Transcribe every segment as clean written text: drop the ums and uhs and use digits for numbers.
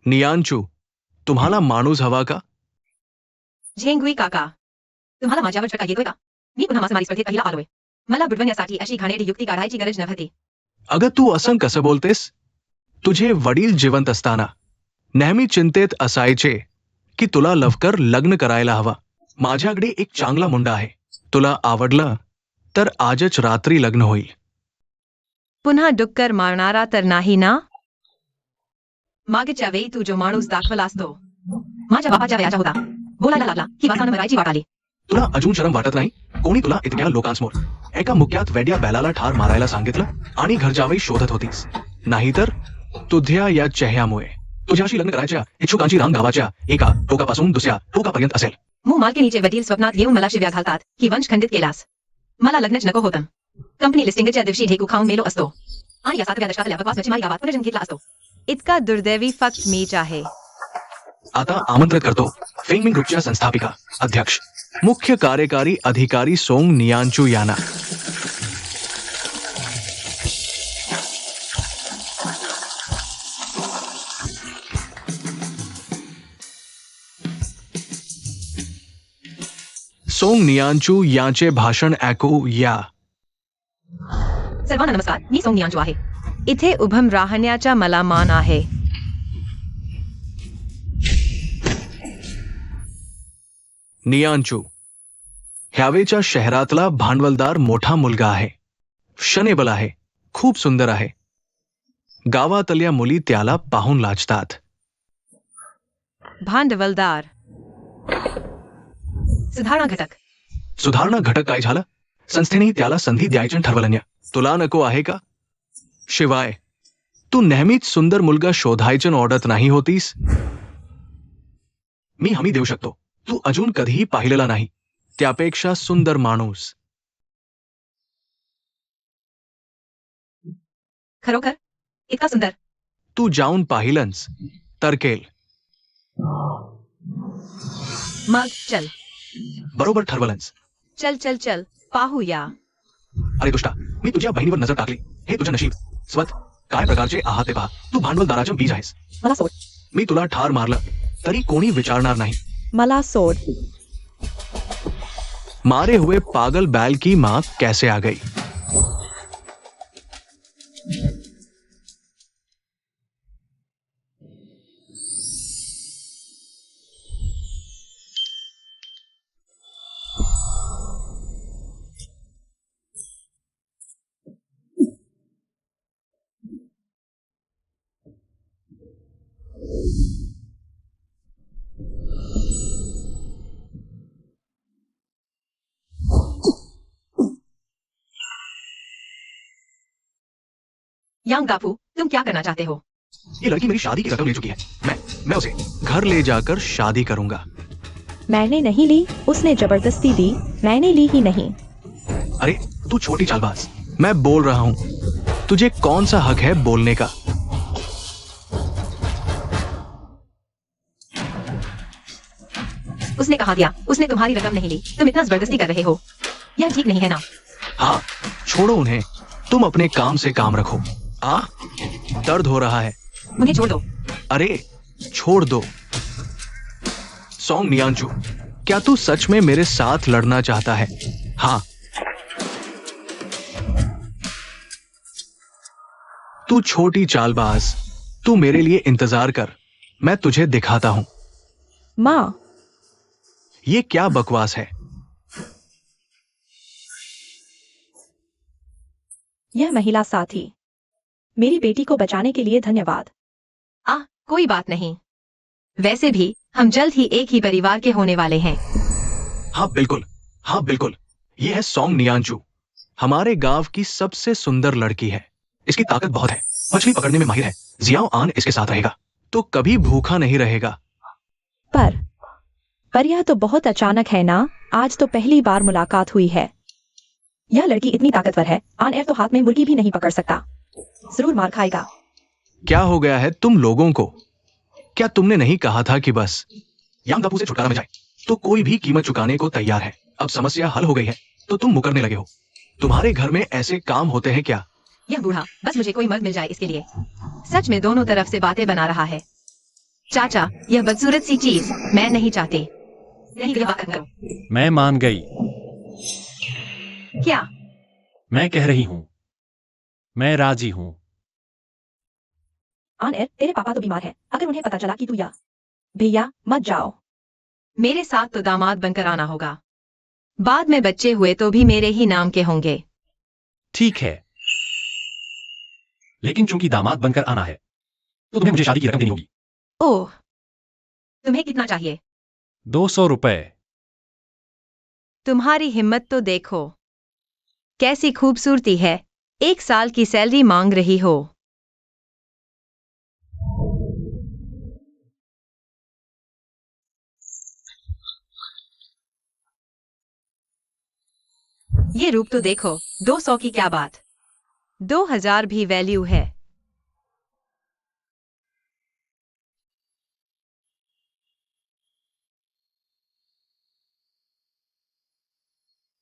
नियांचू, तुम्हाला माणूस हवा का? झेंगुई काका, तुम्हाला माझ्यावर चटका येतोय का? मी पुन्हा मासेमारी स्पर्धेत पहिला आलोय. मला बुडवण्यासाठी अशी घाणेरडी युक्ती काढायची गरज नव्हती. अगं तू असं कसं बोलतेस? तुझे वडील जिवंत असताना नेहमी चिंतेत असायचे की तुला लवकर लग्न करायला हवा. माझ्याकडे एक चांगला मुंडा आहे. तुला आवडलं तर आजच रात्री लग्न होईल. पुन्हा डुक्कर मारणारा तर नाही ना? मागच्या वेळी तू जो माणूस दाखवलास तो माझ्या बापाच्या वयाचा होता. बोलायला लागला की वासानं मरायची वाट आली. तुला अजून शरम वाटत नाही? कोणी तुला इतक्या लोकांसमोर एका मुक्यात वेड्या बैलाला ठार मारायला सांगितलं आणि घर जावई शोधत होतीस? नाहीतर तुझ्या या चेहऱ्यामुळे तुझ्याशी लग्न करायच्या इच्छुकांची रांग गावाच्या एका टोकापासून दुसऱ्या टोकापर्यंत असेल. मालकिनीचे वडील स्वप्नात येऊन मला शिव्या घालतात की वंश खंडित केलास. मला लग्नच नको होतं. कंपनी लिस्टिंगच्या दिवशी ढेकू खाऊन मेलो असतो आणि या 7व्या दशकातल्या बकवास मच्छीमारी गावात पुनर्जन्म घेतला असतो. इतका दुर्दैवी फक्त मीच आहे. आता आमंत्रित करतो फेंगमिंग ग्रुपच्या संस्थापिका, अध्यक्ष, मुख्य कार्यकारी अधिकारी सोंग नियांचू यांना. सोंग नियांचू यांचे भाषण ऐकू या. सर्वांना नमस्कार, मी सोंग नियांचू आहे. इथे उभं राहण्याचा मला मान आहे. नियांचू ह्यावेच्या शहरातला भांडवलदार मोठा मुलगा आहे. शनेबल आहे, खूप सुंदर आहे. गावातल्या मुली त्याला पाहून लाजतात. भांडवलदार, सुधारणा घटक. सुधारणा घटक काय झालं? संस्थेने त्याला संधी द्यायचं ठरवलं. तुला नको आहे का? शिवाय तू नेहमीच सुंदर मुलगा शोधायचं ओढत नाही होतीस? मी हमी देऊ शकतो, तू अजून कधीही पाहिलेला नाही त्यापेक्षा सुंदर माणूस. खरोखर इतका सुंदर? तू जाऊन पाहिलंस तर केल. मग चल. बरोबर ठरवलंस. चल चल चल पाहूया. अरे दुष्टा, मी तुझ्या बहिणीवर नजर टाकली. हे तुझं नशीब. स्वत काय प्रकारचे आहात ते पहा. तू भांडवलदाराचं बीज आहेस. मला सोड. मी तुला ठार मारलं तरी कोणी विचारणार नाही. मला सोड. मारे हुए पागल बैल की मां कैसे आ गई? यांग गापू, तुम क्या करना चाहते हो? ये लड़की मेरी शादी की रकम ले चुकी है. मैं उसे घर ले जाकर शादी करूंगा. मैंने नहीं ली, उसने जबरदस्ती दी, मैंने ली ही नहीं. अरे तू छोटी चालबाज, मैं बोल रहा हूं. तुझे कौन सा हक है बोलने का? उसने कहा दिया, उसने तुम्हारी रकम नहीं ली. तुम इतना जबरदस्ती कर रहे हो, यह ठीक नहीं है ना? हाँ, छोड़ो उन्हें. तुम अपने काम से काम रखो. दर्द हो रहा है. मुझे छोड़ दो. अरे छोड़ दो. सोंग नियांचू, क्या तू सच में मेरे साथ लड़ना चाहता है? हाँ. तू छोटी चालबाज, तू मेरे लिए इंतजार कर, मैं तुझे दिखाता हूं. माँ, ये क्या बकवास है? यह महिला साथी. मेरी बेटी को बचाने के लिए धन्यवाद. कोई बात नहीं. वैसे भी हम जल्द ही एक ही परिवार के होने वाले हैं. हाँ बिल्कुल, हाँ बिल्कुल. ये है सोंग नियांचू, हमारे गांव की सबसे सुंदर लड़की है. इसकी ताकत बहुत है, मछली पकड़ने में माहिर है. जियाओ आन इसके साथ रहेगा तो कभी भूखा नहीं रहेगा. पर यह तो बहुत अचानक है ना. आज तो पहली बार मुलाकात हुई है. यह लड़की इतनी ताकतवर है, ऑन एयर तो हाथ में मुर्गी भी नहीं पकड़ सकता. जरूर मार खाएगा. क्या हो गया है तुम लोगों को? क्या तुमने नहीं कहा था कि बस यांग दापू से छुटकारा मिल जाए तो कोई भी कीमत चुकाने को तैयार है? अब समस्या हल हो गई है तो तुम मुकरने लगे हो. तुम्हारे घर में ऐसे काम होते हैं क्या? यह बूढ़ा बस मुझे कोई मर्द मिल जाए इसके लिए. सच में दोनों तरफ से बातें बना रहा है. चाचा, यह बदसूरत सी चीज मैं नहीं चाहती। नहीं, यह बात करो। मैं मान गई। क्या? मैं कह रही हूँ, मैं राजी हूँ। आनर, तेरे पापा तो बीमार है। अगर उन्हें पता चला कि तू या भैया मत जाओ। मेरे साथ तो दामाद बनकर आना होगा। बाद में बच्चे हुए तो भी मेरे ही नाम के होंगे। ठीक है, लेकिन चूंकि दामाद बनकर आना है तो तुम्हें मुझे शादी की रकम देनी होगी। ओह, तुम्हें कितना चाहिए? 200 रुपए। तुम्हारी हिम्मत तो देखो, कैसी खूबसूरती है। 1 साल की सैलरी मांग रही हो। ये रूप तो देखो। 200 की क्या बात, 2000 भी वैल्यू है।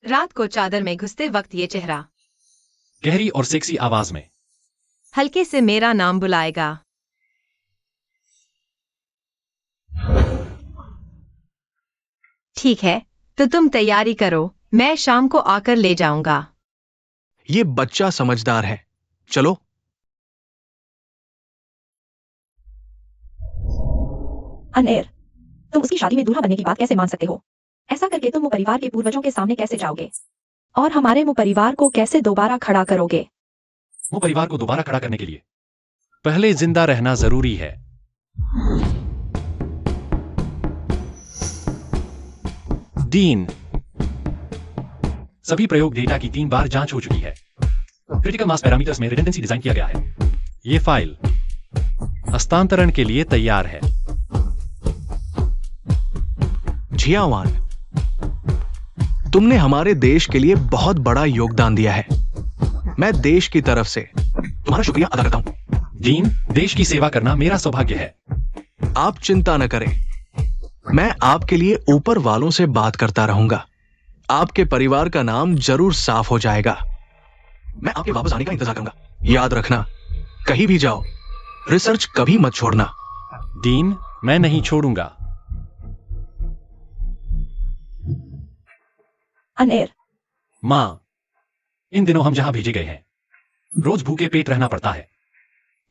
रात को चादर में घुसते वक्त ये चेहरा गहरी और सेक्सी आवाज में। हल्के से मेरा नाम बुलाएगा। ठीक है, तो तुम तैयारी करो, मैं शाम को आकर ले जाऊंगा। ये बच्चा समझदार है। चलो। अनएयर, तुम उसकी शादी में दूल्हा बनने की बात कैसे मान सकते हो? ऐसा करके तुम मुँह परिवार के पूर्वजों के सामने कैसे जाओगे? और हमारे मुँह परिवार को कैसे दोबारा खड़ा करोगे? वो परिवार को दोबारा खड़ा करने के लिए पहले जिंदा रहना जरूरी है। डीन, सभी प्रयोग डेटा की 3 बार जांच हो चुकी है। क्रिटिकल मास पैरामीटर्स में रिडंडेंसी डिजाइन किया गया है। ये फाइल हस्तांतरण के लिए तैयार है। झियावान, तुमने हमारे देश के लिए बहुत बड़ा योगदान दिया है। मैं देश की तरफ से तुम्हारा शुक्रिया अदा करता हूं। डीन, देश की सेवा करना मेरा सौभाग्य है। आप चिंता न करें, मैं आपके लिए ऊपर वालों से बात करता रहूंगा। आपके परिवार का नाम जरूर साफ हो जाएगा। मैं आपके वापस आने का इंतजार करूंगा। याद रखना, कहीं भी जाओ, रिसर्च कभी मत छोड़ना। डीन, मैं नहीं छोड़ूंगा। अनएयर, मां, इन दिनों हम जहां भेजे गए हैं, रोज भूखे पेट रहना पड़ता है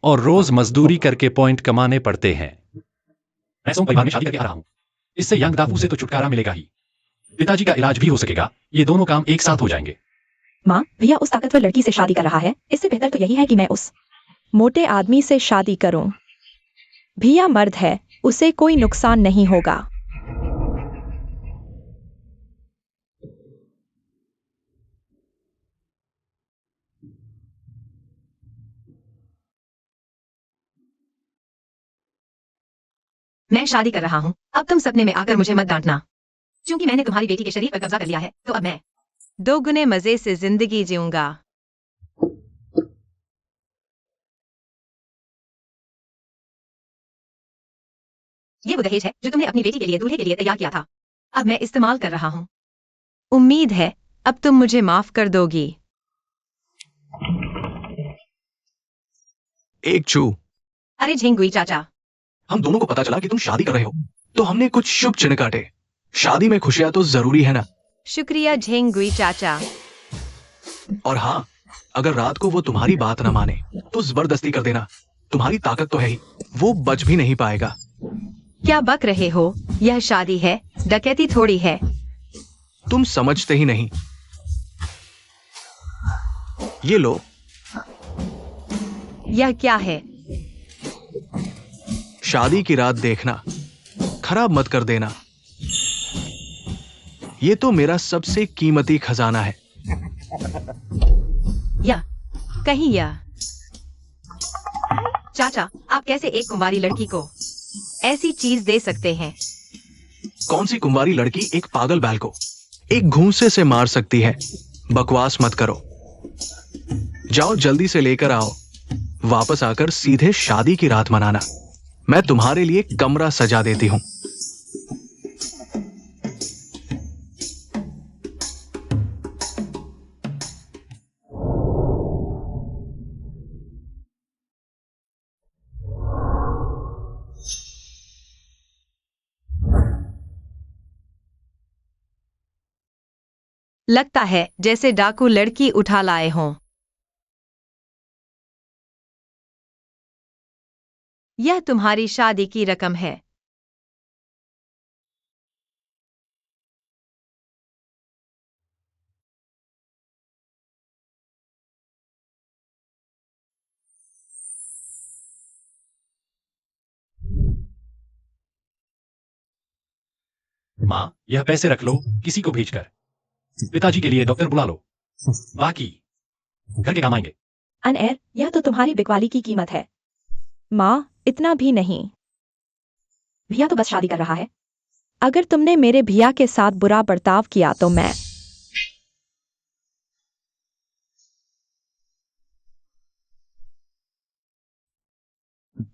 और रोज मजदूरी करके पॉइंट कमाने पड़ते हैं। मैं सोम परिवार में शादी करके आ रहा हूं। इससे यंग दाफू से तो छुटकारा मिलेगा ही, पिताजी का इलाज भी हो सकेगा। ये दोनों काम एक साथ हो जाएंगे। माँ, भैया उस ताकतवर लड़की से शादी कर रहा है। इससे बेहतर तो यही है कि मैं उस मोटे आदमी से शादी करूं। भैया मर्द है, उसे कोई नुकसान नहीं होगा। मैं शादी कर रहा हूँ। अब तुम सपने में आकर मुझे मत डांटना। क्योंकि मैंने तुम्हारी बेटी के शरीर पर कब्जा कर लिया है, तो अब मैं 2 गुने मजे से जिंदगी जीऊंगा। ये वो दहेज है जो तुमने अपनी बेटी के लिए दूल्हे के लिए तैयार किया था। अब मैं इस्तेमाल कर रहा हूँ। उम्मीद है अब तुम मुझे माफ कर दोगी। एक चू, अरे झिंगुई चाचा, हम दोनों को पता चला कि तुम शादी कर रहे हो, तो हमने कुछ शुभ चिन्ह काटे। शादी में खुशियां तो जरूरी है ना। शुक्रिया झिंगुई चाचा। और हाँ, अगर रात को वो तुम्हारी बात ना माने तो जबरदस्ती कर देना। तुम्हारी ताकत तो है ही, वो बच भी नहीं पाएगा। क्या बक रहे हो? यह शादी है, डकैती थोड़ी है। तुम समझते ही नहीं। ये लो। यह क्या है? शादी की रात देखना, खराब मत कर देना। ये तो मेरा सबसे कीमती खजाना है। या कहीं या चाचा, आप कैसे एक कुंवारी लड़की को ऐसी चीज दे सकते हैं? कौन सी कुंवारी लड़की एक पागल बैल को एक घूंसे से मार सकती है? बकवास मत करो। जाओ जल्दी से लेकर आओ। वापस आकर सीधे शादी की रात मनाना। मैं तुम्हारे लिए कमरा सजा देती हूं। लगता है जैसे डाकू लड़की उठा लाए हों। यह तुम्हारी शादी की रकम है। माँ, यह पैसे रख लो किसी को भेजकर। पिताजी के लिए डॉक्टर बुला लो, बाकी घर के काम आएंगे। अनएर, यह तो तुम्हारी बिकवाली की कीमत है। माँ, इतना भी नहीं। भैया तो बस शादी कर रहा है। अगर तुमने मेरे भैया के साथ बुरा बर्ताव किया तो मैं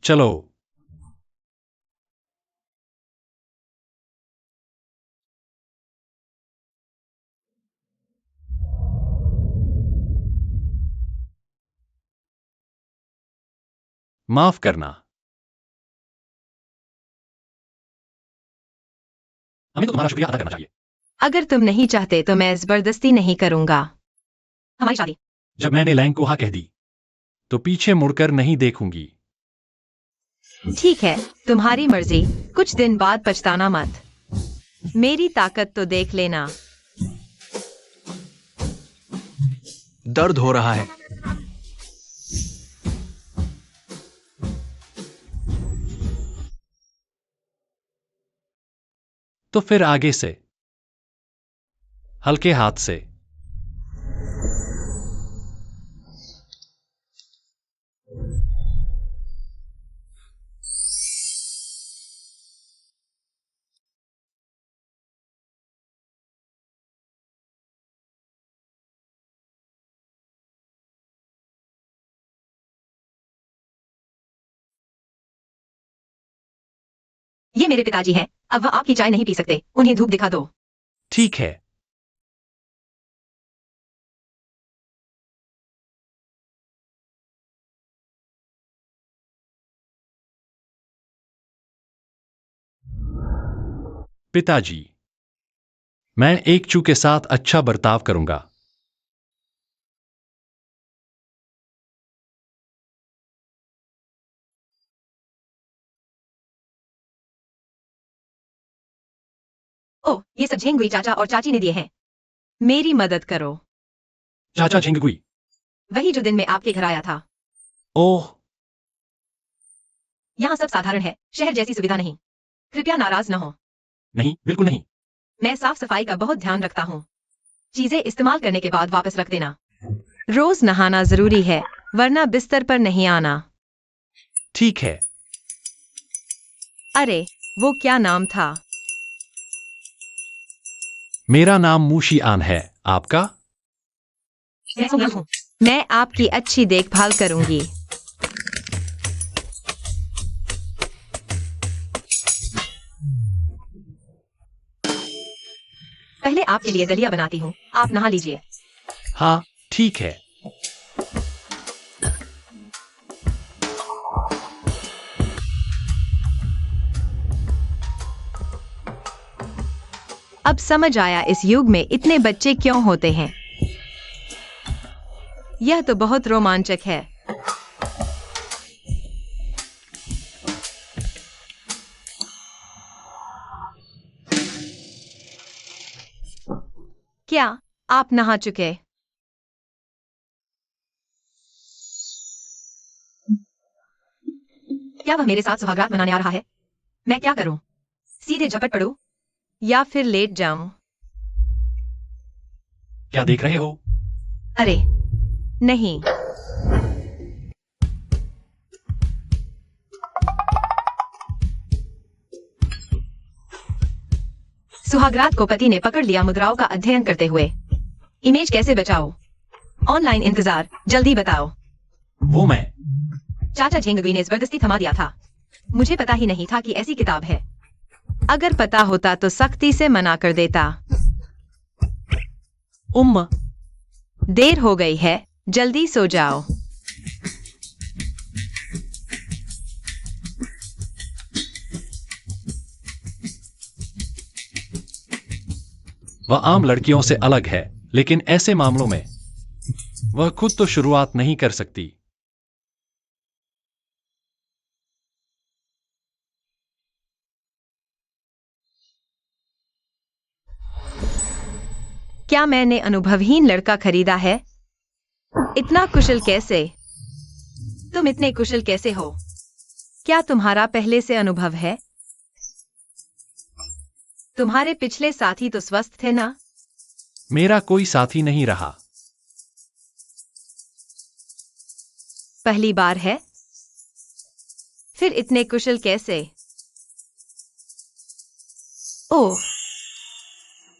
चलो। माफ करना। हमें तो तुम्हारा शुक्रिया अदा करना चाहिए। अगर तुम नहीं चाहते तो मैं जबरदस्ती नहीं करूंगा। हमारी शादी। जब मैंने लैंग को हाँ कह दी तो पीछे मुड़कर नहीं देखूंगी। ठीक है, तुम्हारी मर्जी। कुछ दिन बाद पछताना मत। मेरी ताकत तो देख लेना। दर्द हो रहा है। तो फिर आगे से हल्के हाथ से। ये मेरे पिताजी हैं। अब वह आपकी चाय नहीं पी सकते। उन्हें धूप दिखा दो। ठीक है। पिताजी, मैं एक चू के साथ अच्छा बर्ताव करूंगा। ओह, ये सब झेंगुई चाचा और चाची ने दिए हैं। मेरी मदद करो। चाचा झिंगुई। वही जो दिन में आपके घर आया था। ओह, यहाँ सब साधारण है, शहर जैसी सुविधा नहीं। कृपया नाराज न हो। नहीं, बिल्कुल नहीं। मैं साफ सफाई का बहुत ध्यान रखता हूँ। चीजें इस्तेमाल करने के बाद वापस रख देना। रोज नहाना जरूरी है, वरना बिस्तर पर नहीं आना। ठीक है। अरे, वो क्या नाम था? मेरा नाम मूशी आन है। आपका? मैं आपकी अच्छी देखभाल करूंगी। पहले आपके लिए दलिया बनाती हूँ। आप नहा लीजिए। हाँ, ठीक है। अब समझ आया इस युग में इतने बच्चे क्यों होते हैं। यह तो बहुत रोमांचक है। क्या आप नहा चुके? क्या वह मेरे साथ सुहागरात मनाने आ रहा है? मैं क्या करूं? सीधे झपट पड़ूं? या फिर लेट जाऊं? क्या देख रहे हो? अरे नहीं। सुहागरात को पति ने पकड़ लिया मुद्राओं का अध्ययन करते हुए। इमेज कैसे बचाओ? ऑनलाइन इंतजार, जल्दी बताओ। वो मैं। चाचा झेंगवी ने जबरदस्ती थमा दिया था। मुझे पता ही नहीं था कि ऐसी किताब है। अगर पता होता तो सख्ती से मना कर देता। देर हो गई है, जल्दी सो जाओ। वह आम लड़कियों से अलग है, लेकिन ऐसे मामलों में वह खुद तो शुरुआत नहीं कर सकती। क्या मैंने अनुभवहीन लड़का खरीदा है? इतना कुशल कैसे? तुम इतने कुशल कैसे हो? क्या तुम्हारा पहले से अनुभव है? तुम्हारे पिछले साथी तो स्वस्थ थे ना? मेरा कोई साथी नहीं रहा। पहली बार है? फिर इतने कुशल कैसे? ओह,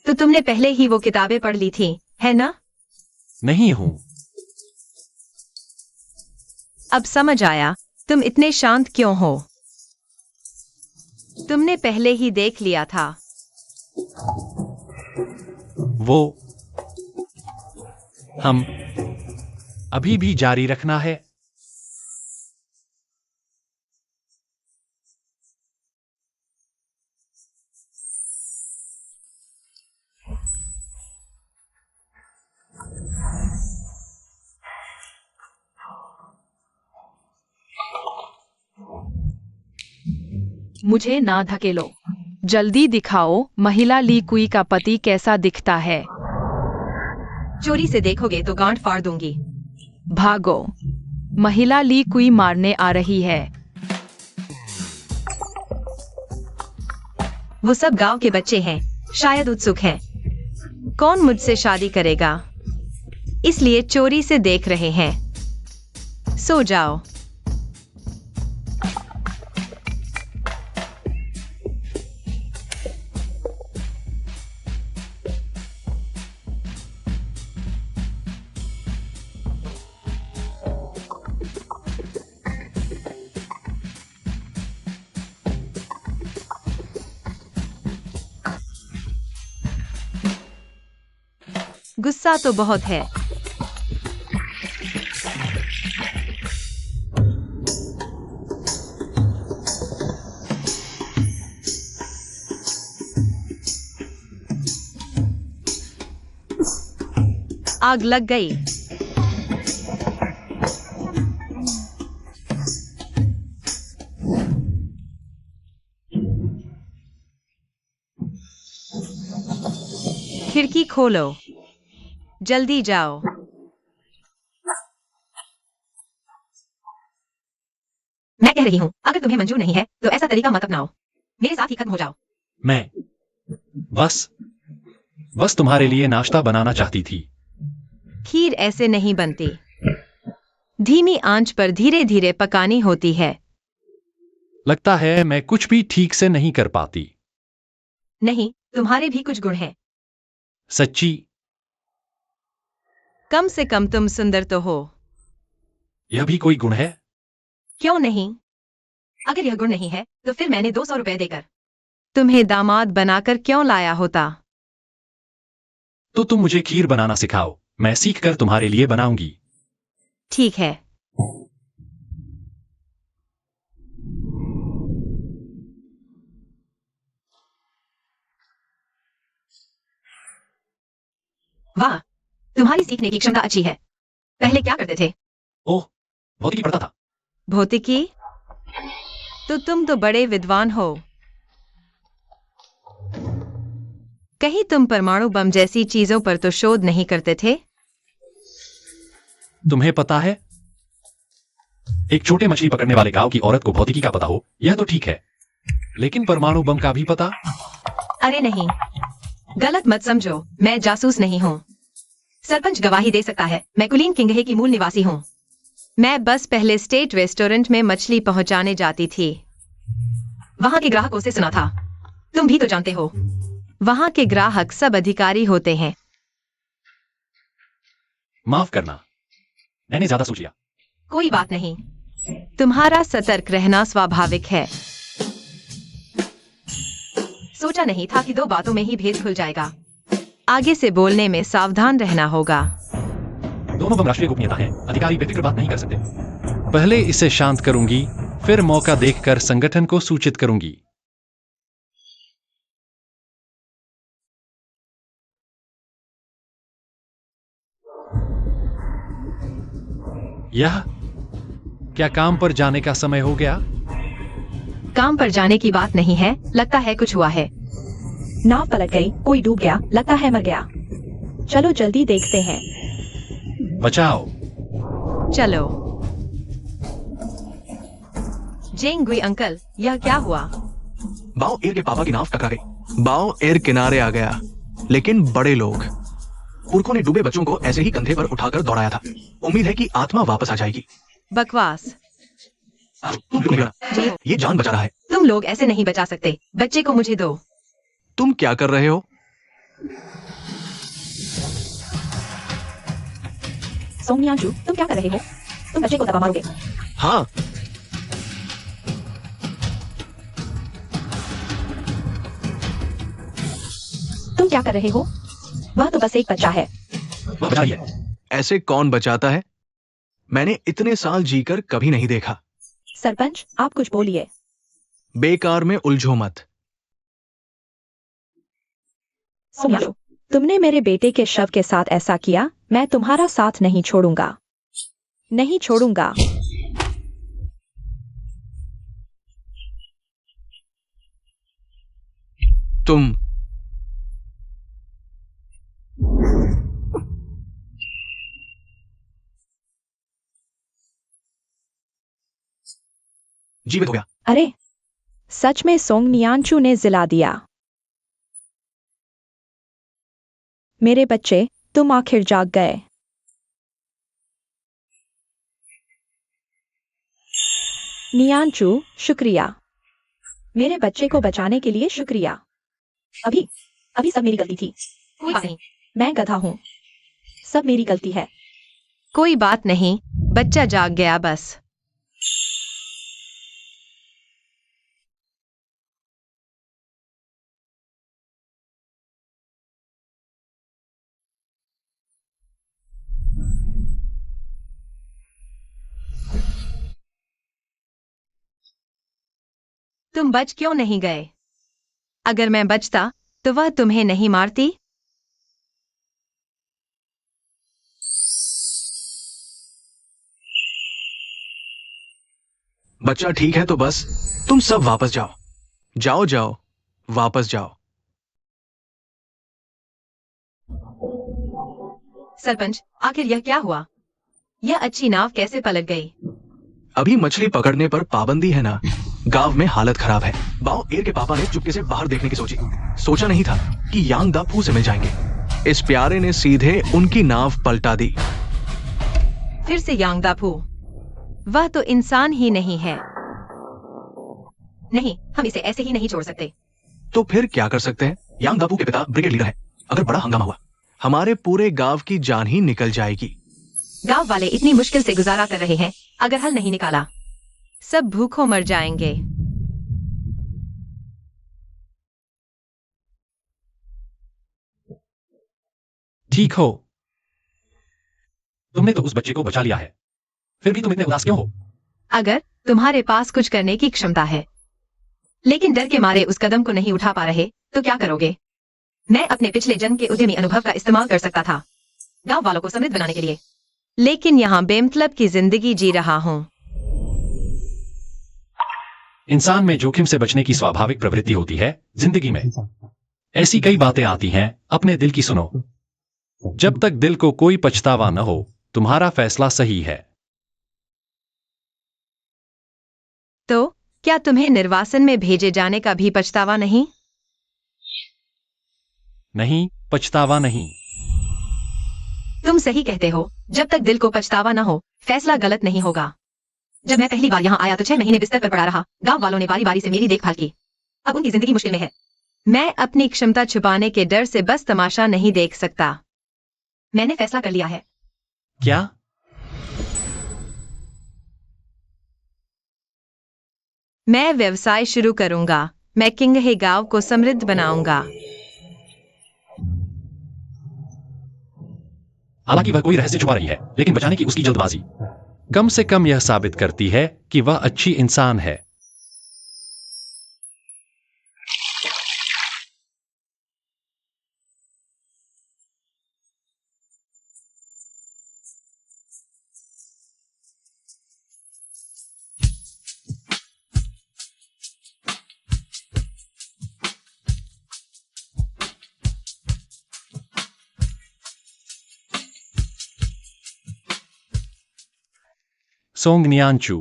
तो तुमने पहले ही वो किताबें पढ़ ली थी, है ना? नहीं हूं। अब समझ आया, तुम इतने शांत क्यों हो? तुमने पहले ही देख लिया था। वो हम अभी भी जारी रखना है। मुझे ना धकेलो। जल्दी दिखाओ महिला ली कुई का पति कैसा दिखता है। चोरी से देखोगे तो गांठ फाड़ दूंगी। भागो। महिला ली कुई मारने आ रही है। वो सब गांव के बच्चे हैं, शायद उत्सुक हैं। कौन मुझसे शादी करेगा? इसलिए चोरी से देख रहे हैं। सो जाओ। गुस्सा तो बहुत है। आग लग गई। खिड़की खोलो। जल्दी जाओ। मैं कह रही हूं, अगर तुम्हें मंजूर नहीं है तो ऐसा तरीका मत अपनाओ। मेरे साथ ही खत्म हो जाओ। मैं बस तुम्हारे लिए नाश्ता बनाना चाहती थी। खीर ऐसे नहीं बनती। धीमी आंच पर धीरे धीरे पकानी होती है। लगता है मैं कुछ भी ठीक से नहीं कर पाती। नहीं, तुम्हारे भी कुछ गुण हैं। सच्ची? कम से कम तुम सुंदर तो हो। यह भी कोई गुण है? क्यों नहीं? अगर यह गुण नहीं है तो फिर मैंने 200 रुपए देकर तुम्हें दामाद बनाकर क्यों लाया होता? तो तुम मुझे खीर बनाना सिखाओ, मैं सीखकर तुम्हारे लिए बनाऊंगी। ठीक है। वाह, तुम्हारी सीखने की क्षमता अच्छी है। पहले क्या करते थे? ओह, भौतिकी पढ़ता था। भौतिकी? तो तुम तो बड़े विद्वान हो। कहीं तुम परमाणु बम जैसी चीजों पर तो शोध नहीं करते थे? तुम्हें पता है, एक छोटे मछली पकड़ने वाले गांव की औरत को भौतिकी का पता हो, यह तो ठीक है, लेकिन परमाणु बम का भी पता? अरे नहीं, गलत मत समझो, मैं जासूस नहीं हूँ। सरपंच गवाही दे सकता है, मैं कुलीन किंगहे की मूल निवासी हूँ। मैं बस पहले स्टेट रेस्टोरेंट में मछली पहुंचाने जाती थी। वहां के ग्राहकों से सुना था। तुम भी तो जानते हो, वहां के ग्राहक सब अधिकारी होते हैं। माफ करना, मैंने ज्यादा सोच लिया। कोई बात नहीं, तुम्हारा सतर्क रहना स्वाभाविक है। सोचा नहीं था कि 2 बातों में ही भेद खुल जाएगा। आगे से बोलने में सावधान रहना होगा। दोनों बम राष्ट्रीय गोपनीयता है, अधिकारी बेफिक्र बात नहीं कर सकते। पहले इसे शांत करूंगी, फिर मौका देखकर संगठन को सूचित करूंगी। यह क्या काम पर जाने का समय हो गया? काम पर जाने की बात नहीं है, लगता है कुछ हुआ है। नाव पलट गई, कोई डूब गया, लगता है मर गया। चलो जल्दी देखते हैं। बचाओ। चलो। जेंगुई अंकल, यह क्या हुआ? बाओ एयर के पापा की नाव टकरा गई। बाओ एयर किनारे आ गया, लेकिन बड़े लोग पुरखों ने डूबे बच्चों को ऐसे ही कंधे पर उठाकर दौड़ाया था। उम्मीद है कि आत्मा वापस आ जाएगी। बकवास। तुम बिल्कुल नहीं डरना। ये जान बचा रहा है। तुम लोग ऐसे नहीं बचा सकते, बच्चे को मुझे दो। तुम क्या कर रहे हो? सोंगनियांचू, तुम क्या कर रहे हो? तुम बच्चे को दबा मारोगे। हाँ, तुम क्या कर रहे हो? वह तो बस एक बच्चा है। वह बचा लिया। ऐसे कौन बचाता है? मैंने इतने साल जीकर कभी नहीं देखा। सरपंच, आप कुछ बोलिए। बेकार में उलझो मत। सोंगनियांचू, तुमने मेरे बेटे के शव के साथ ऐसा किया, मैं तुम्हारा साथ नहीं छोड़ूंगा। नहीं छोड़ूंगा। तुम जीवित हो गया। अरे, सच में सोंगनियांचू ने जिला दिया। मेरे बच्चे, तुम आखिर जाग गए। नियांचू, शुक्रिया। मेरे बच्चे को बचाने के लिए शुक्रिया। अभी अभी सब मेरी गलती थी। कोई बात नहीं। मैं गधा हूँ। सब मेरी गलती है। कोई बात नहीं, बच्चा जाग गया बस। तुम बच क्यों नहीं गए? अगर मैं बचता तो वह तुम्हें नहीं मारती। बच्चा ठीक है तो बस तुम सब वापस जाओ। जाओ जाओ, वापस जाओ। सरपंच, आखिर यह क्या हुआ? यह अच्छी नाव कैसे पलट गई? अभी मछली पकड़ने पर पाबंदी है ना। गांव में हालत खराब है। बाओ एयर के पापा ने चुपके से बाहर देखने की सोची। सोचा नहीं था कि यांग दा फू से मिल जाएंगे। इस प्यारे ने सीधे उनकी नाव पलटा दी। फिर से यांग दाफू। वह तो इंसान ही नहीं है। नहीं, हम इसे ऐसे ही नहीं छोड़ सकते। तो फिर क्या कर सकते हैं? यांग दापू के पिता ब्रिगेड लीडर है। अगर बड़ा हंगामा हुआ, हमारे पूरे गांव की जान ही निकल जाएगी। गांव वाले इतनी मुश्किल से गुजारा कर रहे हैं, अगर हल नहीं निकाला सब भूखों मर जाएंगे। ठीक हो। तुमने तो उस बच्चे को बचा लिया है, फिर भी तुम इतने उदास क्यों हो? अगर तुम्हारे पास कुछ करने की क्षमता है, लेकिन डर के मारे उस कदम को नहीं उठा पा रहे, तो क्या करोगे? मैं अपने पिछले जन्म के उद्यमी अनुभव का इस्तेमाल कर सकता था, गांव वालों को समृद्ध बनाने के लिए। लेकिन यहाँ बेमतलब की जिंदगी जी रहा हूँ। इंसान में जोखिम से बचने की स्वाभाविक प्रवृत्ति होती है। जिंदगी में ऐसी कई बातें आती हैं, अपने दिल की सुनो। जब तक दिल को कोई पछतावा न हो, तुम्हारा फैसला सही है। तो क्या तुम्हें निर्वासन में भेजे जाने का भी पछतावा नहीं? नहीं, पछतावा नहीं। तुम सही कहते हो, जब तक दिल को पछतावा न हो, फैसला गलत नहीं होगा। जब मैं पहली बार यहाँ आया तो 6 महीने बिस्तर पर पड़ा रहा। गांव वालों ने बारी बारी से मेरी देखभाल की। अब उनकी जिंदगी मुश्किल में है। मैं अपनी क्षमता छुपाने के डर से बस तमाशा नहीं देख सकता। मैंने फैसला कर लिया है। क्या? मैं व्यवसाय शुरू करूंगा। मैं किंग हे गांव को समृद्ध बनाऊंगा। हालांकि वह कोई रहस्य छुपा रही है, लेकिन बचाने की उसकी जल्दबाजी कम से कम यह साबित करती है कि वह अच्छी इंसान है। Song Nianchu.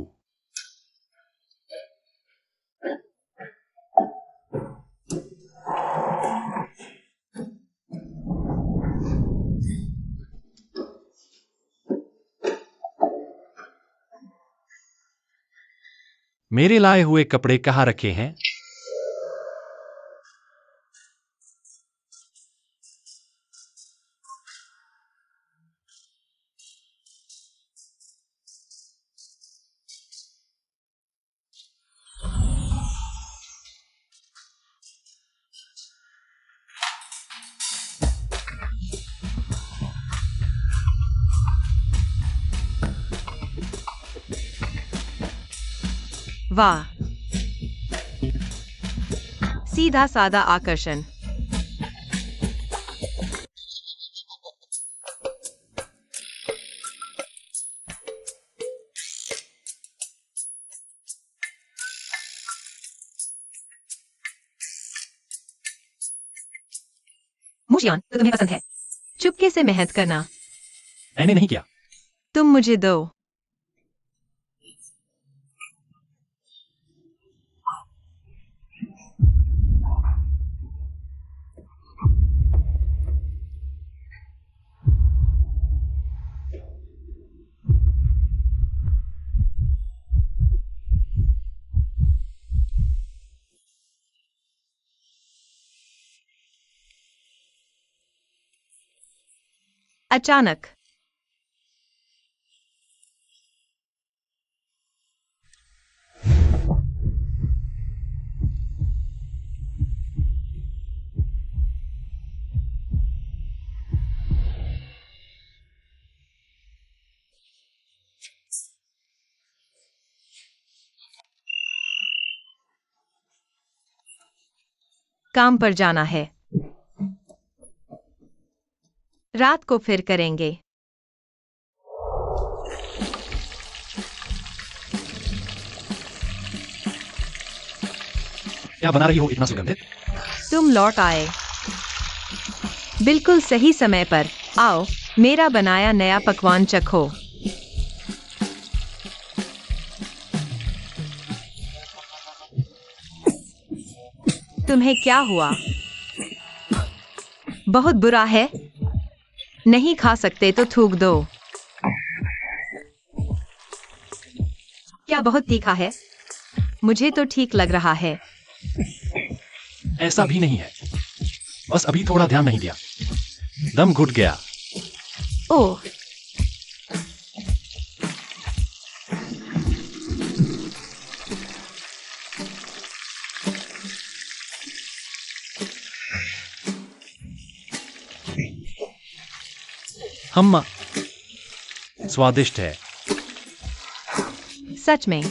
मेरे लाए हुए कपड़े कहाँ रखे हैं? वाह, सीधा साधा आकर्षण। मुशियान, तो तुम्हें पसंद है चुपके से मेहनत करना। मैंने नहीं किया। तुम मुझे दो। अचानक काम पर जाना है। रात को फिर करेंगे। क्या बना रही हो इतना सुगंधित? तुम लौट आए बिल्कुल सही समय पर। आओ, मेरा बनाया नया पकवान चखो। तुम्हें क्या हुआ? बहुत बुरा है? नहीं खा सकते तो थूक दो। क्या बहुत तीखा है? मुझे तो ठीक लग रहा है। ऐसा भी नहीं है, बस अभी थोड़ा ध्यान नहीं दिया, दम घुट गया। ओह, हम्मा, स्वादिष्ट है, सच में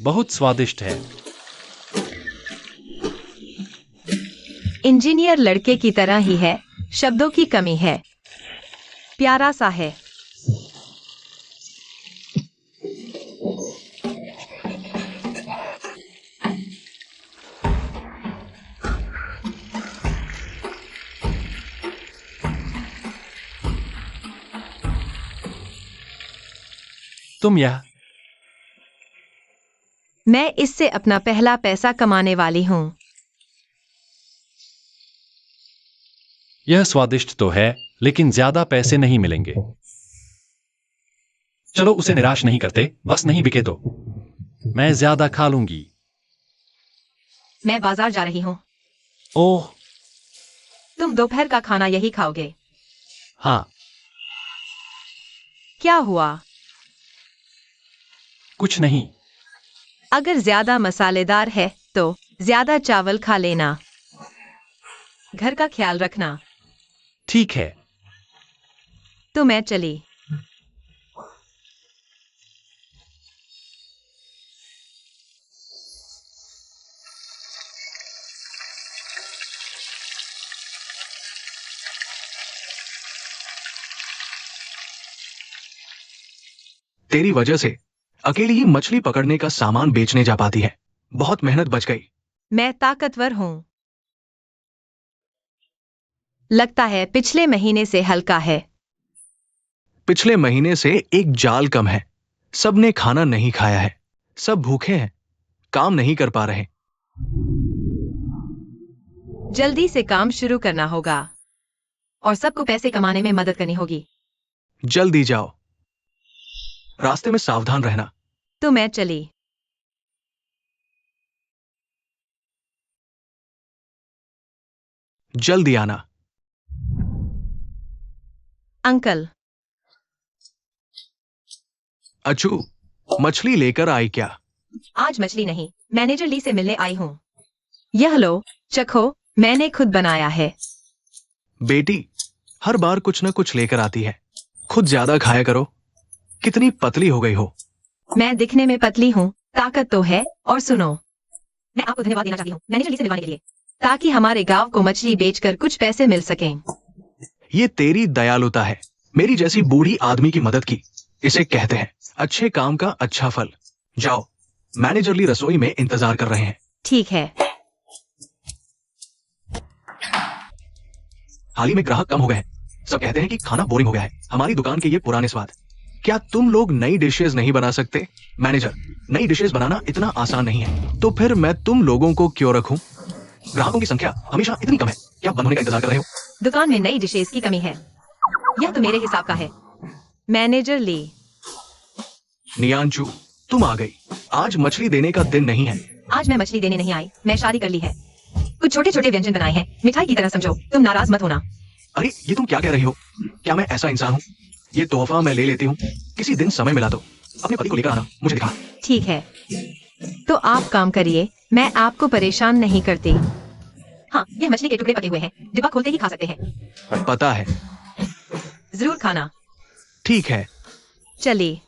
बहुत स्वादिष्ट है। इंजीनियर लड़के की तरह ही है, शब्दों की कमी है। प्यारा सा है। तुम यह मैं इससे अपना पहला पैसा कमाने वाली हूँ। यह स्वादिष्ट तो है, लेकिन ज्यादा पैसे नहीं मिलेंगे। चलो उसे निराश नहीं करते, बस नहीं बिके तो मैं ज्यादा खा लूंगी। मैं बाजार जा रही हूँ। ओह तुम दोपहर का खाना यही खाओगे? हाँ, क्या हुआ? कुछ नहीं। अगर ज्यादा मसालेदार है तो ज्यादा चावल खा लेना। घर का ख्याल रखना। ठीक है। तो मैं चली। तेरी वजह से अकेली ही मछली पकड़ने का सामान बेचने जा पाती है। बहुत मेहनत बच गई। मैं ताकतवर हूँ। लगता है पिछले महीने से हल्का है। पिछले महीने से एक जाल कम है। सबने खाना नहीं खाया है, सब भूखे हैं, काम नहीं कर पा रहे। जल्दी से काम शुरू करना होगा और सबको पैसे कमाने में मदद करनी होगी। जल्दी जाओ, रास्ते में सावधान रहना। तो मैं चली। जल्दी आना। अंकल, अचू, मछली लेकर आई क्या? आज मछली नहीं, मैनेजर ली से मिलने आई हूँ। यह लो, चखो, मैंने खुद बनाया है। बेटी हर बार कुछ न कुछ लेकर आती है, खुद ज्यादा खाया करो। कितनी पतली हो गई हो। मैं दिखने में पतली हूँ, ताकत तो है। और सुनो, मैं आपको धन्यवाद देना चाहती हूँ मैनेजर ली से मिलवाने के लिए, ताकि हमारे गांव को मछली बेचकर कुछ पैसे मिल सकें। ये तेरी दयालुता है, मेरी जैसी बूढ़ी आदमी की मदद की। इसे कहते हैं अच्छे काम का अच्छा फल। जाओ, मैनेजर ली रसोई में इंतजार कर रहे हैं। ठीक है। हाल ही में ग्राहक कम हो गए हैं, सब कहते हैं कि खाना बोरिंग हो गया है। हमारी दुकान के ये पुराने स्वाद। क्या तुम लोग नई डिशेस नहीं बना सकते? मैनेजर, नई डिशेस बनाना इतना आसान नहीं है, तो फिर मैं तुम लोगों को क्यों रखूं? ग्राहकों की संख्या हमेशा इतनी कम है, क्या बंद होने का इंतजार कर रहे हो? दुकान में नई डिशेस की कमी है, यह तो मेरे हिसाब का है। मैनेजर ली, नियांचू, तुम आ गई। आज मछली देने का दिन नहीं है। आज मैं मछली देने नहीं आई, मैं शादी कर ली है। कुछ छोटे छोटे व्यंजन बनाए हैं, मिठाई की तरह समझो, तुम नाराज मत होना। अरे ये तुम क्या कह रही हो? क्या मैं ऐसा इंसान हूँ? ये तोहफा मैं ले लेती हूँ, किसी दिन समय मिला तो अपने पति को लेकर आना, मुझे दिखा। ठीक है, तो आप काम करिए, मैं आपको परेशान नहीं करती। हाँ, ये मछली के टुकड़े पके हुए हैं, डिब्बा खोलते ही खा सकते हैं। पता है। जरूर खाना। ठीक है। चलिए।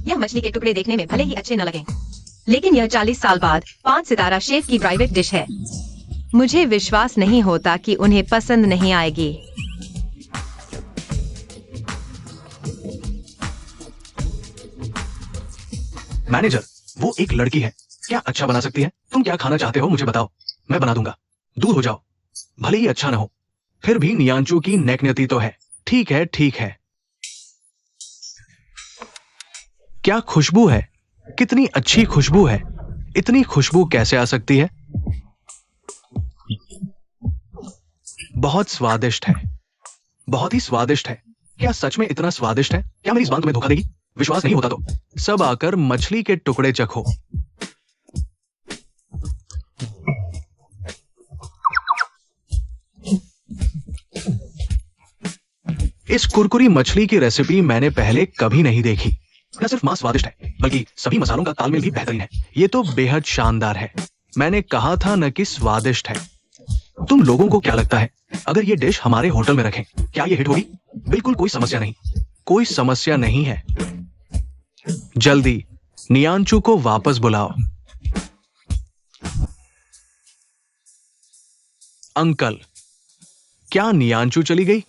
यह मछली के टुकड़े देखने में भले ही अच्छे न लगें, लेकिन यह 40 साल बाद 5 सितारा शेफ की प्राइवेट डिश है। मुझे विश्वास नहीं होता कि उन्हें पसंद नहीं आएगी। मैनेजर, वो एक लड़की है, क्या अच्छा बना सकती है? तुम क्या खाना चाहते हो मुझे बताओ, मैं बना दूंगा। दूर हो जाओ, भले ही अच्छा ना हो, फिर भी नियांचू की नेकनियति तो है। ठीक है, ठीक है। क्या खुशबू है, कितनी अच्छी खुशबू है। इतनी खुशबू कैसे आ सकती है? बहुत स्वादिष्ट है, बहुत ही स्वादिष्ट है। क्या सच में इतना स्वादिष्ट है? क्या मेरी इस बात तुम्हें धोखा देगी? विश्वास नहीं होता तो सब आकर मछली के टुकड़े चखो। इस कुरकुरी मछली की रेसिपी मैंने पहले कभी नहीं देखी। न सिर्फ मांस स्वादिष्ट है, बल्कि सभी मसालों का तालमेल भी बेहतरीन है। ये तो बेहद शानदार है। मैंने कहा था न कि स्वादिष्ट है। तुम लोगों को क्या लगता है, अगर ये डिश हमारे होटल में रखें, क्या ये हिट होगी? बिल्कुल कोई समस्या नहीं, कोई समस्या नहीं है। जल्दी नियांचू को वापस बुलाओ। अंकल, क्या नियांचू चली गई?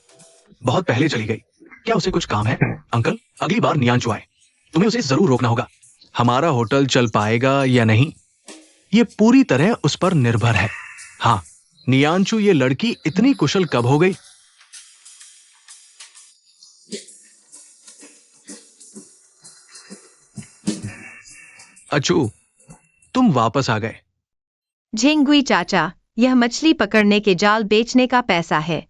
बहुत पहले चली गई। क्या उसे कुछ काम है? अंकल, अगली बार नियांचू आए, तुम्हें उसे जरूर रोकना होगा। हमारा होटल चल पाएगा या नहीं, ये पूरी तरह उस पर निर्भर है। हाँ, नियांचू ये लड़की इतनी कुशल कब हो गई? अचू, तुम वापस आ गए। झिंगुई चाचा, यह मछली पकड़ने के जाल बेचने का पैसा है।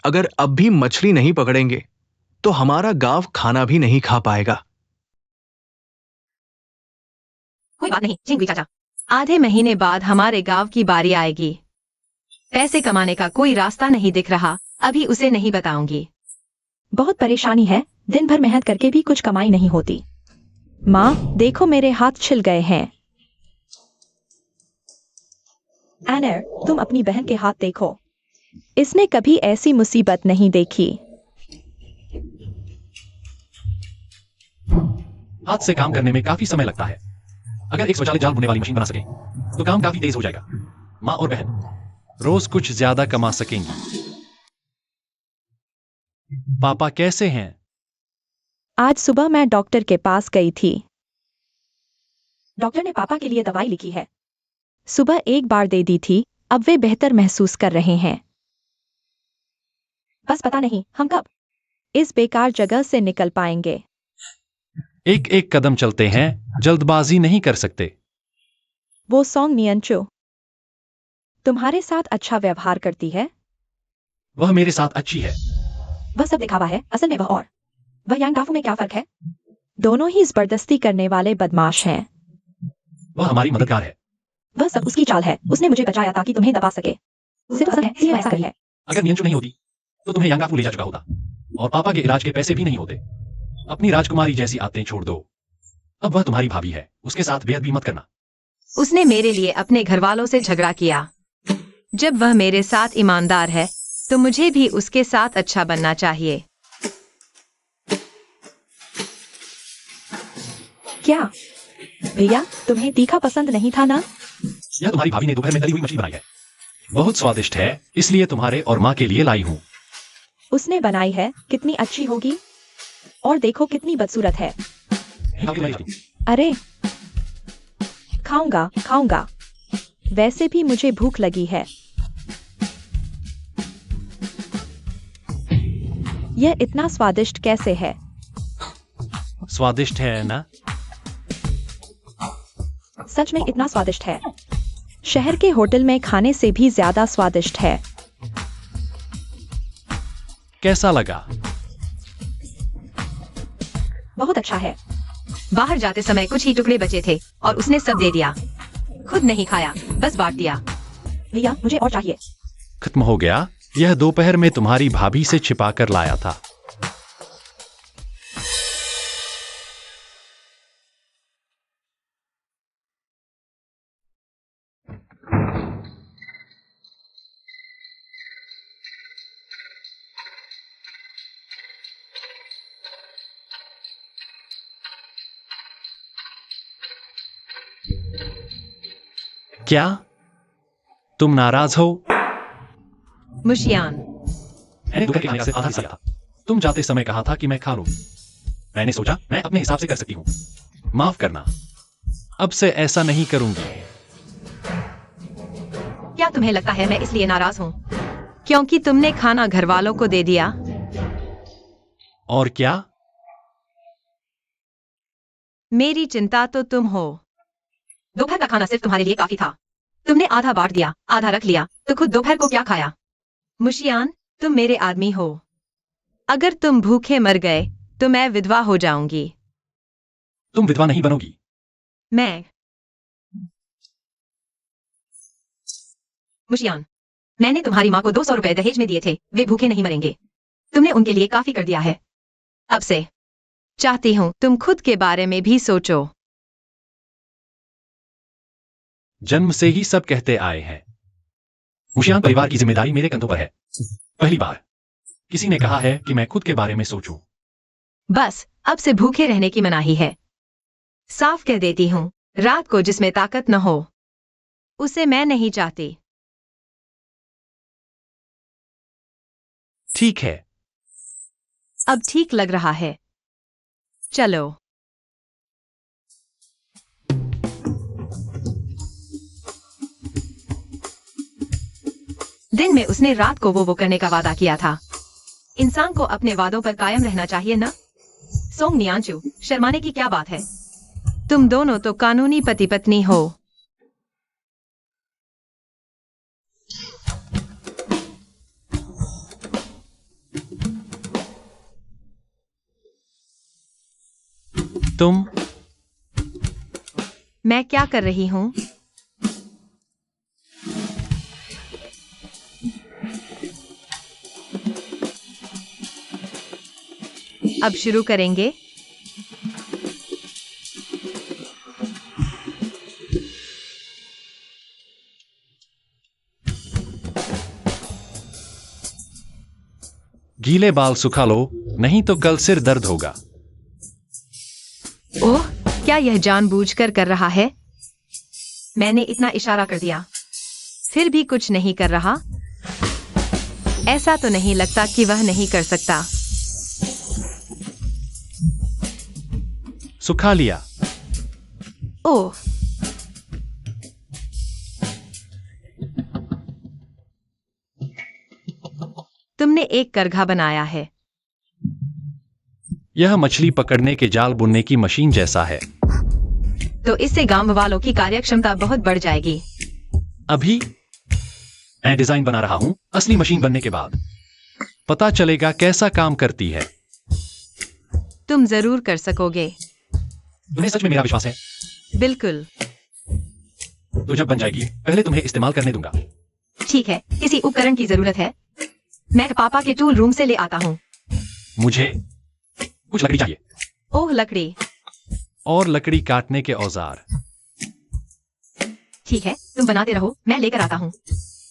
अगर अब भी मछली नहीं पकड़ेंगे तो हमारा गांव खाना भी नहीं खा पाएगा। कोई बात नहीं झिंगुई चाचा, आधे महीने बाद हमारे गांव की बारी आएगी। पैसे कमाने का कोई रास्ता नहीं दिख रहा, अभी उसे नहीं बताऊंगी। बहुत परेशानी है, दिन भर मेहनत करके भी कुछ कमाई नहीं होती। माँ, देखो मेरे हाथ छिल गए हैं। एनर, तुम अपनी बहन के हाथ देखो, इसने कभी ऐसी मुसीबत नहीं देखी। हाथ से काम करने में काफी समय लगता है। अगर एक स्वचालित जाल बुनने वाली मशीन बना सके तो काम काफी तेज हो जाएगा। माँ और बहन रोज कुछ ज्यादा कमा सकेंगी। पापा कैसे हैं? आज सुबह मैं डॉक्टर के पास गई थी। डॉक्टर ने पापा के लिए दवाई लिखी है। सुबह एक बार दे दी थी, अब वे बेहतर महसूस कर रहे हैं। बस पता नहीं हम कब इस बेकार जगह से निकल पाएंगे। एक एक कदम चलते हैं, जल्दबाजी नहीं कर सकते। वो सॉन्ग नियंचो तुम्हारे साथ अच्छा व्यवहार करती है। वह मेरे साथ अच्छी है। वह सब दिखावा है, असल में वह यांग डाफू में क्या फर्क है? दोनों ही जबरदस्ती करने वाले बदमाश हैं। वह हमारी मददगार है। वह सब उसकी चाल है, उसने मुझे बचाया ताकि तुम्हें दबा सके। उसे तो पसंद है इसलिए ऐसा करी है। अगर नियंचु नहीं होती तो तुम्हें यांगाफू ले जा चुका होता और पापा के इलाज के पैसे भी नहीं होते। अपनी राजकुमारी जैसी आदतें छोड़ दो। अब वह तुम्हारी भाभी है, उसके साथ बेअदबी मत करना। उसने मेरे लिए अपने घर वालों से झगड़ा किया। जब वह मेरे साथ ईमानदार है तो मुझे भी उसके साथ अच्छा बनना चाहिए। क्या भैया तुम्हें तीखा पसंद नहीं था ना? यह तुम्हारी भाभी ने दोपहर में तली हुई मछली बनाई है, बहुत स्वादिष्ट है, इसलिए तुम्हारे और माँ के लिए लाई हूँ। उसने बनाई है, कितनी अच्छी होगी। और देखो कितनी बदसूरत है। अरे खाऊंगा खाऊंगा, वैसे भी मुझे भूख लगी है। यह इतना स्वादिष्ट कैसे है? स्वादिष्ट है ना? सच में इतना स्वादिष्ट है, शहर के होटल में खाने से भी ज्यादा स्वादिष्ट है। कैसा लगा? बहुत अच्छा है। बाहर जाते समय कुछ ही टुकड़े बचे थे और उसने सब दे दिया। खुद नहीं खाया, बस बांट दिया। भैया मुझे और चाहिए। खत्म हो गया। यह दोपहर में तुम्हारी भाभी से छिपा कर लाया था। क्या तुम नाराज हो? मुशियान, मैंने दोपहर के खाने का सिर्फ आधा हिस्सा लिया था। तुम जाते समय कहा था कि मैं खा लूं। मैंने सोचा मैं अपने हिसाब से कर सकती हूँ। माफ करना, अब से ऐसा नहीं करूंगी। क्या तुम्हें लगता है मैं इसलिए नाराज हूँ क्योंकि तुमने खाना घर वालों को दे दिया? और क्या? मेरी चिंता तो तुम हो। दोपहर का खाना सिर्फ तुम्हारे लिए काफी था। तुमने आधा बांट दिया, आधा रख लिया, तो खुद दोपहर को क्या खाया? मुशियान, तुम मेरे आदमी हो। अगर तुम भूखे मर गए तो मैं विधवा हो जाऊंगी। तुम विधवा नहीं बनोगी। मैं मुशियान, मैंने तुम्हारी माँ को 200 रुपए दहेज में दिए थे, वे भूखे नहीं मरेंगे। तुमने उनके लिए काफी कर दिया है। अब से चाहती हूँ तुम खुद के बारे में भी सोचो। जन्म से ही सब कहते आए हैं, मुशियान परिवार की जिम्मेदारी मेरे कंधों पर है। पहली बार किसी ने कहा है कि मैं खुद के बारे में सोचूं। बस अब से भूखे रहने की मनाही है। साफ कह देती हूँ, रात को जिसमें ताकत न हो उसे मैं नहीं चाहती। ठीक है। अब ठीक लग रहा है। चलो। दिन में उसने रात को वो करने का वादा किया था। इंसान को अपने वादों पर कायम रहना चाहिए ना? सोंग नियांचू, शर्माने की क्या बात है? तुम दोनों तो कानूनी पति पत्नी हो। तुम मैं क्या कर रही हूँ? अब शुरू करेंगे। गीले बाल सुखा लो, नहीं तो कल सिर दर्द होगा। ओह, क्या यह जानबूझकर कर रहा है? मैंने इतना इशारा कर दिया, फिर भी कुछ नहीं कर रहा। ऐसा तो नहीं लगता कि वह नहीं कर सकता। सुखा लिया। ओह, तुमने एक करघा बनाया है। यह मछली पकड़ने के जाल बुनने की मशीन जैसा है। तो इससे गांव वालों की कार्यक्षमता बहुत बढ़ जाएगी। अभी मैं डिजाइन बना रहा हूं, असली मशीन बनने के बाद पता चलेगा कैसा काम करती है। तुम जरूर कर सकोगे। तुम्हें सच में मेरा विश्वास है? बिल्कुल। तो जब बन जाएगी पहले तुम्हें इस्तेमाल करने दूंगा। ठीक है, किसी उपकरण की जरूरत है? मैं पापा के टूल रूम से ले आता हूँ। मुझे कुछ लकड़ी चाहिए। ओह, लकड़ी। और लकड़ी काटने के औजार। ठीक है, तुम बनाते रहो, मैं लेकर आता हूँ।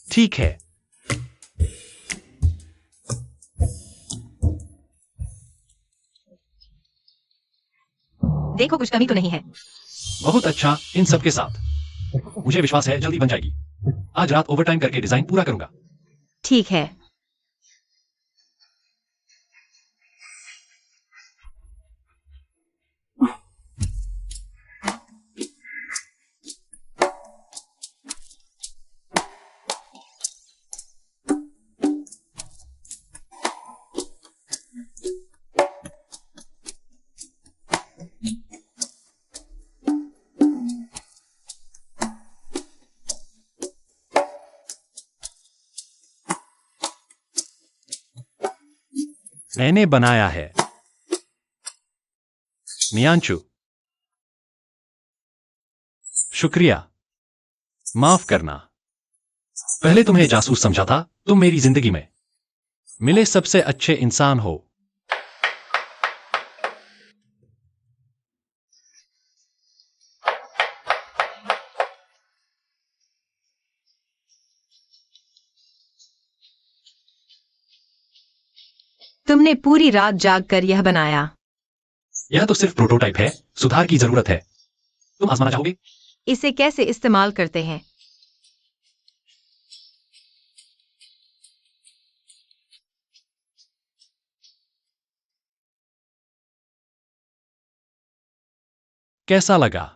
ठीक है। देखो, कुछ कमी तो नहीं है। बहुत अच्छा। इन सब के साथ मुझे विश्वास है जल्दी बन जाएगी। आज रात ओवरटाइम करके डिजाइन पूरा करूंगा। ठीक है। मैंने बनाया है। मियांचू, शुक्रिया। माफ करना, पहले तुम्हें जासूस समझा था। तुम मेरी जिंदगी में मिले सबसे अच्छे इंसान हो। तुमने पूरी रात जाग कर यह बनाया। यह तो सिर्फ प्रोटोटाइप है, सुधार की जरूरत है। तुम आजमाना चाहोगे? इसे कैसे इस्तेमाल करते हैं? कैसा लगा?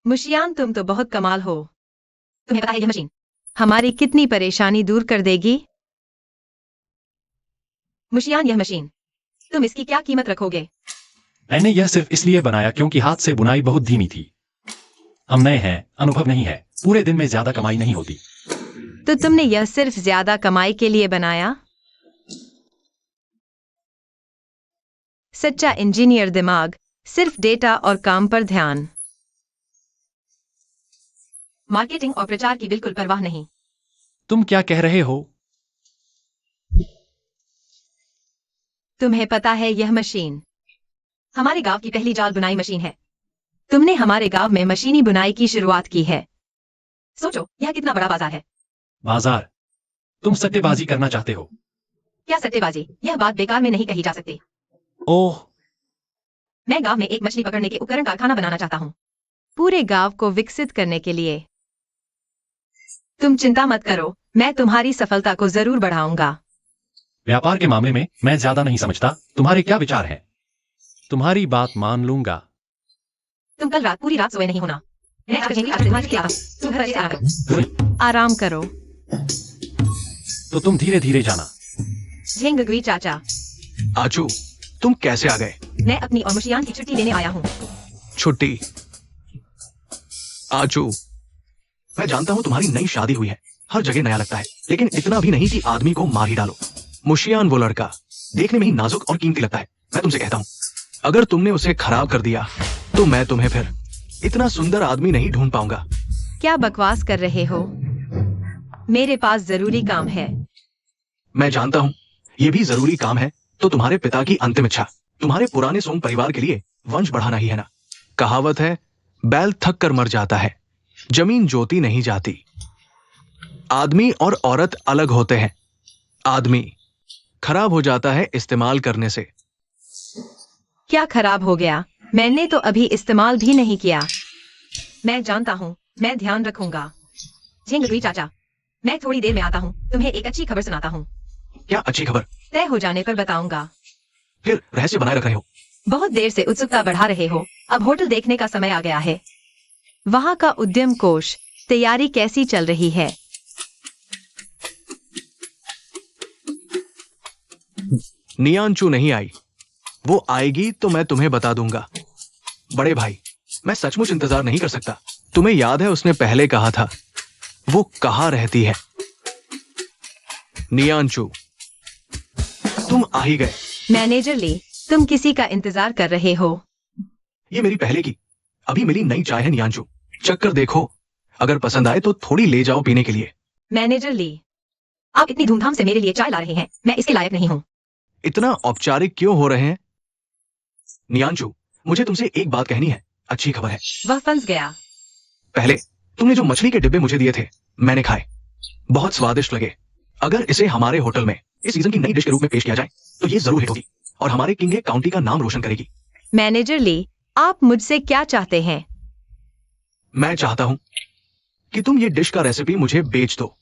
मुशियान, तुम तो बहुत कमाल हो। तुम्हें पता है यह मशीन हमारी कितनी परेशानी दूर कर देगी? मुशियान, यह मशीन, तुम इसकी क्या कीमत रखोगे? मैंने यह सिर्फ इसलिए बनाया क्योंकि हाथ से बुनाई बहुत धीमी थी। हम नए हैं, अनुभव नहीं है। पूरे दिन में ज्यादा कमाई नहीं होती। तो तुमने यह सिर्फ ज्यादा कमाई के लिए बनाया? सच्चा इंजीनियर दिमाग, सिर्फ डेटा और काम पर ध्यान। मार्केटिंग और प्रचार की बिल्कुल परवाह नहीं। तुम क्या कह रहे हो? तुम्हें पता है यह मशीन हमारे गांव की पहली जाल बुनाई मशीन है। तुमने हमारे गांव में मशीनी बुनाई की शुरुआत की है। सोचो, यह कितना बड़ा बाजार है। बाजार? तुम सट्टेबाजी करना चाहते हो? क्या सट्टेबाजी? यह बात बेकार में नहीं कही जा सकती। ओह, मैं गांव में एक मछली पकड़ने के उपकरण कारखाना बनाना चाहता हूँ, पूरे गांव को विकसित करने के लिए। तुम चिंता मत करो, मैं तुम्हारी सफलता को जरूर बढ़ाऊंगा। व्यापार के मामले में मैं ज्यादा नहीं समझता। तुम्हारे क्या विचार हैं? तुम्हारी बात मान लूंगा। तुम कल रात पूरी रात सोए नहीं होना। मैं आज कहेंगी, आज दिमाग किया था। तुम घर अच्छे से आराम करो। आराम करो। तो तुम धीरे धीरे जाना। झेंगगुई चाचा, आचू, तुम कैसे आ गए? मैं अपनी और मुशियान की छुट्टी लेने आया हूँ। छुट्टी? आचू, मैं जानता हूं तुम्हारी नई शादी हुई है, हर जगह नया लगता है, लेकिन इतना भी नहीं कि आदमी को मार ही डालो। मुशियान वो लड़का देखने में ही नाजुक और कीमती लगता है। मैं तुमसे कहता हूँ, अगर तुमने उसे खराब कर दिया तो मैं तुम्हें फिर इतना सुंदर आदमी नहीं ढूंढ पाऊंगा। क्या बकवास कर रहे हो? मेरे पास जरूरी काम है। मैं जानता हूँ ये भी जरूरी काम है। तो तुम्हारे पिता की अंतिम इच्छा तुम्हारे पुराने सोंग परिवार के लिए वंश बढ़ाना ही है ना? कहावत है, बैल थक कर मर जाता है, जमीन जोती नहीं जाती। आदमी और औरत अलग होते हैं। आदमी खराब हो जाता है इस्तेमाल करने से। क्या खराब हो गया? मैंने तो अभी इस्तेमाल भी नहीं किया। मैं जानता हूँ, मैं ध्यान रखूंगा। झिंगुई चाचा, मैं थोड़ी देर में आता हूँ। तुम्हें एक अच्छी खबर सुनाता हूँ। क्या अच्छी खबर? तय हो जाने पर बताऊंगा। फिर रहस्य बनाए रख रहे हो? बहुत देर से उत्सुकता बढ़ा रहे हो। अब होटल देखने का समय आ गया है। वहाँ का उद्यम कोष तैयारी कैसी चल रही है? नियांचू नहीं आई। वो आएगी तो मैं तुम्हें बता दूंगा। बड़े भाई, मैं सचमुच इंतजार नहीं कर सकता। तुम्हें याद है उसने पहले कहा था वो कहाँ रहती है? नियांचू, तुम आ ही गए। मैनेजर ली, तुम किसी का इंतजार कर रहे हो? ये मेरी पहले की अभी मिली नई चाय है नियांचू। चक्कर देखो, अगर पसंद आए तो थोड़ी ले जाओ पीने के लिए। मैनेजर ली, आप इतनी धूमधाम से मेरे लिए चाय ला रहे हैं, मैं इसके लायक नहीं हूँ। इतना औपचारिक क्यों हो रहे हैं? नियांचू, मुझे तुमसे एक बात कहनी है। अच्छी खबर है। वह फंस गया। पहले तुमने जो मछली के डिब्बे मुझे दिए थे, मैंने खाए, बहुत स्वादिष्ट लगे। अगर इसे हमारे होटल में इस सीजन की नई डिश के रूप में पेश किया जाए तो ये जरूर हिट होगी और हमारे किंग काउंटी का नाम रोशन करेगी। मैनेजर ली, आप मुझसे क्या चाहते हैं? मैं चाहता हूं कि तुम ये डिश का रेसिपी मुझे बेच दो।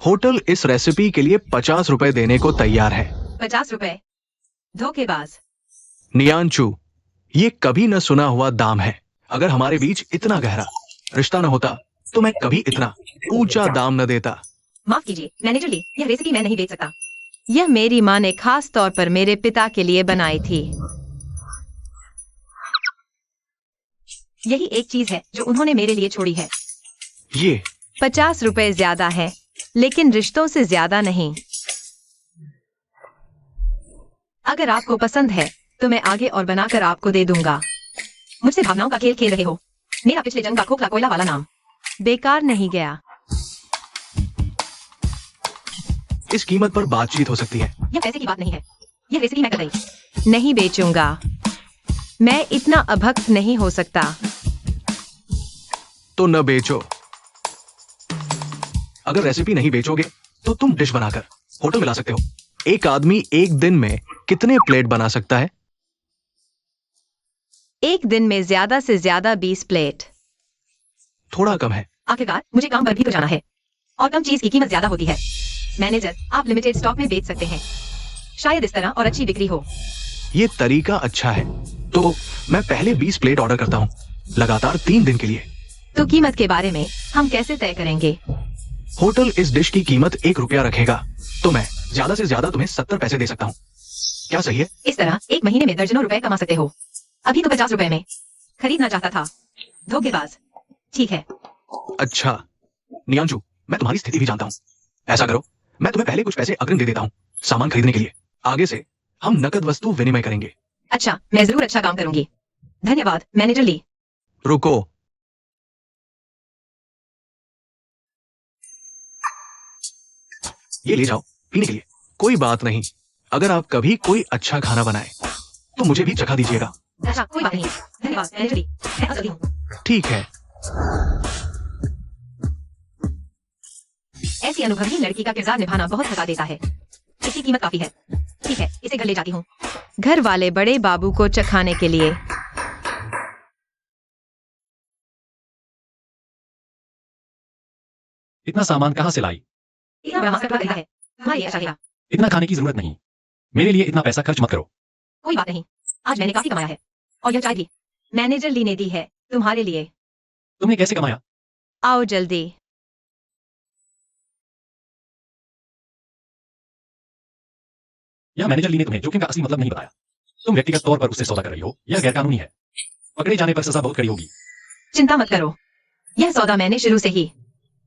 होटल इस रेसिपी के लिए 50 रुपए देने को तैयार है। 50 रुपए? धोखेबाज। नियांचू, ये कभी न सुना हुआ दाम है। अगर हमारे बीच इतना गहरा रिश्ता न होता तो मैं कभी इतना ऊंचा दाम न देता। माफ कीजिए मैनेजर ली, यह रेसिपी मैं नहीं बेच सकता। यह मेरी माँ ने खास तौर पर मेरे पिता के लिए बनाई थी। यही एक चीज है जो उन्होंने मेरे लिए छोड़ी है। ये 50 रुपए ज्यादा है, लेकिन रिश्तों से ज्यादा नहीं। अगर आपको पसंद है तो मैं आगे और बनाकर आपको दे दूंगा। मुझसे भावनाओं का खेल खेल रहे हो। मेरा पिछले जंग का खोखला कोयला वाला नाम बेकार नहीं गया। इस कीमत पर बातचीत हो सकती है। यह पैसे की बात नहीं है, यह रेसिपी मैं कर रही नहीं बेचूंगा। मैं इतना अभक्त नहीं हो सकता। तो न बेचो। अगर रेसिपी नहीं बेचोगे तो तुम डिश बनाकर होटल में ला सकते हो। एक आदमी एक दिन में कितने प्लेट बना सकता है? एक दिन में ज्यादा से ज्यादा 20 प्लेट। थोड़ा कम है। आखिरकार मुझे काम पर भी तो जाना है और कम चीज की कीमत ज्यादा होती है। मैनेजर, आप लिमिटेड स्टॉक में बेच सकते हैं, शायद इस तरह और अच्छी बिक्री हो। ये तरीका अच्छा है। तो मैं पहले 20 प्लेट ऑर्डर करता हूँ, लगातार 3 दिन के लिए। तो कीमत के बारे में हम कैसे तय करेंगे? होटल इस डिश की कीमत 1 रुपया रखेगा, तो मैं ज्यादा से ज्यादा तुम्हें 70 पैसे दे सकता हूँ। क्या सही है? इस तरह एक महीने में दर्जनों रुपए कमा सकते हो। अभी तो 50 रुपए में खरीदना चाहता था। धोखेबाज। ठीक है। अच्छा नियांचू, मैं तुम्हारी स्थिति भी जानता हूँ। ऐसा करो, मैं तुम्हें पहले कुछ पैसे अग्रिम दे देता हूँ सामान खरीदने के लिए। आगे से हम नकद वस्तु विनिमय करेंगे। अच्छा, मैं जरूर अच्छा काम करूंगी। धन्यवाद मैनेजर ली। रुको, ये ले जाओ पीने के लिए। कोई बात नहीं, अगर आप कभी कोई अच्छा खाना बनाए तो मुझे भी चखा दीजिएगा। अच्छा, कोई बात नहीं। धन्यवाद मैनेजर ली, मैं अब चलती हूँ। ठीक है। ऐसी अनुभवी लड़की का किरदार निभाना बहुत थका देता है। इसकी कीमत काफी है। ठीक है, इसे घर ले जाती हूँ। घर वाले बड़े बाबू को चखाने के लिए। इतना सामान कहाँ से लाई? इतना बड़ा मास्टर खरीदा है, तुम्हारे लिए अच्छा रहेगा। इतना खाने की जरूरत नहीं। मेरे लिए इतना पैसा खर्च मत करो। कोई बात नहीं, आज मैंने काफी कमाया है और यह चाय भी मैनेजर ली ने दी है तुम्हारे लिए। तुमने कैसे कमाया? आओ जल्दी। यह मैनेजर ली ने तुम्हें जोखिम का असली मतलब नहीं बताया। तुम व्यक्तिगत तौर पर उससे सौदा कर रही हो, यह गैरकानूनी है। पकड़े जाने पर सजा बहुत कड़ी होगी। चिंता मत करो, यह सौदा मैंने शुरू से ही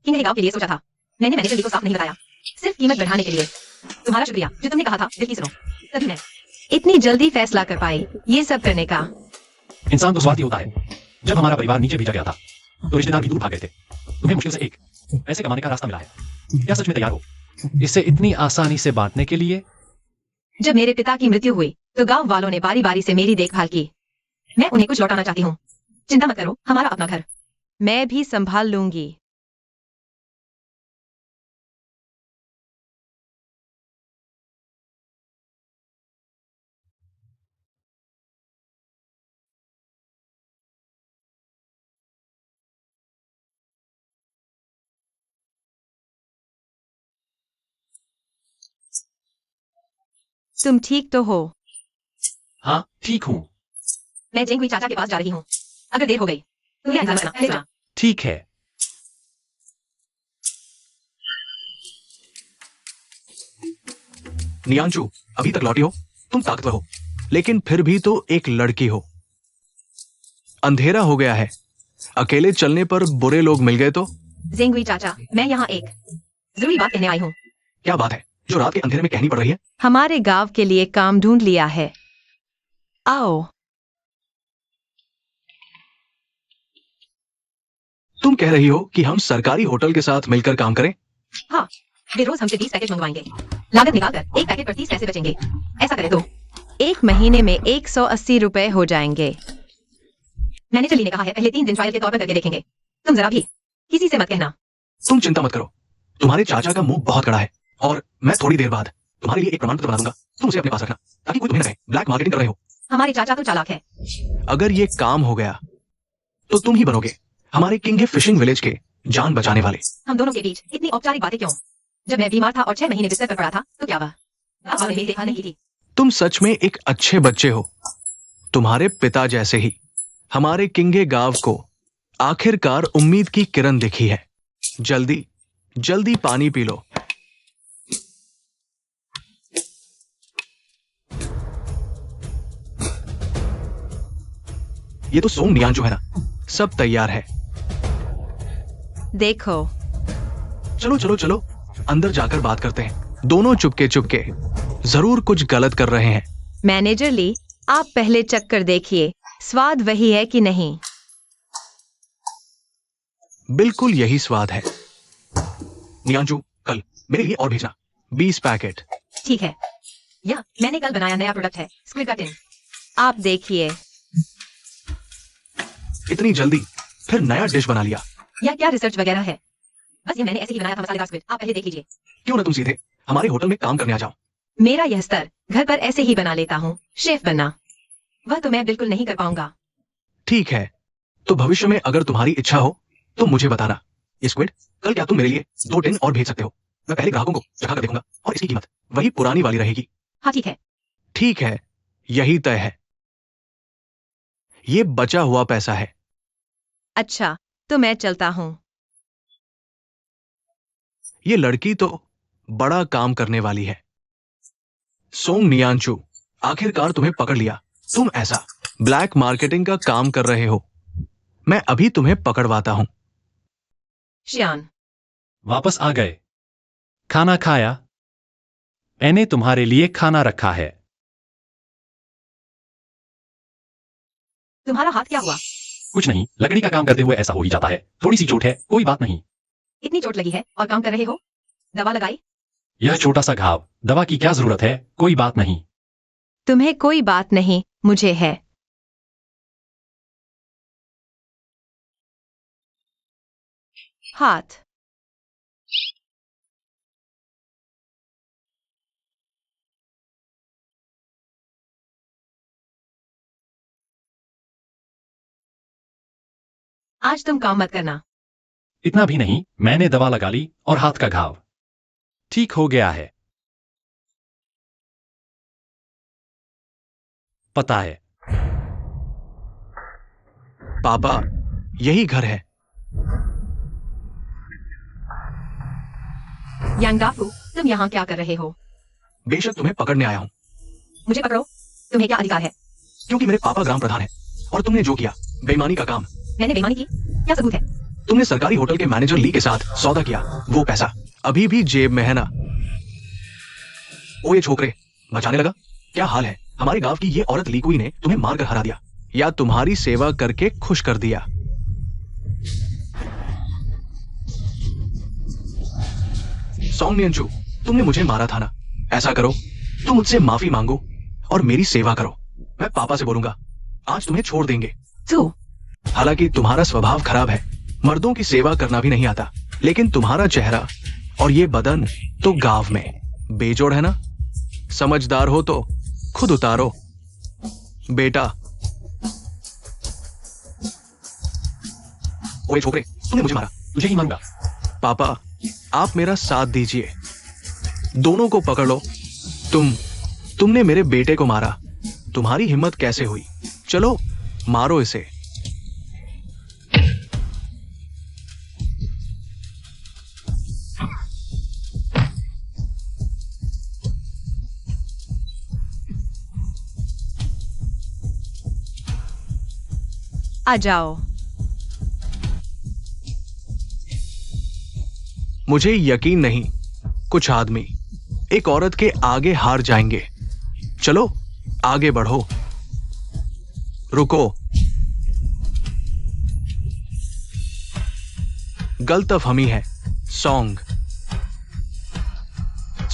किंग गांव के लिए सोचा था। मैंने मैनेजर ली को साफ नहीं बताया, सिर्फ कीमत बढ़ाने के लिए। तुम्हारा शुक्रिया जो तुमने कहा था दिल की सुनो। तभी मैं इतनी जल्दी फैसला कर पाई ये सब करने का। इंसान तो स्वार्थी होता है। जब हमारा परिवार नीचे भेजा गया था तो रिश्तेदार भी दूर भाग गए थे। तुम्हें मुश्किल से एक पैसे कमाने का रास्ता मिला है। क्या सच में तैयार हो इसे इतनी आसानी से बांटने के लिए? जब मेरे पिता की मृत्यु हुई तो गांव वालों ने बारी बारी से मेरी देखभाल की। मैं उन्हें कुछ लौटाना चाहती हूँ। चिंता मत करो, हमारा अपना घर मैं भी संभाल लूंगी। तुम ठीक तो हो? हाँ ठीक हूँ। मैं जेंगुई चाचा के पास जा रही हूँ। अगर देर हो गई तो मेरा इंतजार करना, भेजना। ठीक है। नियांचू, अभी तक लौटी हो? तुम ताकतवर हो, लेकिन फिर भी तो एक लड़की हो। अंधेरा हो गया है, अकेले चलने पर बुरे लोग मिल गए तो? जेंगुई चाचा, मैं यहाँ एक जरूरी बात कहने आई हूँ। क्या बात है जो रात के अंधेरे में कहनी पड़ रही है? हमारे गांव के लिए काम ढूंढ लिया है। आओ। तुम कह रही हो कि हम सरकारी होटल के साथ मिलकर काम करें? हाँ, वे रोज हमसे 20 पैकेट मंगवाएंगे। लागत निकालकर एक पैकेट पर 30 पैसे बचेंगे। ऐसा करें तो 1 महीने में 180 रुपए हो जाएंगे। मैनेजर ली ने कहा है पहले 3 दिन ट्रायल के तौर पर करके देखेंगे। तुम जरा भी किसी से मत कहना। तुम चिंता मत करो, तुम्हारे चाचा का मुंह बहुत कड़ा है और मैं थोड़ी देर बाद तुम्हारे लिए एक प्रमाण पत्र बना दूंगा। तुम उसे अपने पास रखना ताकि कोई तुम्हें न कहे ब्लैक मार्केटिंग कर रहे हो। हमारे चाचा तो चालाक है। अगर ये काम हो गया तो तुम ही बनोगे हमारे किंग फिशिंग विलेज के जान बचाने वाले। हम दोनों के बीच इतनी औपचारिक बातें क्यों? जब मैं बीमार था और 6 महीने बिस्तर पर पड़ा था तो क्या हुआ? आपने मेरी देखभाल नहीं की। तुम सच में एक अच्छे बच्चे हो, तुम्हारे पिता जैसे ही। हमारे किंगे गांव को आखिरकार उम्मीद की किरण दिखी है। जल्दी जल्दी पानी पी लो। ये तो सोंग नियांचू है ना? सब तैयार है। देखो। चलो चलो चलो, अंदर जाकर बात करते हैं। दोनों चुपके चुपके जरूर कुछ गलत कर रहे हैं। मैनेजर ली, आप पहले चक्कर देखिए, स्वाद वही है कि नहीं? बिल्कुल यही स्वाद है। नियांचू, कल मेरे लिए और भेजना 20 पैकेट। ठीक है। या मैंने कल बनाया नया प्रोडक्ट है, स्क्विड का टिन। आप देखिए। इतनी जल्दी फिर नया डिश बना लिया? या क्या रिसर्च वगैरह है? बस ये मैंने ऐसे ही बनाया था मसालेदार स्क्विड। आप पहले देख लीजिए। क्यों ना तुम सीधे हमारे होटल में काम करने आ जाओ? मेरा यह स्तर घर पर ऐसे ही बना लेता हूँ। शेफ बनना वह तो मैं बिल्कुल नहीं कर पाऊंगा। ठीक है, तो भविष्य में अगर तुम्हारी इच्छा हो तो मुझे बताना। ये स्क्विड कल क्या तुम मेरे लिए 2 टिन और भेज सकते हो? मैं पहले ग्राहकों को चखा कर देखूंगा और इसकी कीमत वही पुरानी वाली रहेगी। हाँ ठीक है। ठीक है, यही तय है। ये बचा हुआ पैसा है। अच्छा, तो मैं चलता हूँ। ये लड़की तो बड़ा काम करने वाली है। सोंग नियांचू, आखिरकार तुम्हें पकड़ लिया। तुम ऐसा ब्लैक मार्केटिंग का काम कर रहे हो। मैं अभी तुम्हें पकड़वाता हूं। श्यान, वापस आ गए। खाना खाया? मैंने तुम्हारे लिए खाना रखा है। तुम्हारा हाथ क्या हुआ? कुछ नहीं, लकड़ी का काम करते हुए ऐसा हो ही जाता है। थोड़ी सी चोट है, कोई बात नहीं। इतनी चोट लगी है और काम कर रहे हो? दवा लगाई? यह छोटा सा घाव, दवा की क्या जरूरत है? कोई बात नहीं। तुम्हें कोई बात नहीं, मुझे है। हाथ। आज तुम काम मत करना। इतना भी नहीं, मैंने दवा लगा ली और हाथ का घाव ठीक हो गया है। पता है पापा, यही घर है। यांगडाफू, तुम यहाँ क्या कर रहे हो? बेशक तुम्हें पकड़ने आया हूं, मुझे पकड़ो। तुम्हें क्या अधिकार है? क्योंकि मेरे पापा ग्राम प्रधान है और तुमने जो किया बेईमानी का काम। मैंने बेईमानी की? क्या सबूत है? तुमने सरकारी होटल के मैनेजर ली के साथ सौदा किया, वो पैसा अभी भी जेब में है ना? ओ ये छोकरे, बचाने लगा? क्या हाल है? हमारे गांव की ये औरत लीकुई ने तुम्हें मारकर हरा दिया या तुम्हारी सेवा करके खुश कर दिया? सोंग नियांचू, तुमने मुझे मारा था ना? ऐसा करो, तुम मुझसे माफी मांगो और मेरी सेवा करो। मैं पापा से बोलूंगा, आज तुम्हें छोड़ देंगे। तू हालांकि तुम्हारा स्वभाव खराब है, मर्दों की सेवा करना भी नहीं आता, लेकिन तुम्हारा चेहरा और ये बदन तो गांव में बेजोड़ है ना? समझदार हो तो खुद उतारो बेटा। ओए छोकरे, तूने मुझे मारा, तुझे ही मांगा। पापा आप मेरा साथ दीजिए, दोनों को पकड़ लो। तुमने मेरे बेटे को मारा, तुम्हारी हिम्मत कैसे हुई? चलो मारो इसे। आ जाओ। मुझे यकीन नहीं, कुछ आदमी एक औरत के आगे हार जाएंगे। चलो आगे बढ़ो। रुको। गलतफहमी है। सॉन्ग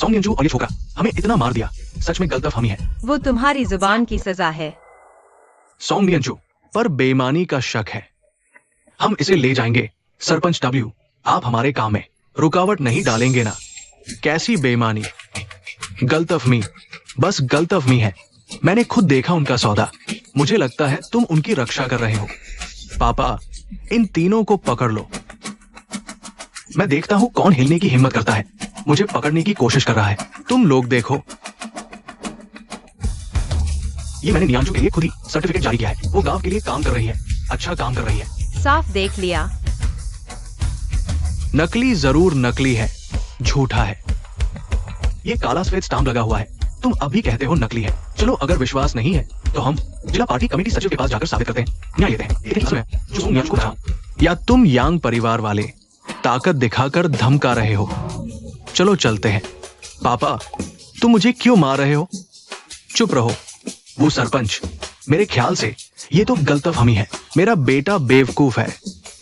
यंजू और ये छोकरा हमें इतना मार दिया। सच में गलतफहमी है। वो तुम्हारी जुबान की सजा है। सॉन्ग यंजू पर बेईमानी का शक है। हम इसे ले जाएंगे। सरपंच डब्ल्यू, आप हमारे काम में रुकावट नहीं डालेंगे ना? कैसी बेईमानी, गलतफहमी, बस गलतफहमी है। मैंने खुद देखा उनका सौदा। मुझे लगता है तुम उनकी रक्षा कर रहे हो। पापा, इन तीनों को पकड़ लो। मैं देखता हूं कौन हिलने की हिम्मत करता है। मुझे पकड़ने की कोशिश कर रहा है। तुम लोग देखो, ये मैंने नियांजू के लिए खुद ही सर्टिफिकेट जारी किया है। वो गांव के लिए काम कर रही है, अच्छा काम कर रही है। साफ देख लिया। नकली जरूर नकली है, झूठा है। ये काला सफेद स्टाम्प लगा हुआ है। तुम अभी कहते हो नकली है। चलो अगर विश्वास नहीं है तो हम जिला पार्टी कमेटी सचिव के पास जाकर साबित करते हैं, न्याय लेते हैं। इतनी असम है जो तुम नियांजू को बचाओ। या तुम यांग परिवार वाले ताकत दिखाकर धमका रहे हो? चलो चलते हैं। पापा, तुम मुझे क्यों मार रहे हो? चुप रहो। वो सरपंच, मेरे ख्याल से ये तो गलतफहमी है। मेरा बेटा बेवकूफ है,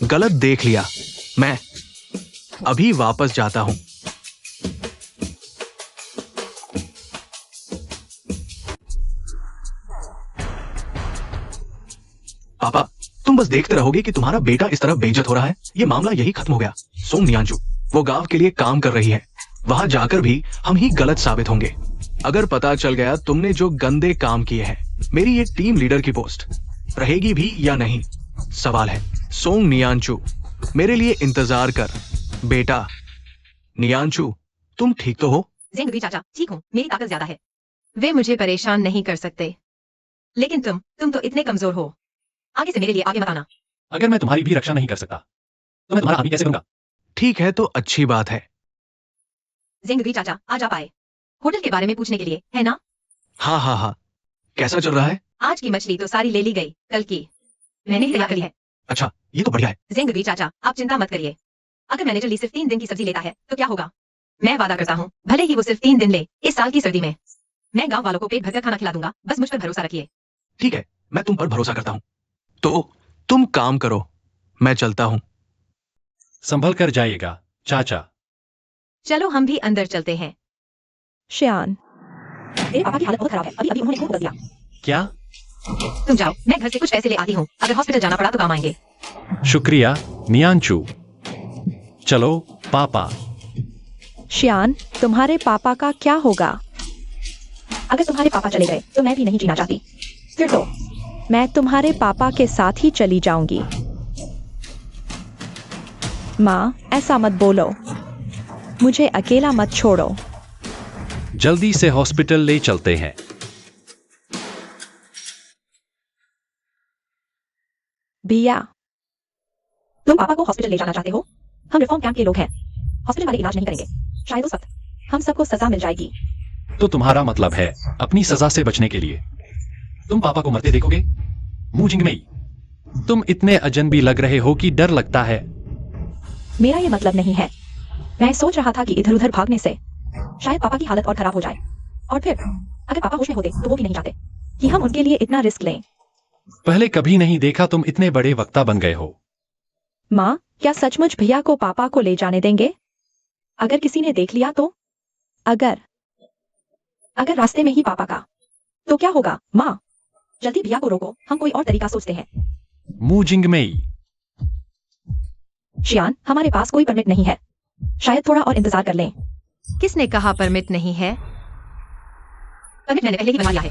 गलत देख लिया। मैं अभी वापस जाता हूं। पापा, तुम बस देखते रहोगे कि तुम्हारा बेटा इस तरह बेइज्जत हो रहा है? ये मामला यही खत्म हो गया। सोंग नियांजू, वो गांव के लिए काम कर रही है। वहां जाकर भी हम ही गलत साबित होंगे। अगर पता चल गया तुमने जो गंदे काम किए हैं, मेरी ये टीम लीडर की पोस्ट रहेगी भी या नहीं, सवाल है। सोंग नियांजू, मेरे लिए इंतजार कर बेटा। नियांजू, तुम ठीक तो हो? जिंगवी चाचा, ठीक हूँ। मेरी ताकत ज्यादा है। वे मुझे परेशान नहीं कर सकते। लेकिन तुम तो इतने कमजोर हो। आगे से मेरे लिए आगे मत आना। अगर मैं तुम्हारी भी रक्षा नहीं कर सकता तो मैं तुम्हारा आदमी कैसे बनूंगा? ठीक है तो अच्छी बात है। जिंगवी चाचा, आज आप आए होटल के बारे में पूछने के लिए, है ना? हाँ हाँ हाँ, कैसा चल रहा है? आज की मछली तो सारी ले ली गई, कल की मैंने ही तैयार करी है। अच्छा, ये तो बढ़िया है। जिंगवी चाचा, आप चिंता मत करिए। अगर मैनेजर ली सिर्फ 3 दिन की सब्जी लेता है तो क्या होगा? मैं वादा करता हूँ, भले ही वो सिर्फ 3 दिन ले, इस साल की सर्दी में मैं गांव वालों को पेट भरकर खाना खिला दूंगा। बस मुझ पर भरोसा रखिए। ठीक है, मैं तुम पर भरोसा करता हूँ। तो तुम काम करो, मैं चलता हूँ। संभल कर जाइएगा चाचा। चलो हम भी अंदर चलते हैं। श्यान, मेरे पापा की हालत बहुत खराब है। अभी उन्होंने खून बदल दिया। क्या? तुम जाओ, मैं घर से कुछ पैसे ले आती हूँ। अगर हॉस्पिटल जाना पड़ा तो काम आएंगे। शुक्रिया नियांचू। चलो पापा। श्यान, तुम्हारे पापा का क्या होगा? अगर तुम्हारे पापा चले गए तो मैं भी नहीं जीना चाहती। फिर तो मैं तुम्हारे पापा के साथ ही चली जाऊंगी। माँ, ऐसा मत बोलो। मुझे अकेला मत छोड़ो। जल्दी से हॉस्पिटल ले चलते हैं। भैया, तुम पापा को हॉस्पिटल ले जाना चाहते हो? हम रिफॉर्म कैंप के लोग हैं। हॉस्पिटल वाले इलाज नहीं करेंगे। शायद उस वक्त हम सबको सजा मिल जाएगी। तो तुम्हारा मतलब है अपनी सजा से बचने के लिए तुम पापा को मरते देखोगे? मुझिंग में तुम इतने अजनबी लग रहे हो कि डर लगता है। मेरा ये मतलब नहीं है। मैं सोच रहा था कि इधर उधर भागने से शायद पापा की हालत और खराब हो जाए, और फिर अगर पापा होश में होते तो वो भी नहीं चाहते कि हम उनके लिए इतना रिस्क लें। पहले कभी नहीं देखा तुम इतने बड़े वक्ता बन गए हो। माँ, क्या सचमुच भैया को पापा को ले जाने देंगे? अगर किसी ने देख लिया तो? अगर रास्ते में ही पापा का, तो क्या होगा? माँ, जल्दी भैया को रोको। हम कोई और तरीका सोचते हैं। मुझिंग में श्यान, हमारे पास कोई परमिट नहीं है। शायद थोड़ा और इंतजार कर लें। किसने कहा परमिट नहीं है? परमिट मैंने पहले ही बनवा लिया है।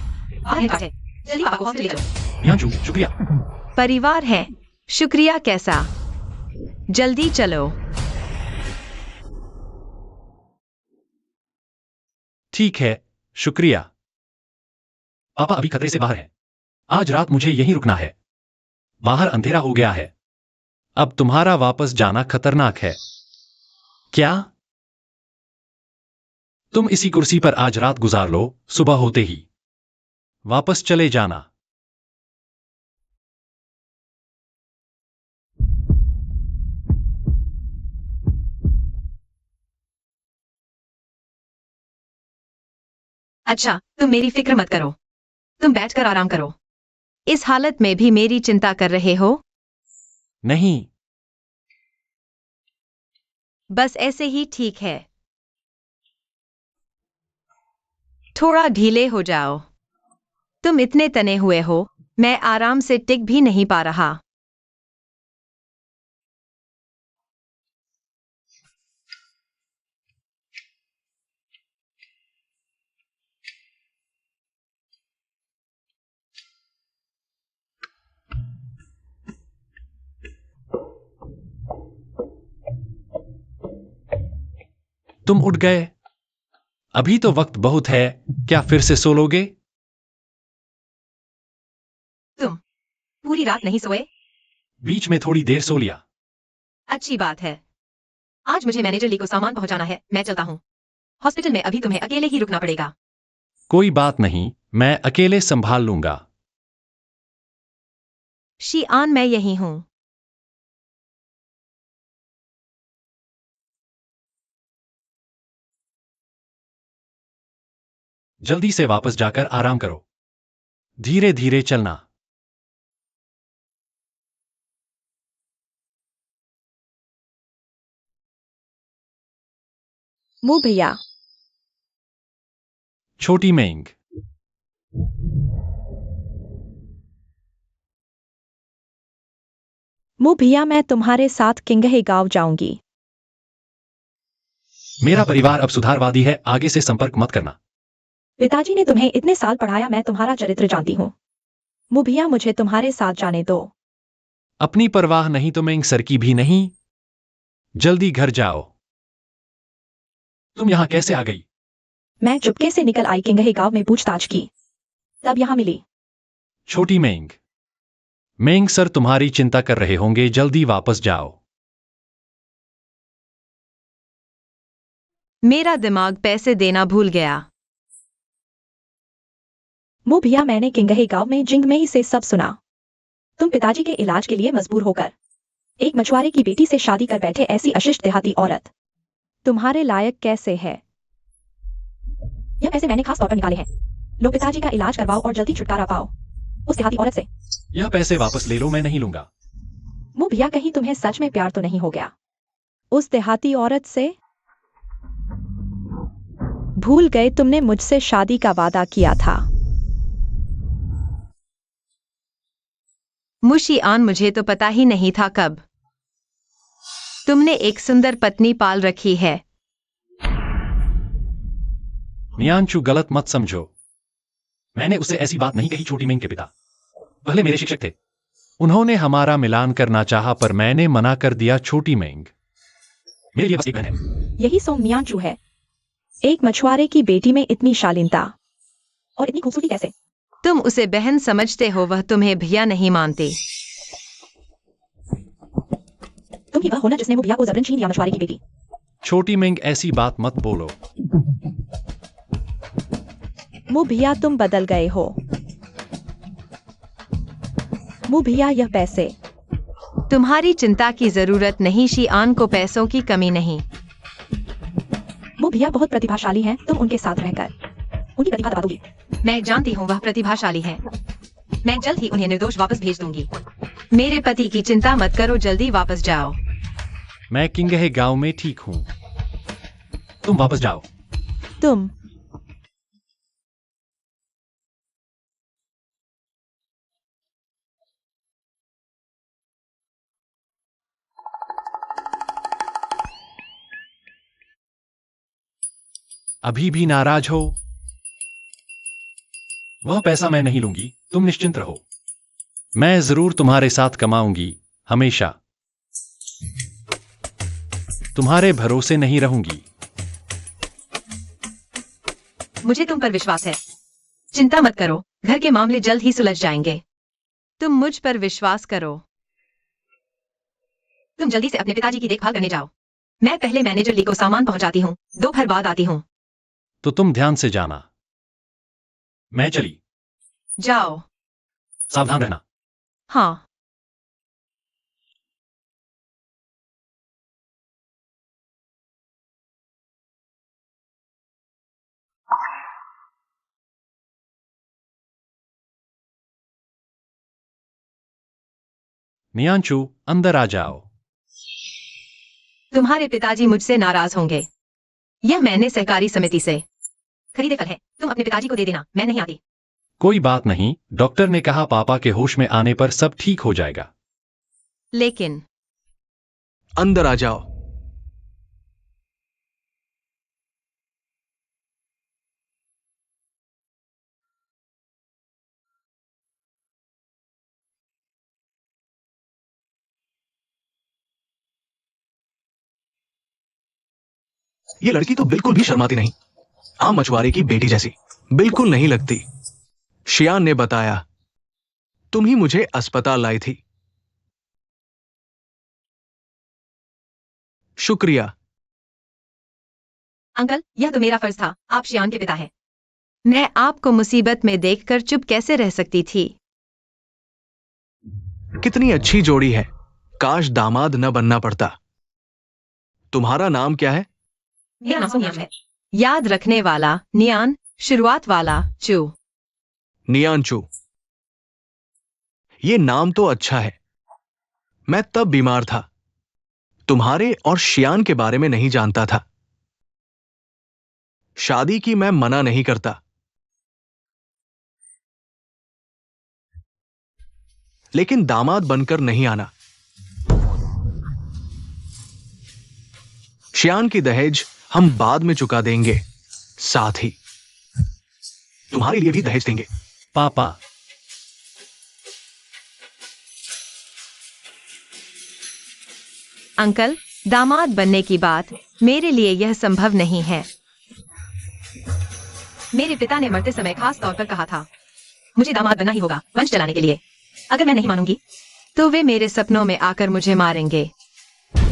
है। जल्दी पापा को हॉस्पिटल ले चलो। नियांचू, शुक्रिया। परिवार है। शुक्रिया कैसा? जल्दी चलो। ठीक है, शुक्रिया। पापा अभी खतरे से बाहर है। आज रात मुझे यहीं रुकना है। बाहर अंधेरा हो गया है। अब तुम्हारा वापस जाना खतरनाक है। क्या? तुम इसी कुर्सी पर आज रात गुजार लो, सुबह होते ही वापस चले जाना। अच्छा, तुम मेरी फिक्र मत करो। तुम बैठकर आराम करो। इस हालत में भी मेरी चिंता कर रहे हो? नहीं, बस ऐसे ही ठीक है। थोड़ा ढीले हो जाओ। तुम इतने तने हुए हो, मैं आराम से टिक भी नहीं पा रहा। तुम उठ गए। अभी तो वक्त बहुत है, क्या फिर से सो लोगे? तुम पूरी रात नहीं सोए? बीच में थोड़ी देर सो लिया। अच्छी बात है। आज मुझे मैनेजर ली को सामान पहुंचाना है, मैं चलता हूँ। हॉस्पिटल में अभी तुम्हें अकेले ही रुकना पड़ेगा। कोई बात नहीं, मैं अकेले संभाल लूंगा। शीआन, मैं यही हूँ। जल्दी से वापस जाकर आराम करो। धीरे धीरे चलना। मुंह भैया। छोटी मेंग। मुंह भैया, मैं तुम्हारे साथ किंगहे गांव जाऊंगी। मेरा परिवार अब सुधारवादी है, आगे से संपर्क मत करना। पिताजी ने तुम्हें इतने साल पढ़ाया, मैं तुम्हारा चरित्र जानती हूँ। मुंह भैया, मुझे तुम्हारे साथ जाने दो। अपनी परवाह नहीं तो मेंग सर की भी नहीं। जल्दी घर जाओ। तुम यहां कैसे आ गई? मैं चुपके से निकल आई, किंगहे गांव में पूछताछ की, तब यहाँ मिली। छोटी मेंग। मेंग सर तुम्हारी चिंता कर रहे होंगे, जल्दी वापस जाओ। मेरा दिमाग पैसे देना भूल गया। मुंह भैया, मैंने किंगहे गांव में जिंगमेई से सब सुना। तुम पिताजी के इलाज के लिए मजबूर होकर एक मछुआरे की बेटी से शादी कर बैठे, ऐसी अशिष्ट देहाती औरत तुम्हारे लायक कैसे है? यह पैसे मैंने खास तौर पर निकाले हैं। लो, पिताजी का इलाज करवाओ और जल्दी छुटकारा पाओ उस देहाती औरत से। यह पैसे वापस ले लो, मैं नहीं लूंगा। मुंह भैया, कहीं तुम्हें सच में प्यार तो नहीं हो गया उस देहाती औरत से? भूल गए तुमने मुझसे शादी का वादा किया था। मुशीआन, मुझे तो पता ही नहीं था कब तुमने एक सुंदर पत्नी पाल रखी है। नियांचू, गलत मत समझो। मैंने उसे ऐसी बात नहीं कही। छोटी मेंग के पिता पहले मेरे शिक्षक थे। उन्होंने हमारा मिलान करना चाहा पर मैंने मना कर दिया। छोटी मेंग मेरे लिए बस एक बहन है। यही सोंग मियांचू है। एक मछुआरे की बेटी में इतनी शालीनता और इतनी खूबसूरती कैसे? तुम उसे बहन समझते हो, वह तुम्हें भैया नहीं मानते। तुम ही वह हो ना जिसने मुंह भैया को जबरन छीन लिया, मछुआरे की बेटी। छोटी मेंग ऐसी बात मत बोलो। मुंह भैया, तुम बदल गए हो। मुंह भैया, यह पैसे। तुम्हारी चिंता की जरूरत नहीं, शीआन को पैसों की कमी नहीं। मुंह भैया बहुत प्रतिभाशाली हैं, तुम उनके साथ रहकर उनकी प्रतिभा दबा दोगी। मैं जानती हूँ वह प्रतिभाशाली है। मैं जल्द ही उन्हें निर्दोष वापस भेज दूंगी। मेरे पति की चिंता मत करो, जल्दी वापस जाओ। मैं किंगहे गांव में ठीक हूं। तुम वापस जाओ। तुम अभी भी नाराज हो? वह पैसा मैं नहीं लूंगी, तुम निश्चिंत रहो। मैं जरूर तुम्हारे साथ कमाऊंगी, हमेशा तुम्हारे भरोसे नहीं रहूंगी। मुझे तुम पर विश्वास है। चिंता मत करो, घर के मामले जल्द ही सुलझ जाएंगे। तुम मुझ पर विश्वास करो। तुम जल्दी से अपने पिताजी की देखभाल करने जाओ। मैं पहले मैनेजर ली को सामान पहुंचाती हूँ, दोपहर बाद आती हूँ। तो तुम ध्यान से जाना। मैं चली। जाओ। सावधान रहना। हाँ। नियांचू, अंदर आ जाओ। तुम्हारे पिताजी मुझसे नाराज होंगे। यह मैंने सहकारी समिति से खरीदे फल है। तुम अपने पिताजी को दे देना, मैं नहीं आती। कोई बात नहीं, डॉक्टर ने कहा पापा के होश में आने पर सब ठीक हो जाएगा। लेकिन अंदर आ जाओ। ये लड़की तो बिल्कुल भी शर्माती नहीं, आम मछुआरे की बेटी जैसी बिल्कुल नहीं लगती। शियान ने बताया, तुम ही मुझे अस्पताल लाई थी। शुक्रिया। अंकल, यह तो मेरा फर्ज था। आप शियान के पिता हैं। मैं आपको मुसीबत में देखकर चुप कैसे रह सकती थी? कितनी अच्छी जोड़ी है, काश दामाद न बनना पड़ता। तुम्हारा नाम क्या है? मेरा नाम नियान है। याद रखने वाला नियान, शुरुआत वाला चू। नियांचू। ये नाम तो अच्छा है। मैं तब बीमार था, तुम्हारे और शियान के बारे में नहीं जानता था। शादी की मैं मना नहीं करता, लेकिन दामाद बनकर नहीं आना। शियान की दहेज हम बाद में चुका देंगे, साथ ही तुम्हारे लिए भी दहेज देंगे। पापा, अंकल, दामाद बनने की बात मेरे लिए यह संभव नहीं है। मेरे पिता ने मरते समय खास तौर पर कहा था, मुझे दामाद बनना ही होगा वंश चलाने के लिए। अगर मैं नहीं मानूंगी तो वे मेरे सपनों में आकर मुझे मारेंगे।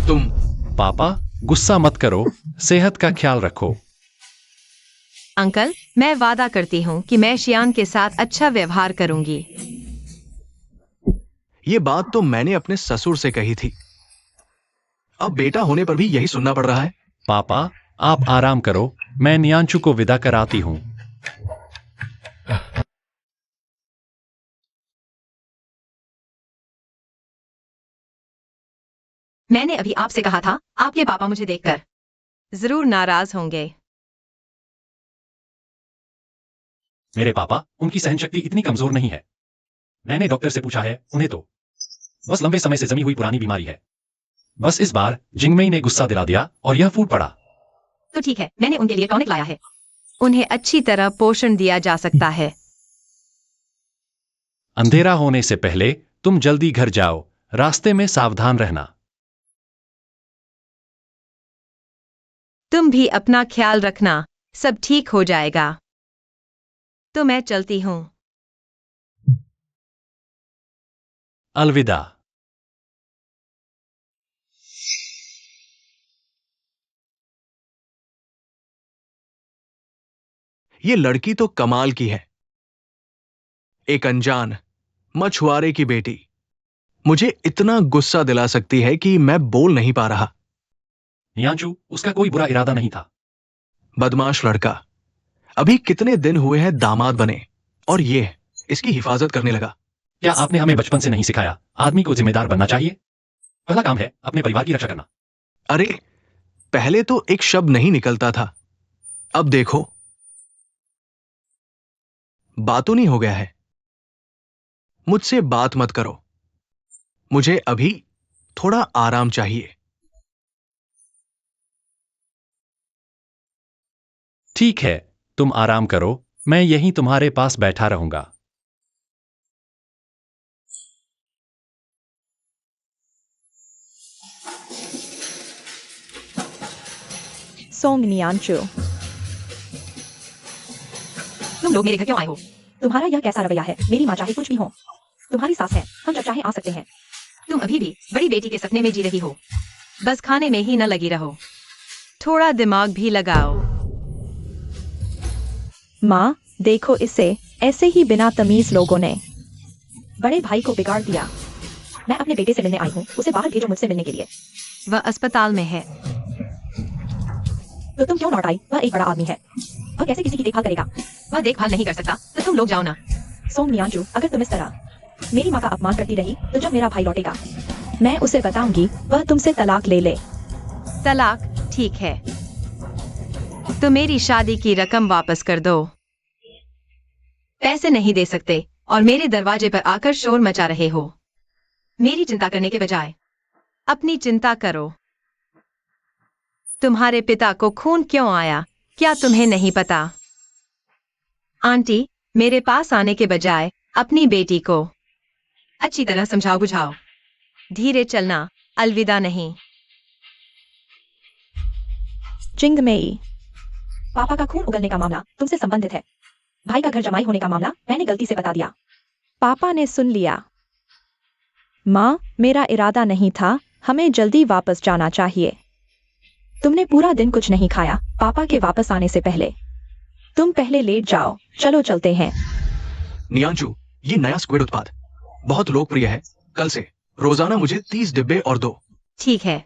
तुम पापा, गुस्सा मत करो, सेहत का ख्याल रखो। अंकल, मैं वादा करती हूँ कि मैं शियान के साथ अच्छा व्यवहार करूंगी। ये बात तो मैंने अपने ससुर से कही थी, अब बेटा होने पर भी यही सुनना पड़ रहा है। पापा, आप आराम करो, मैं नियांचू को विदा कराती हूँ। मैंने अभी आपसे कहा था, आपके पापा मुझे देखकर जरूर नाराज होंगे। मेरे पापा, उनकी सहनशक्ति इतनी कमजोर नहीं है। मैंने डॉक्टर से पूछा है, उन्हें तो बस लंबे समय से जमी हुई पुरानी बीमारी है। बस इस बार जिंगमेई ने गुस्सा दिला दिया और यह फूट पड़ा। तो ठीक है, मैंने उनके लिए टॉनिक लाया है। उन्हें अच्छी तरह पोषण दिया जा सकता है। अंधेरा होने से पहले तुम जल्दी घर जाओ, रास्ते में सावधान रहना। तुम भी अपना ख्याल रखना, सब ठीक हो जाएगा। तो मैं चलती हूँ। अलविदा। ये लड़की तो कमाल की है, एक अनजान मछुआरे की बेटी मुझे इतना गुस्सा दिला सकती है कि मैं बोल नहीं पा रहा। नियांचू, उसका कोई बुरा इरादा नहीं था। बदमाश लड़का, अभी कितने दिन हुए हैं दामाद बने और ये इसकी हिफाजत करने लगा। क्या आपने हमें बचपन से नहीं सिखाया, आदमी को जिम्मेदार बनना चाहिए? पहला काम है अपने परिवार की रक्षा करना। अरे, पहले तो एक शब्द नहीं निकलता था, अब देखो बातूनी हो गया है। मुझसे बात मत करो, मुझे अभी थोड़ा आराम चाहिए। ठीक है, तुम आराम करो, मैं यहीं तुम्हारे पास बैठा रहूंगा। सोंग नियांचू, तुम लोग मेरे घर क्यों आए हो? तुम्हारा यह कैसा रवैया है? मेरी माँ चाहे कुछ भी हो, तुम्हारी सास है, हम जब चाहे आ सकते हैं। तुम अभी भी बड़ी बेटी के सपने में जी रही हो। बस खाने में ही न लगी रहो, थोड़ा दिमाग भी लगाओ। माँ, देखो इसे, ऐसे ही बिना तमीज लोगों ने बड़े भाई को बिगाड़ दिया। मैं अपने बेटे से मिलने आई हूँ, उसे बाहर भेजो मुझसे मिलने के लिए। वह अस्पताल में है। तो तुम क्यों लौट आई? वह एक बड़ा आदमी है, वह कैसे किसी की देखभाल करेगा? वह देखभाल नहीं कर सकता, तो तुम लोग जाओ ना। सोंग नियांचू, अगर तुम इस तरह मेरी माँ का अपमान करती रही तो जब मेरा भाई लौटेगा मैं उसे बताऊंगी वह तुमसे तलाक ले ले। तलाक ठीक है, तो मेरी शादी की रकम वापस कर दो। पैसे नहीं दे सकते और मेरे दरवाजे पर आकर शोर मचा रहे हो। मेरी चिंता करने के बजाय अपनी चिंता करो। तुम्हारे पिता को खून क्यों आया, क्या तुम्हें नहीं पता? आंटी, मेरे पास आने के बजाय अपनी बेटी को अच्छी तरह समझाओ बुझाओ। धीरे चलना, अलविदा नहीं। चिंगमेई, पापा का खून उगलने का मामला तुमसे संबंधित है। भाई का घर जमाई होने का मामला मैंने गलती से बता दिया। पापा ने सुन लिया। माँ, मेरा इरादा नहीं था, हमें जल्दी वापस जाना चाहिए। तुमने पूरा दिन कुछ नहीं खाया पापा के वापस आने से पहले। तुम पहले लेट जाओ, चलो चलते हैं। नियांशु, ये नया स्क्विड उत्पाद बहुत लोकप्रिय है। कल से रोजाना मुझे 30 डिब्बे और दो। ठीक है।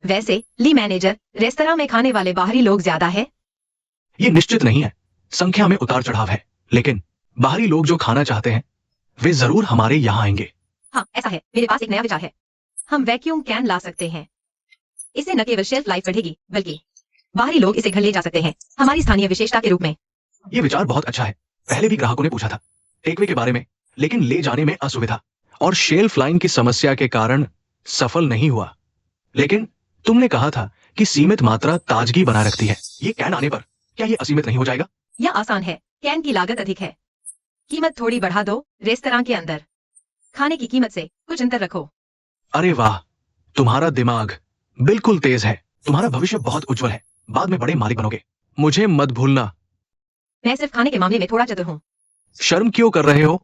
वैसे ली मैनेजर, रेस्तरां में खाने वाले बाहरी लोग ज्यादा है? ये निश्चित नहीं है, संख्या में उतार चढ़ाव है, लेकिन बाहरी लोग जो खाना चाहते हैं वे जरूर हमारे यहाँ आएंगे। हाँ, ऐसा है। मेरे पास एक नया विचार है। हम वैक्यूम कैन ला सकते हैं। इससे न केवल शेल्फ लाइफ बढ़ेगी बल्कि बाहरी लोग इसे घर ले जा सकते हैं, हमारी स्थानीय विशेषता के रूप में। ये विचार बहुत अच्छा है। पहले भी ग्राहकों ने पूछा था टेकवे के बारे में, लेकिन ले जाने में असुविधा और शेल्फ लाइन की समस्या के कारण सफल नहीं हुआ। लेकिन तुमने कहा था कि सीमित मात्रा ताजगी बनाए रखती है। ये कैन आने पर क्या ये असीमित नहीं हो जाएगा? यह आसान है। कैन की लागत अधिक है, कीमत थोड़ी बढ़ा दो। रेस्तरां के अंदर खाने की कीमत से कुछ अंतर रखो। अरे वाह, तुम्हारा दिमाग बिल्कुल तेज है। तुम्हारा भविष्य बहुत उज्जवल है, बाद में बड़े मालिक बनोगे। मुझे मत भूलना। मैं सिर्फ खाने के मामले में थोड़ा चतुर हूँ। शर्म क्यों कर रहे हो?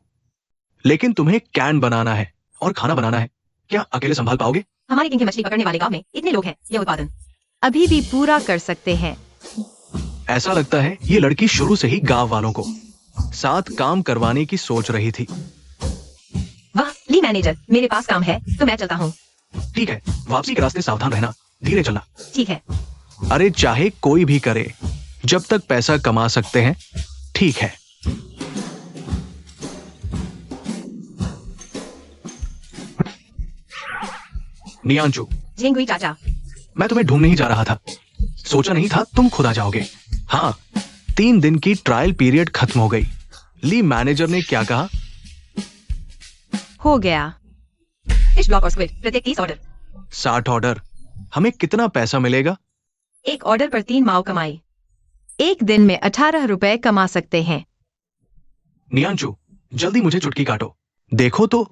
लेकिन तुम्हें कैन बनाना है और खाना बनाना है, क्या अकेले संभाल पाओगे? हमारे किंग के मछली पकड़ने वाले गांव में इतने लोग हैं, यह उत्पादन अभी भी पूरा कर सकते हैं। ऐसा लगता है ये लड़की शुरू से ही गांव वालों को साथ काम करवाने की सोच रही थी। वाह, ली मैनेजर, मेरे पास काम है तो मैं चलता हूँ। ठीक है, वापसी के रास्ते सावधान रहना, धीरे चलना। ठीक है। अरे चाहे कोई भी करे, जब तक पैसा कमा सकते हैं, ठीक है। नियांशु, झिंगुई चाचा, मैं तुम्हें ढूंढने ही जा रहा था। सोचा नहीं था तुम खुद आ जाओगे। हाँ, 3 दिन की ट्रायल पीरियड खत्म हो गई। ली मैनेजर ने क्या कहा? हो गया। फिश ब्लॉक और स्क्विड प्रत्येक 30 ऑर्डर। 60 ऑर्डर। हमें कितना पैसा मिलेगा? एक ऑर्डर पर 3 माओ कमाई। एक दिन में 18 रुपए कमा सकते हैं। नियांशु, जल्दी मुझे चुटकी काटो। देखो तो,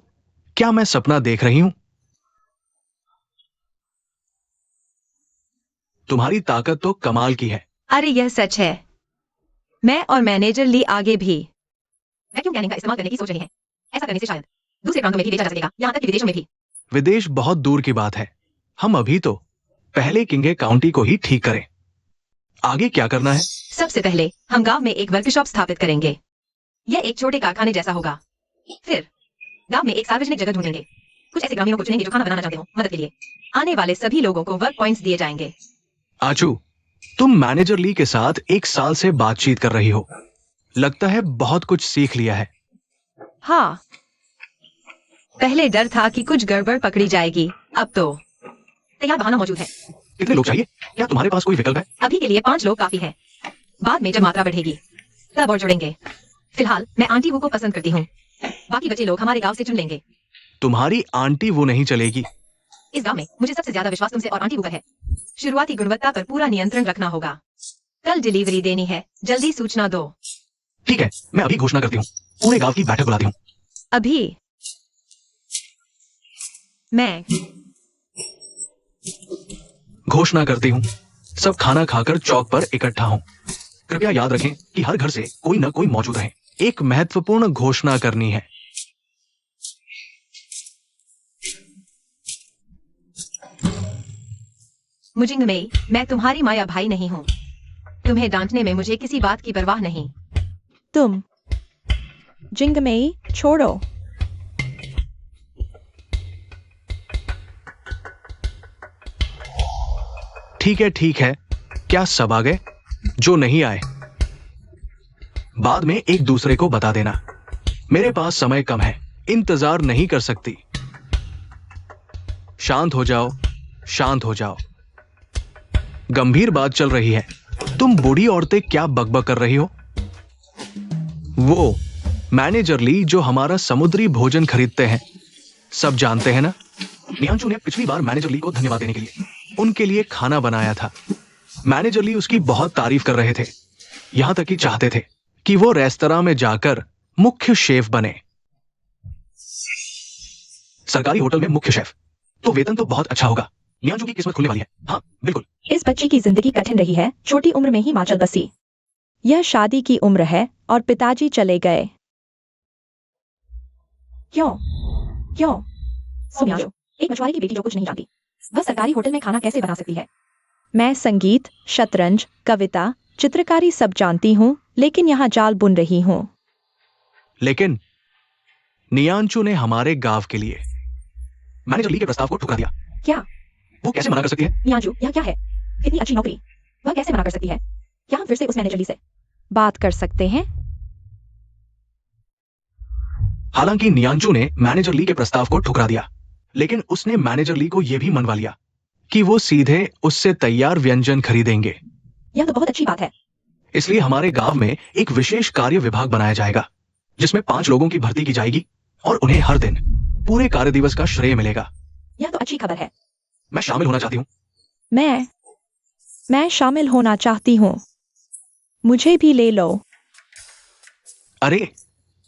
क्या मैं सपना देख रही हूं? तुम्हारी ताकत तो कमाल की है। अरे यह सच है। मैं और मैनेजर ली आगे भी वैक्यूम कैनिंग का इस्तेमाल करने की सोच रहे हैं। ऐसा करने से शायद दूसरे प्रांतों में भी भेजा जा सकेगा, यहाँ तक कि विदेशों में भी। विदेश बहुत दूर की बात है। हम अभी तो पहले किंगे काउंटी को ही ठीक करें। आगे क्या करना है? सबसे पहले हम गांव में एक वर्कशॉप स्थापित करेंगे। यह एक छोटे कारखाने जैसा होगा। फिर गांव में एक सार्वजनिक जगह ढूंढेंगे। कुछ ऐसे ग्रामीणों को चुनेंगे जो खाना बनाना चाहते हो। मदद के लिए आने वाले सभी लोगों को वर्क पॉइंट्स दिए जाएंगे। आचू, तुम मैनेजर ली के साथ 1 साल से बातचीत कर रही हो। लगता है बहुत कुछ सीख लिया है। हाँ, पहले डर था कि कुछ गड़बड़ पकड़ी जाएगी, अब तो तैयार बहाना मौजूद है। कितने लोग चाहिए? क्या तुम्हारे पास कोई विकल्प है? अभी के लिए 5 लोग काफी है। बाद में जब मात्रा बढ़ेगी तब और जुड़ेंगे। फिलहाल मैं आंटी वो को पसंद करती हूँ। बाकी बचे लोग हमारे गांव से चुन लेंगे। तुम्हारी आंटी वो नहीं चलेगी। इस गांव में मुझे सबसे ज्यादा विश्वास तुमसे और आंटी वो पर है। शुरुआती गुणवत्ता पर पूरा नियंत्रण रखना होगा। कल डिलीवरी देनी है, जल्दी सूचना दो। ठीक है, मैं अभी घोषणा करती हूँ। पूरे गांव की बैठक बुलाती हूँ। अभी मैं घोषणा करती हूँ। सब खाना खाकर चौक पर इकट्ठा हों। कृपया याद रखें कि हर घर से कोई न कोई मौजूद रहे। एक महत्वपूर्ण घोषणा करनी है। मुजिंगमेई, मैं तुम्हारी माया भाई नहीं हूँ। तुम्हें डांटने में मुझे किसी बात की परवाह नहीं। तुम जिंगमेई छोड़ो। ठीक है। क्या सब आ गए? जो नहीं आए बाद में एक दूसरे को बता देना। मेरे पास समय कम है, इंतजार नहीं कर सकती। शांत हो जाओ, शांत हो जाओ। गंभीर बात चल रही है। तुम बूढ़ी औरतें क्या बकबक कर रही हो? वो मैनेजर ली जो हमारा समुद्री भोजन खरीदते हैं, सब जानते हैं ना? नियांशु ने पिछली बार मैनेजर ली को धन्यवाद देने के लिए उनके लिए खाना बनाया था। मैनेजर ली उसकी बहुत तारीफ कर रहे थे, यहां तक कि चाहते थे कि वो रेस्तरां में जाकर मुख्य शेफ बने। सरकारी होटल में मुख्य शेफ, तो वेतन तो बहुत अच्छा होगा। नियांशु की किस्मत खुलने वाली है। हाँ बिल्कुल। इस बच्ची की जिंदगी कठिन रही है, छोटी उम्र में ही मां चल बसी। यह शादी की उम्र है और पिताजी चले गए। क्यों क्यों? नियांशु, एक मछुआरे की बेटी जो कुछ नहीं जानती, वह सरकारी होटल में खाना कैसे बना सकती है? मैं संगीत, शतरंज, कविता, चित्रकारी सब जानती हूँ, लेकिन यहाँ जाल बुन रही हूँ। लेकिन नियांशु ने हमारे गांव के लिए मैनेजर ली के प्रस्ताव को ठुकरा दिया। क्या? वो कैसे मना कर सकती है? नियांशु, यह क्या है? इतनी अच्छी नौकरी, वह कैसे मना कर सकती है? क्या हम फिर से उस मैनेजर ली से बात कर सकते हैं? हालांकि नियांशु ने मैनेजर ली के प्रस्ताव को ठुकरा दिया, लेकिन उसने मैनेजर ली को यह भी मनवा लिया कि वो सीधे उससे तैयार व्यंजन खरीदेंगे। यह तो बहुत अच्छी बात है। इसलिए हमारे गांव में एक विशेष कार्य विभाग बनाया जाएगा, जिसमें 5 लोगों की भर्ती की जाएगी और उन्हें हर दिन पूरे कार्य दिवस का श्रेय मिलेगा। यह तो अच्छी खबर है। मैं शामिल होना चाहती हूँ। मैं शामिल होना चाहती हूँ। मुझे भी ले लो। अरे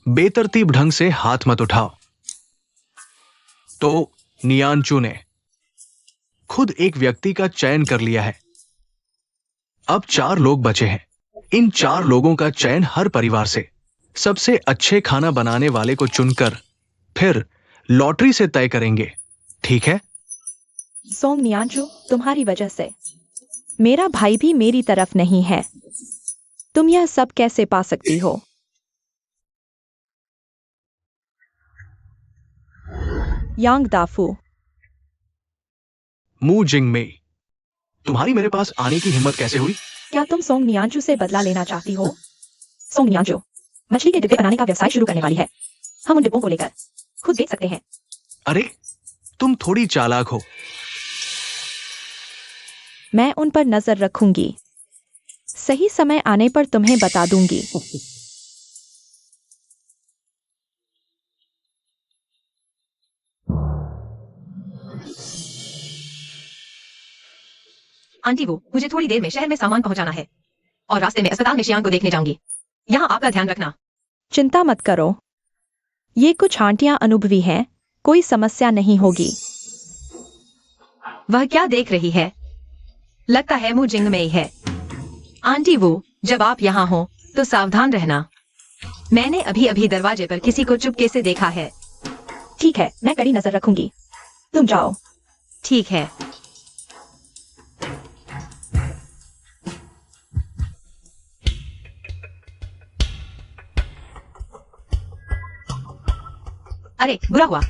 बेतरतीब ढंग से हाथ मत उठाओ। तो नियांशु ने खुद एक व्यक्ति का चयन कर लिया है। अब 4 लोग बचे हैं। इन 4 लोगों का चयन हर परिवार से सबसे अच्छे खाना बनाने वाले को चुनकर फिर लॉटरी से तय करेंगे, ठीक है? सोंग नियांशु, तुम्हारी वजह से मेरा भाई भी मेरी तरफ नहीं है। तुम यह सब कैसे पा सकती हो? यांग दाफू, मू जिंगमेई, तुम्हारी मेरे पास आने की हिम्मत कैसे हुई? क्या तुम सोंग नियांशु से बदला लेना चाहती हो? सोंग नियांशु मछली के डिब्बे बनाने का व्यवसाय शुरू करने वाली है। हम उन डिब्बों को लेकर खुद देख सकते हैं। अरे तुम थोड़ी चालाक हो। मैं उन पर नजर रखूंगी। सही समय आने पर तुम्हें बता दूंगी। आंटी वो मुझे थोड़ी देर में शहर में सामान पहुंचाना है और रास्ते में अस्पताल में शियांग को देखने जाऊंगी। यहाँ आपका ध्यान रखना। चिंता मत करो, ये कुछ आंटियां अनुभवी हैं, कोई समस्या नहीं होगी। वह क्या देख रही है? लगता है मू जिंग में ही है। आंटी वो, जब आप यहाँ हो तो सावधान रहना। मैंने अभी अभी दरवाजे पर किसी को चुपके से देखा है। ठीक है, मैं कड़ी नजर रखूंगी। तुम जाओ। ठीक है। अरे बुरा हुआ,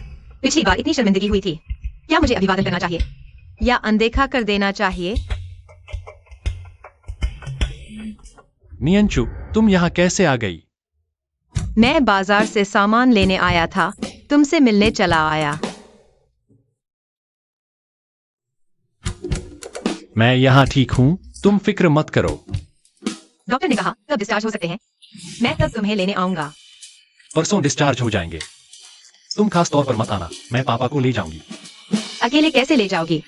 पिछली बार इतनी शर्मिंदगी हुई थी। क्या मुझे अभिवादन करना चाहिए या अनदेखा कर देना चाहिए? नियंचु, तुम यहाँ कैसे आ गई? मैं बाजार से सामान लेने आया था, तुमसे मिलने चला आया। मैं यहाँ ठीक हूँ, तुम फिक्र मत करो। डॉक्टर ने कहा कब डिस्चार्ज हो सकते हैं। मैं तब तुम्हें लेने आऊंगा। परसों डिस्चार्ज हो जाएंगे। तुम खास तौर पर मत आना, मैं पापा को ले जाऊंगी। अकेले कैसे ले जाओगी?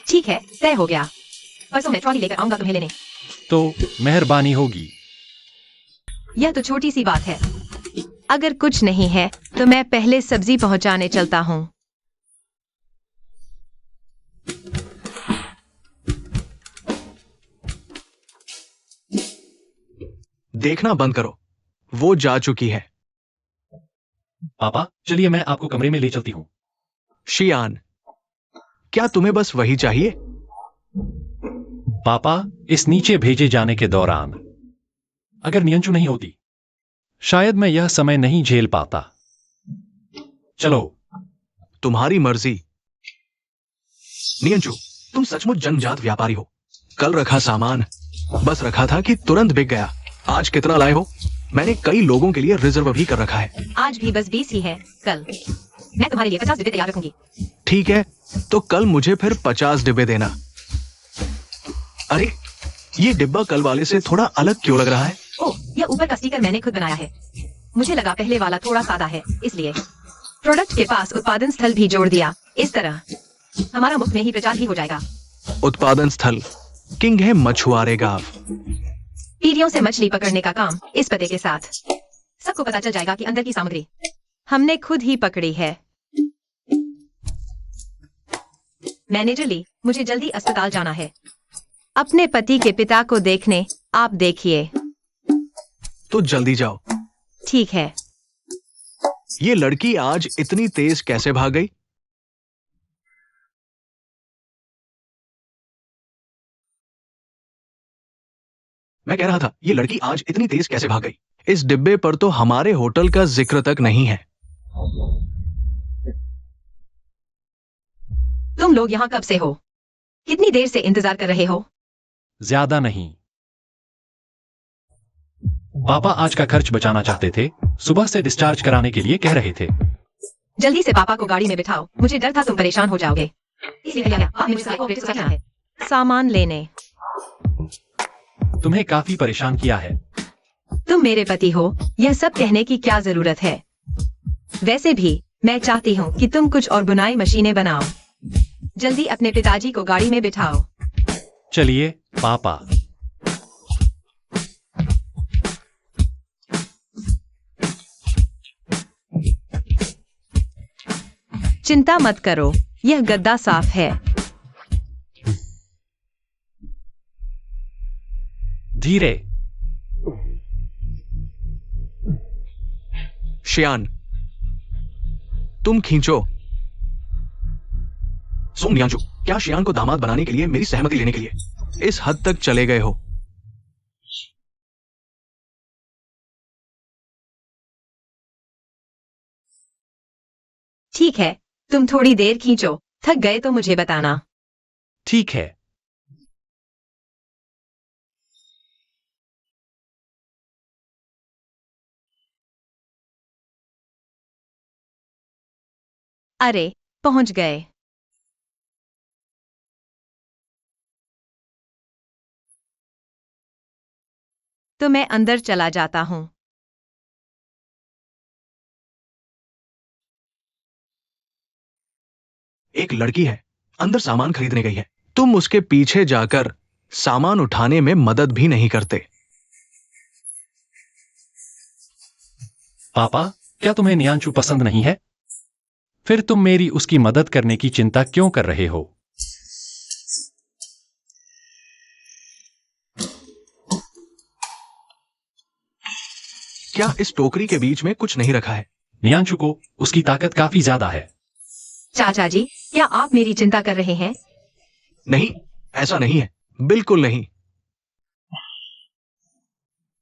ठीक है, तय हो गया। परसों मैं ट्रॉली लेकर आऊंगा तुम्हें लेने। तो मेहरबानी होगी। यह तो छोटी सी बात है। अगर कुछ नहीं है तो मैं पहले सब्जी पहुंचाने चलता हूँ। देखना बंद करो, वो जा चुकी है। पापा चलिए, मैं आपको कमरे में ले चलती हूँ। शियान, क्या तुम्हें बस वही चाहिए? पापा, इस नीचे भेजे जाने के दौरान अगर नियंचु नहीं होती, शायद मैं यह समय नहीं झेल पाता। चलो। तुम्हारी मर्जी। नियंचु, तुम सचमुच जन्मजात व्यापारी हो। कल रखा सामान बस रखा था कि तुरंत बिक गया। आज कितना लाए हो? मैंने कई लोगों के लिए रिजर्व भी कर रखा है। आज भी बस 20 ही है। कल मैं तुम्हारे लिए 50 डिब्बे तैयार रखूंगी। ठीक है, तो कल मुझे फिर 50 डिब्बे देना। अरे, ये डिब्बा कल वाले से थोड़ा अलग क्यों लग रहा है? ओह, यह ऊपर का स्टिकर मैंने खुद बनाया है। मुझे लगा पहले वाला थोड़ा सादा है, इसलिए प्रोडक्ट के पास उत्पादन स्थल भी जोड़ दिया। इस तरह हमारा मुफ्त में ही प्रचार ही हो जाएगा। उत्पादन स्थल किंग है मछुआरे गांव। पीढ़ियों से मछली पकड़ने का काम इस पते के साथ। सबको पता चल जाएगा कि अंदर की सामग्री हमने खुद ही पकड़ी है। मैनेजर ली, मुझे जल्दी अस्पताल जाना है अपने पति के पिता को देखने। आप देखिए। तो जल्दी जाओ। ठीक है। ये लड़की आज इतनी तेज कैसे भाग गई? मैं कह रहा था, ये लड़की आज इतनी तेज कैसे भाग गई? इस डिब्बे पर तो हमारे होटल का जिक्र तक नहीं है। तुम लोग यहाँ कब से हो? कितनी देर से इंतजार कर रहे हो? ज्यादा नहीं। पापा आज का खर्च बचाना चाहते थे, सुबह से डिस्चार्ज कराने के लिए कह रहे थे। जल्दी से पापा को गाड़ी में बिठाओ। मुझे डर था तुम परेशान हो जाओगे, इसलिए भैया आपने मुझसे ऑपरेटर से क्या है? सामान लेने। तुम्हें काफी परेशान किया है। तुम मेरे पति हो, यह सब कहने की क्या जरूरत है? वैसे भी मैं चाहती हूँ कि तुम कुछ और बुनाई मशीनें बनाओ। जल्दी अपने पिताजी को गाड़ी में बिठाओ। चलिए पापा। चिंता मत करो, यह गद्दा साफ है। धीरे। श्यान, तुम खींचो। सुन नियांशु, क्या श्यान को दामाद बनाने के लिए मेरी सहमति लेने के लिए इस हद तक चले गए हो? ठीक है, तुम थोड़ी देर खींचो। थक गए तो मुझे बताना। ठीक है। अरे, पहुंच गए। तो मैं अंदर चला जाता हूँ। एक लड़की है, अंदर सामान खरीदने गई है। तुम उसके पीछे जाकर सामान उठाने में मदद भी नहीं करते। पापा, क्या तुम्हें नियांशु पसंद नहीं है? फिर तुम मेरी उसकी मदद करने की चिंता क्यों कर रहे हो? क्या इस टोकरी के बीच में कुछ नहीं रखा है? नियांशु को उसकी ताकत काफी ज्यादा है। चाचा जी, क्या आप मेरी चिंता कर रहे हैं? नहीं, ऐसा नहीं है, बिल्कुल नहीं।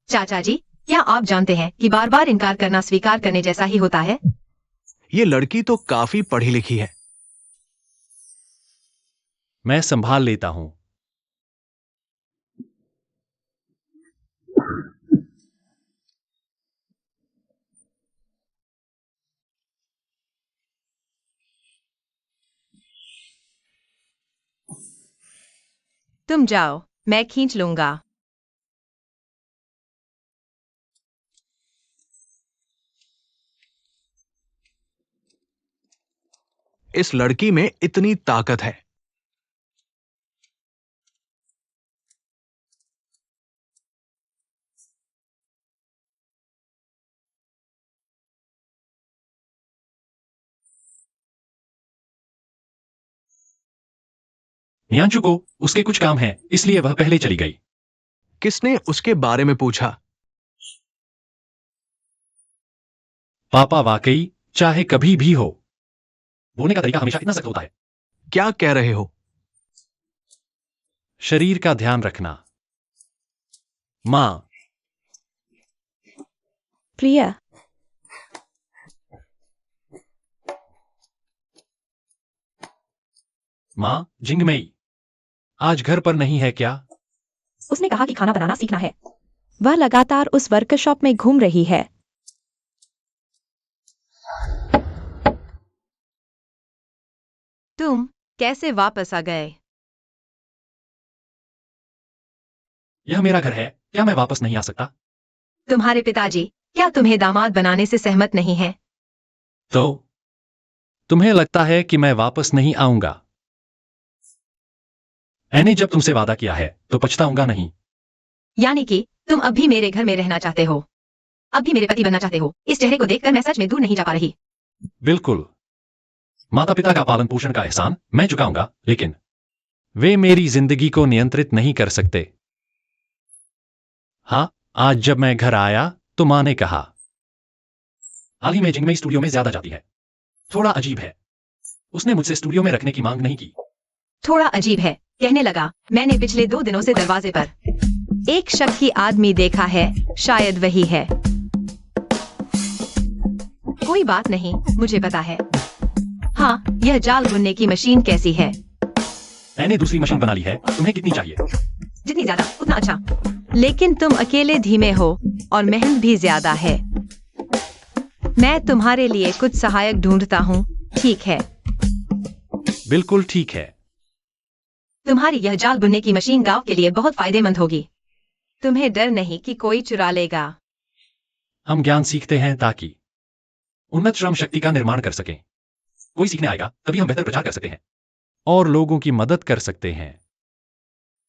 चाचा जी, क्या आप जानते हैं कि बार बार इनकार करना स्वीकार करने जैसा ही होता है? ये लड़की तो काफी पढ़ी लिखी है। मैं संभाल लेता हूं। तुम जाओ, मैं खींच लूंगा। इस लड़की में इतनी ताकत है। नियांशु को उसके कुछ काम है, इसलिए वह पहले चली गई। किसने उसके बारे में पूछा? पापा, वाकई चाहे कभी भी हो, बोलने का तरीका हमेशा इतना सख्त होता है। क्या कह रहे हो? शरीर का ध्यान रखना। मां। प्रिया, मां, जिंगमई आज घर पर नहीं है क्या? उसने कहा कि खाना बनाना सीखना है। वह लगातार उस वर्कशॉप में घूम रही है। तुम कैसे वापस आ गए? यह मेरा घर है, क्या मैं वापस नहीं आ सकता? तुम्हारे पिताजी क्या तुम्हें दामाद बनाने से सहमत नहीं है? तो तुम्हें लगता है कि मैं वापस नहीं आऊंगा? मैंने जब तुमसे वादा किया है तो पछताऊंगा नहीं। यानी कि तुम अब भी मेरे घर में रहना चाहते हो, अब भी मेरे पति बनना चाहते हो। इस चेहरे को देखकर मैं सच में दूर नहीं जा पा रही। बिल्कुल। माता पिता का पालन पोषण का एहसान मैं चुकाऊंगा, लेकिन वे मेरी जिंदगी को नियंत्रित नहीं कर सकते। हाँ, आज जब मैं घर आया तो मां ने कहा, हाल ही में जिंगमई स्टूडियो में ज्यादा जाती है। थोड़ा अजीब है। उसने मुझसे स्टूडियो में रखने की मांग नहीं की। थोड़ा अजीब है, कहने लगा। मैंने पिछले 2 दिनों से दरवाजे पर एक शक्की आदमी देखा है, शायद वही है। कोई बात नहीं, मुझे पता है। हाँ, यह जाल बुनने की मशीन कैसी है? मैंने दूसरी मशीन बना ली है, तुम्हें कितनी चाहिए? जितनी ज्यादा उतना अच्छा। लेकिन तुम अकेले धीमे हो और मेहनत भी ज्यादा है। मैं तुम्हारे लिए कुछ सहायक ढूंढता हूँ, ठीक है? बिल्कुल ठीक है। तुम्हारी यह जाल बुनने की मशीन गांव के लिए बहुत फायदेमंद होगी। तुम्हें डर नहीं कि कोई चुरा लेगा। हम ज्ञान सीखते हैं ताकि उन्नत श्रम शक्ति का निर्माण कर सकें। कोई सीखने आएगा तभी हम बेहतर प्रचार कर सकते हैं और लोगों की मदद कर सकते हैं।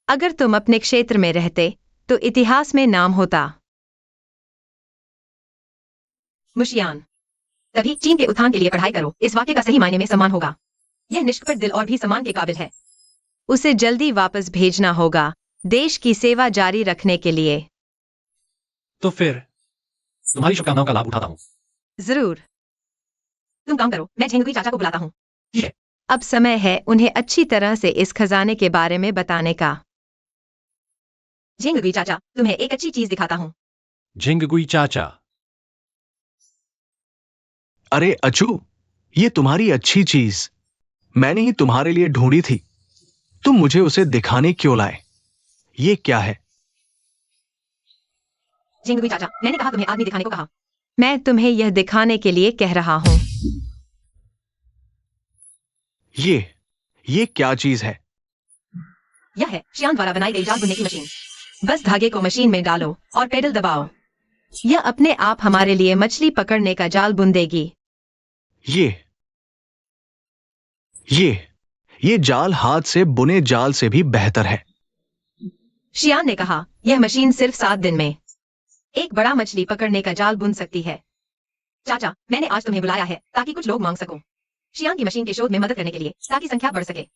अगर तुम अपने क्षेत्र में रहते तो इतिहास में नाम होता। मुशियान, तभी चीन के उत्थान के लिए पढ़ाई करो। इस वाक्य का सही मायने में सम्मान होगा। यह निष्कपट दिल और भी सम्मान के काबिल है। उसे जल्दी वापस भेजना होगा, देश की सेवा जारी रखने के लिए। तो फिर तुम्हारी शुभकामनाओं का लाभ उठाता हूँ। जरूर। तुम काम करो, मैं झेंगुई चाचा को बुलाता हूँ। ठीक है। अब समय है उन्हें अच्छी तरह से इस खजाने के बारे में बताने का। झेंगुई चाचा, तुम्हें एक अच्छी चीज दिखाता हूँ। झिंगगुई चाचा। अरे अचू, ये तुम्हारी अच्छी चीज मैंने ही तुम्हारे लिए ढूंढी थी। तुम मुझे उसे दिखाने क्यों लाए? ये क्या है? झेंगुई चाचा, मैंने कहा तुम्हें आदमी दिखाने को कहा। मैं तुम्हें यह दिखाने के लिए कह रहा हूँ। ये क्या चीज है? यह है श्याम द्वारा बनाई गई जाल बुनने की मशीन। बस धागे को मशीन में डालो और पेडल दबाओ। यह अपने आप हमारे लिए मछली पकड़ने का जाल बुन देगी। ये जाल हाथ से बुने जाल से भी बेहतर है। शियान ने कहा, यह मशीन सिर्फ 7 दिन में एक बड़ा मछली पकड़ने का जाल बुन सकती है। चाचा, मैंने आज तुम्हें बुलाया है ताकि कुछ लोग मांग सको। शियान की मशीन के शोध में मदद करने के लिए, ताकि संख्या बढ़ सके।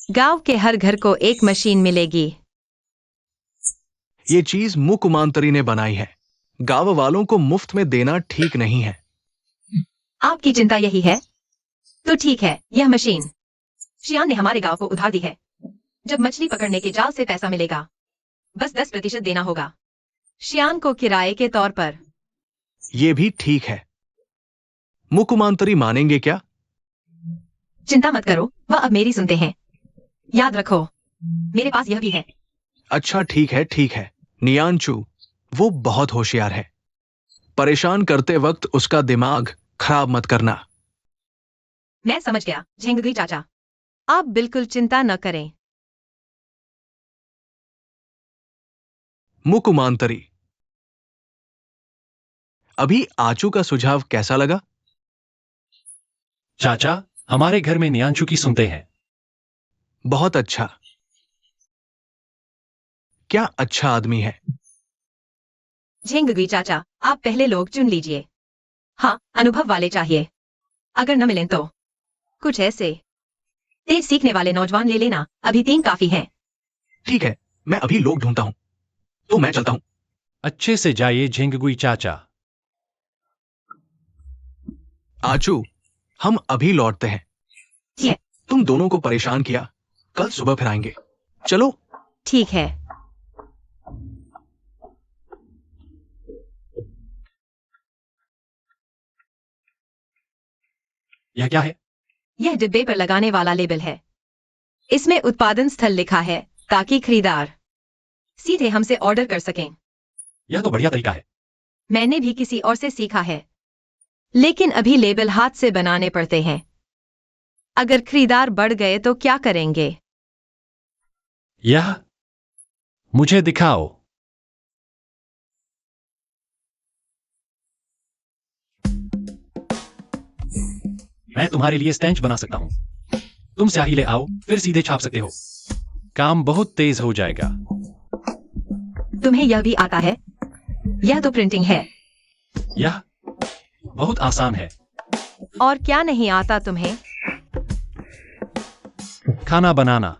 गांव के हर घर को एक मशीन मिलेगी। ये चीज मुकुमांतरी ने बनाई है। गांव वालों को मुफ्त में देना ठीक नहीं है। आपकी चिंता यही है? तो ठीक है, यह मशीन शियान ने हमारे गांव को उधार दी है। जब मछली पकड़ने के जाल से पैसा मिलेगा, बस 10% देना होगा शियान को किराए के तौर पर। ये भी ठीक है। मुकुमांतरी मानेंगे क्या? चिंता मत करो, वह अब मेरी सुनते हैं। याद रखो, मेरे पास यह भी है। अच्छा, ठीक है। नियांचू, वो बहुत होशियार है। परेशान करते वक्त उसका दिमाग खराब मत करना। मैं समझ गया झेंगुई चाचा, आप बिल्कुल चिंता न करें। मुकुमांतरी, अभी आचू का सुझाव कैसा लगा? चाचा, हमारे घर में नियांशु की सुनते हैं। बहुत अच्छा। क्या अच्छा आदमी है। झेंगुई चाचा, आप पहले लोग चुन लीजिए। हाँ, अनुभव वाले चाहिए। अगर न मिलें तो कुछ ऐसे तेज सीखने वाले नौजवान ले लेना। अभी 3 काफी हैं। ठीक है, मैं अभी लोग ढूंढता हूं, तो मैं चलता हूं। अच्छे से जाइए झिंगगुई चाचा। आचू, हम अभी लौटते हैं। ठीक है। तुम दोनों को परेशान किया, कल सुबह फिर आएंगे। चलो। ठीक है। यह क्या है? यह डिब्बे पर लगाने वाला लेबल है। इसमें उत्पादन स्थल लिखा है ताकि खरीदार सीधे हमसे ऑर्डर कर सकें। यह तो बढ़िया तरीका है। मैंने भी किसी और से सीखा है, लेकिन अभी लेबल हाथ से बनाने पड़ते हैं। अगर खरीदार बढ़ गए तो क्या करेंगे? यह मुझे दिखाओ। मैं तुम्हारे लिए स्टैंच बना सकता हूं। तुम स्याही ले आओ, फिर सीधे छाप सकते हो। काम बहुत तेज हो जाएगा। तुम्हें यह भी आता है? यह तो प्रिंटिंग है। यह बहुत आसान है। और क्या नहीं आता तुम्हें? खाना बनाना।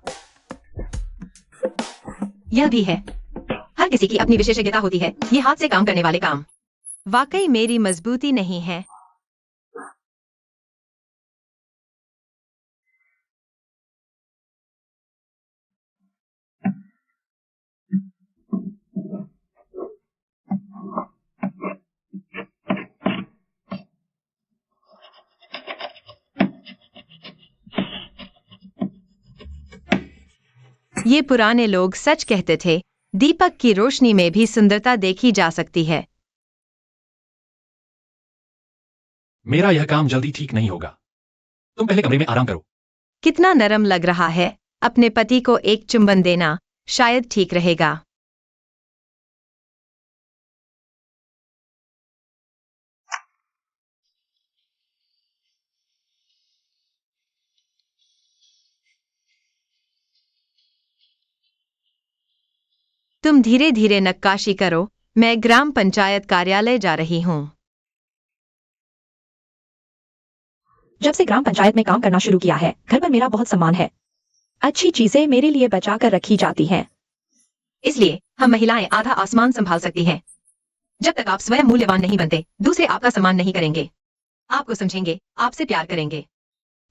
यह भी है। हर किसी की अपनी विशेषज्ञता होती है, ये हाथ से काम करने वाले काम। वाकई मेरी मजबूती नहीं है। ये पुराने लोग सच कहते थे, दीपक की रोशनी में भी सुंदरता देखी जा सकती है। मेरा यह काम जल्दी ठीक नहीं होगा। तुम पहले कमरे में आराम करो। कितना नरम लग रहा है। अपने पति को एक चुंबन देना शायद ठीक रहेगा। तुम धीरे धीरे नक्काशी करो, मैं ग्राम पंचायत कार्यालय जा रही हूँ। जब से ग्राम पंचायत में काम करना शुरू किया है, घर पर मेरा बहुत सम्मान है। अच्छी चीजें मेरे लिए बचा कर रखी जाती हैं। इसलिए हम महिलाएं आधा आसमान संभाल सकती हैं। जब तक आप स्वयं मूल्यवान नहीं बनते, दूसरे आपका सम्मान नहीं करेंगे, आपको समझेंगे, आपसे प्यार करेंगे।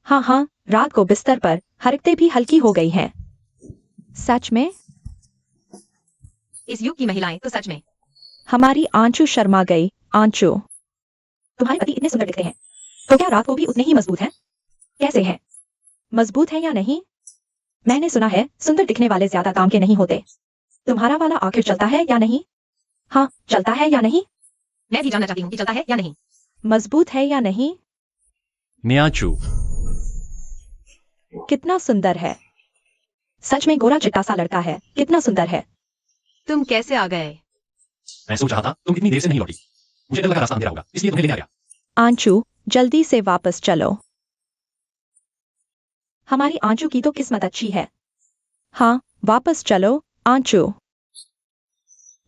हाँ हाँ, रात को बिस्तर पर हरकतें भी हल्की हो गई हैं। सच में? इस युग की महिलाएं तो सच में। हमारी आंचू शर्मा गई। आंचू, तुम्हारे पति इतने सुंदर दिखते हैं, तो क्या रात को भी उतने ही मजबूत हैं? कैसे हैं? मजबूत हैं या नहीं? मैंने सुना है सुंदर दिखने वाले ज्यादा काम के नहीं होते। तुम्हारा वाला आखिर चलता है या नहीं? हाँ, चलता है या नहीं? मैं भी जानना चाहती हूँ कि चलता है या नहीं। मजबूत है या नहीं? न्याचू। कितना सुंदर है। सच में गोरा चिट्टा सा लड़का है। कितना सुंदर है। तुम कैसे आ गए? मैं सोच रहा था तुम इतनी देर से नहीं लौटी। मुझे डर लगा रास्ता अंधेरा होगा, इसलिए तुम्हें लेने आ गया। आंचू, जल्दी से वापस चलो। हमारी आंचू की तो किस्मत अच्छी है। हाँ, वापस चलो आंचू।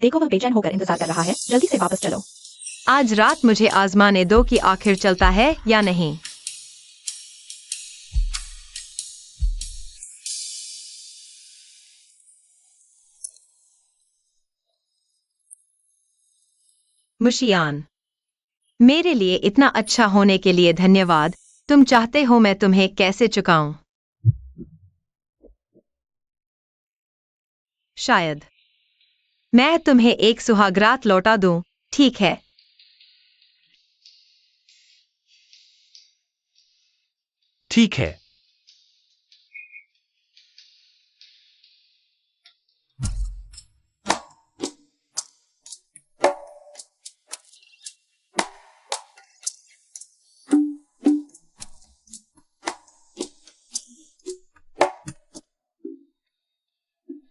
देखो वह बेचैन होकर इंतजार कर रहा है। जल्दी से वापस चलो। आज रात मुझे आजमाने दो कि आखिर चलता है या नहीं। मुशियान, मेरे लिए इतना अच्छा होने के लिए धन्यवाद। तुम चाहते हो मैं तुम्हें कैसे चुकाऊं? शायद मैं तुम्हें एक सुहागरात लौटा दूं, ठीक है? ठीक है।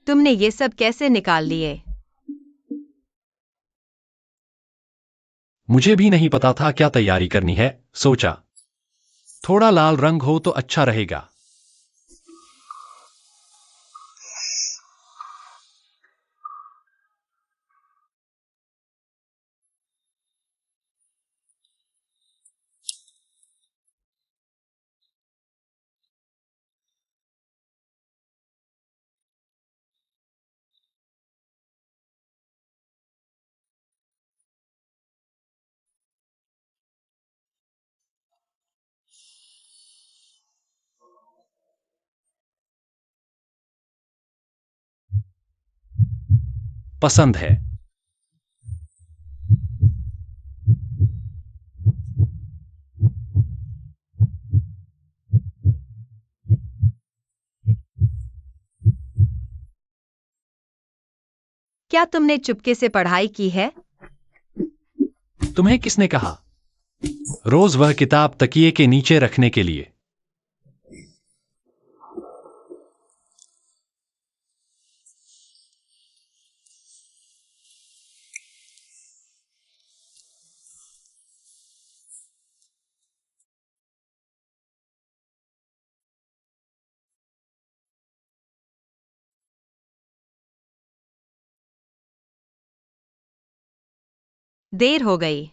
तुमने ये सब कैसे निकाल लिए? मुझे भी नहीं पता था क्या तैयारी करनी है, सोचा थोड़ा लाल रंग हो तो अच्छा रहेगा। पसंद है। क्या तुमने चुपके से पढ़ाई की है? तुम्हें किसने कहा? रोज वह किताब तकिए के नीचे रखने के लिए। देर हो गई।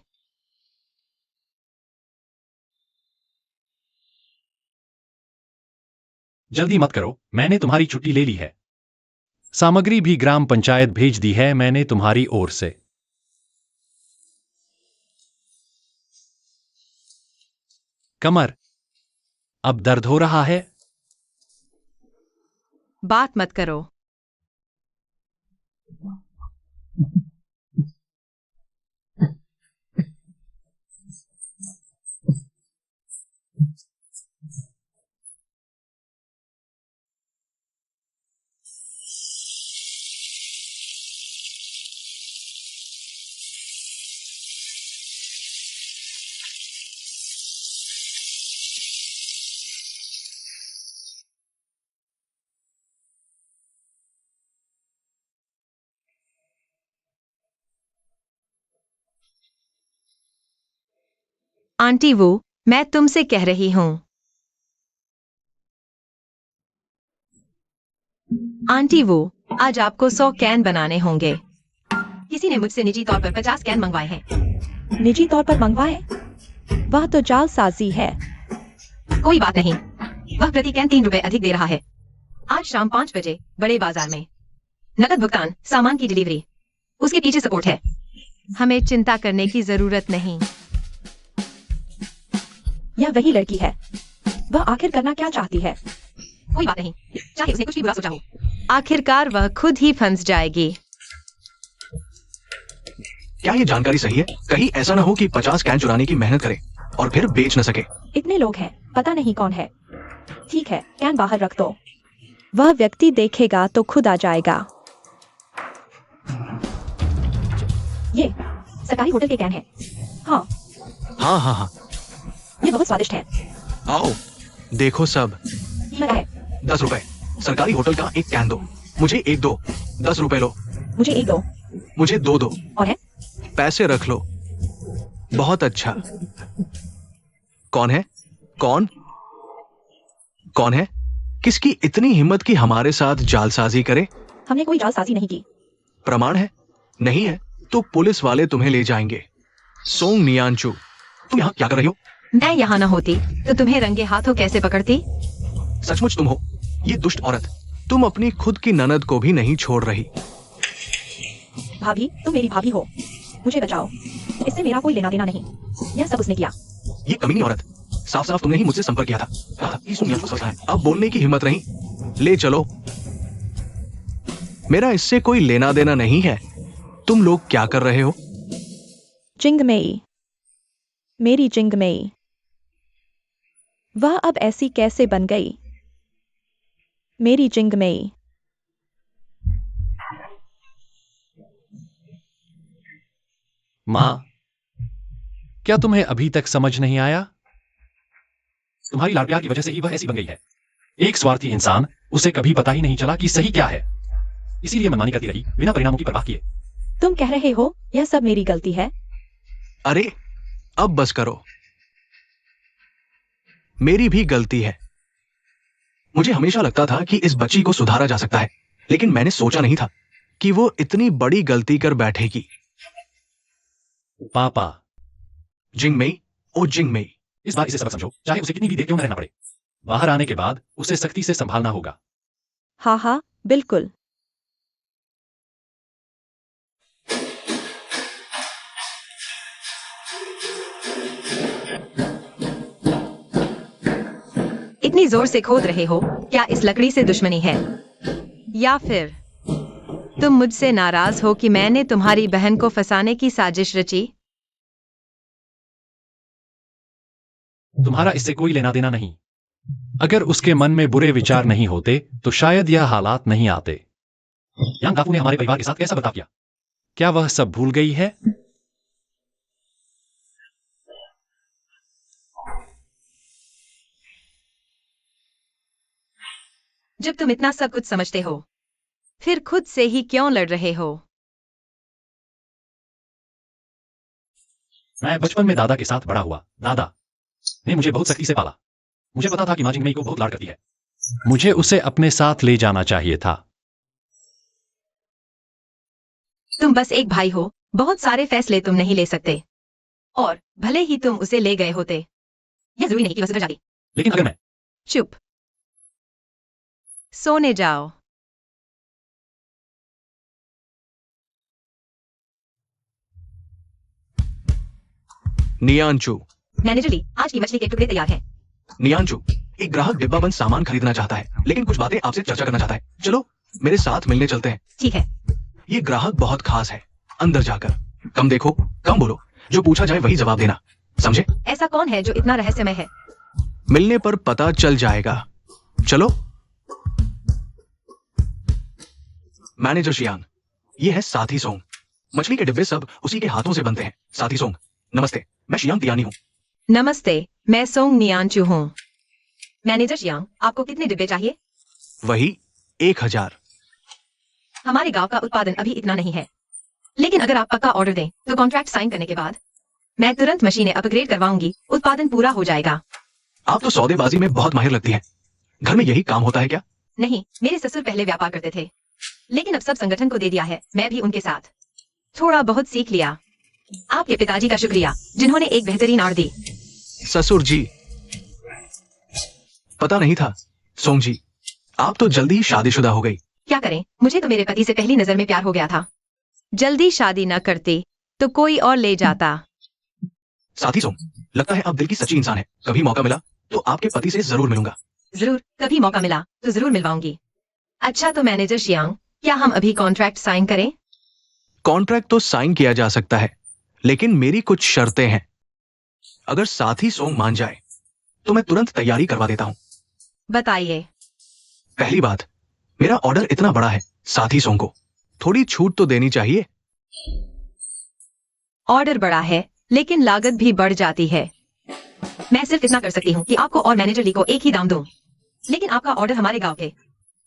जल्दी मत करो, मैंने तुम्हारी छुट्टी ले ली है। सामग्री भी ग्राम पंचायत भेज दी है मैंने तुम्हारी ओर से। कमर, अब दर्द हो रहा है? बात मत करो। आंटी वो, मैं तुमसे कह रही हूं। आंटी वो, आज आपको 100 कैन बनाने होंगे। किसी ने मुझसे निजी तौर पर 50 कैन मंगवाए हैं। निजी तौर पर मंगवाए? वह तो जालसाजी है। कोई बात नहीं, वह प्रति कैन 3 रुपए अधिक दे रहा है। आज शाम 5 बजे बड़े बाजार में नकद भुगतान, सामान की डिलीवरी, उसके पीछे सपोर्ट है। हमें चिंता करने की जरूरत नहीं। यह वही लड़की है। वह आखिर करना क्या चाहती है? कोई बात नहीं, चाहे उसने कुछ भी बुरा सोचा हो, आखिरकार वह खुद ही फंस जाएगी। क्या ये जानकारी सही है? कहीं ऐसा ना हो कि 50 कैन चुराने की मेहनत करे और फिर बेच न सके। इतने लोग हैं, पता नहीं कौन है। ठीक है, कैन बाहर रख दो। वह व्यक्ति देखेगा तो खुद आ जाएगा। ये सरकारी होटल के कैन है। हाँ, हाँ हाँ हाँ, ये बहुत स्वादिष्ट है। आओ देखो सब। कीमत है 10 रुपए। सरकारी होटल का एक कैन दो। मुझे एक दो। 10 रुपए लो। मुझे एक दो। मुझे दो दो। और है? पैसे रख लो। बहुत अच्छा। कौन है? कौन? कौन है? किसकी इतनी हिम्मत कि हमारे साथ जालसाजी करे? हमने कोई जालसाजी नहीं की। प्रमाण है? नहीं है तो पुलिस वाले तुम्हें ले जाएंगे। सोंग नियांचू, तुम यहाँ क्या कर रही हो? मैं यहाँ न होती तो तुम्हें रंगे हाथों कैसे पकड़ती? सचमुच तुम हो ये दुष्ट औरत। तुम अपनी खुद की ननद को भी नहीं छोड़ रही। भाभी, तुम मेरी भाभी हो। मुझे बचाओ। इससे मेरा कोई लेना देना नहीं। यह सब उसने किया। ये कमीनी औरत, साफ साफ तुमने ही मुझसे संपर्क किया था। कहा था, "इस दुनिया को सोचना है।" अब बोलने की हिम्मत नहीं। ले चलो। मेरा इससे कोई लेना देना नहीं है। तुम लोग क्या कर रहे हो? चिंगमेई, मेरी चिंगमेई। वह अब ऐसी कैसे बन गई? मेरी चिंगमेई। मां, क्या तुम्हें अभी तक समझ नहीं आया? तुम्हारी लाड़ प्यार की वजह से ही वह ऐसी बन गई है। एक स्वार्थी इंसान, उसे कभी पता ही नहीं चला कि सही क्या है, इसीलिए मनमानी करती रही बिना परिणामों की परवाह किए। तुम कह रहे हो यह सब मेरी गलती है? अरे अब बस करो। मेरी भी गलती है। मुझे हमेशा लगता था कि इस बच्ची को सुधारा जा सकता है, लेकिन मैंने सोचा नहीं था कि वो इतनी बड़ी गलती कर बैठेगी। पापा, जिंगमेई, ओ जिंगमेई, इस बार इसे सबक समझो, चाहे उसे कितनी भी देर क्यों न रहना पड़े। बाहर आने के बाद उसे सख्ती से संभालना होगा। हाँ हाँ, बिल्कुल। इतनी जोर से खोद रहे हो, क्या इस लकड़ी से दुश्मनी है? या फिर तुम मुझसे नाराज हो कि मैंने तुम्हारी बहन को फंसाने की साजिश रची? तुम्हारा इससे कोई लेना देना नहीं। अगर उसके मन में बुरे विचार नहीं होते तो शायद यह हालात नहीं आते। यांग दाफू ने हमारे परिवार के साथ कैसा बर्ताव किया? क्या वह सब भूल गई है? जब तुम इतना सब कुछ समझते हो, फिर खुद से ही क्यों लड़ रहे हो? मैं बचपन में दादा के साथ बड़ा हुआ। दादा ने मुझे बहुत सख्ती से पाला। मुझे पता था कि माँ जिंगमई को बहुत लाड करती है। मुझे उसे अपने साथ ले जाना चाहिए था। तुम बस एक भाई हो, बहुत सारे फैसले तुम नहीं ले सकते। और भले ही तुम उसे ले गए होते, यह जरूरी नहीं कि वह सुधर जाती। लेकिन अगर मैं चुप, सोने जाओ। नियांचू, मैनेजर ली, आज की मछली के टुकड़े तैयार हैं। नियांचू, एक ग्राहक डिब्बा बंद सामान खरीदना चाहता है, लेकिन कुछ बातें आपसे चर्चा करना चाहता है। चलो मेरे साथ मिलने चलते हैं। ठीक है। ये ग्राहक बहुत खास है। अंदर जाकर कम देखो, कम बोलो, जो पूछा जाए वही जवाब देना, समझे? ऐसा कौन है जो इतना रहस्यमय है? मिलने पर पता चल जाएगा। चलो। मैनेजर शियांग, ये है साथी सोंग। मछली के डिब्बे सब उसी के हाथों से बनते हैं। साथी सोंग, नमस्ते, मैं शियांग तियानी हूँ। नमस्ते, मैं सोंग नियांचू हूँ। मैनेजर शियांग, आपको कितने डिब्बे चाहिए? वही 1000। हमारे गांव का उत्पादन अभी इतना नहीं है, लेकिन अगर आप पक्का ऑर्डर दें तो कॉन्ट्रैक्ट साइन करने के बाद मैं तुरंत मशीनें अपग्रेड करवाऊंगी। उत्पादन पूरा हो जाएगा। आप तो सौदेबाजी में बहुत माहिर लगती हैं। घर में यही काम होता है क्या? नहीं, मेरे ससुर पहले व्यापार करते थे, लेकिन अब सब संगठन को दे दिया है। मैं भी उनके साथ थोड़ा बहुत सीख लिया। आपके पिताजी का शुक्रिया, जिन्होंने एक बेहतरीन आड़ दी। ससुर जी, पता नहीं था। सोंग जी, आप तो जल्दी ही शादीशुदा हो गई। क्या करें, मुझे तो मेरे पति से पहली नजर में प्यार हो गया था। जल्दी शादी न करती तो कोई और ले जाता। साथी सोंग, लगता है आप दिल की सच्ची इंसान है। कभी मौका मिला तो आपके पति से जरूर मिलूंगा। जरूर, कभी मौका मिला तो जरूर मिलवाऊंगी। अच्छा तो मैनेजर शियांग, क्या हम अभी कॉन्ट्रैक्ट साइन करें? कॉन्ट्रैक्ट तो साइन किया जा सकता है, लेकिन मेरी कुछ शर्तें हैं। अगर साथी सोंग मान जाए तो मैं तुरंत तैयारी करवा देता हूं। बताइए। पहली बात, मेरा ऑर्डर इतना बड़ा है, साथी सोंग को थोड़ी छूट तो देनी चाहिए। ऑर्डर बड़ा है, लेकिन लागत भी बढ़ जाती है। मैं सिर्फ इतना कर सकती हूँ कि आपको और मैनेजर ली को एक ही दाम दूं, लेकिन आपका ऑर्डर हमारे गांव के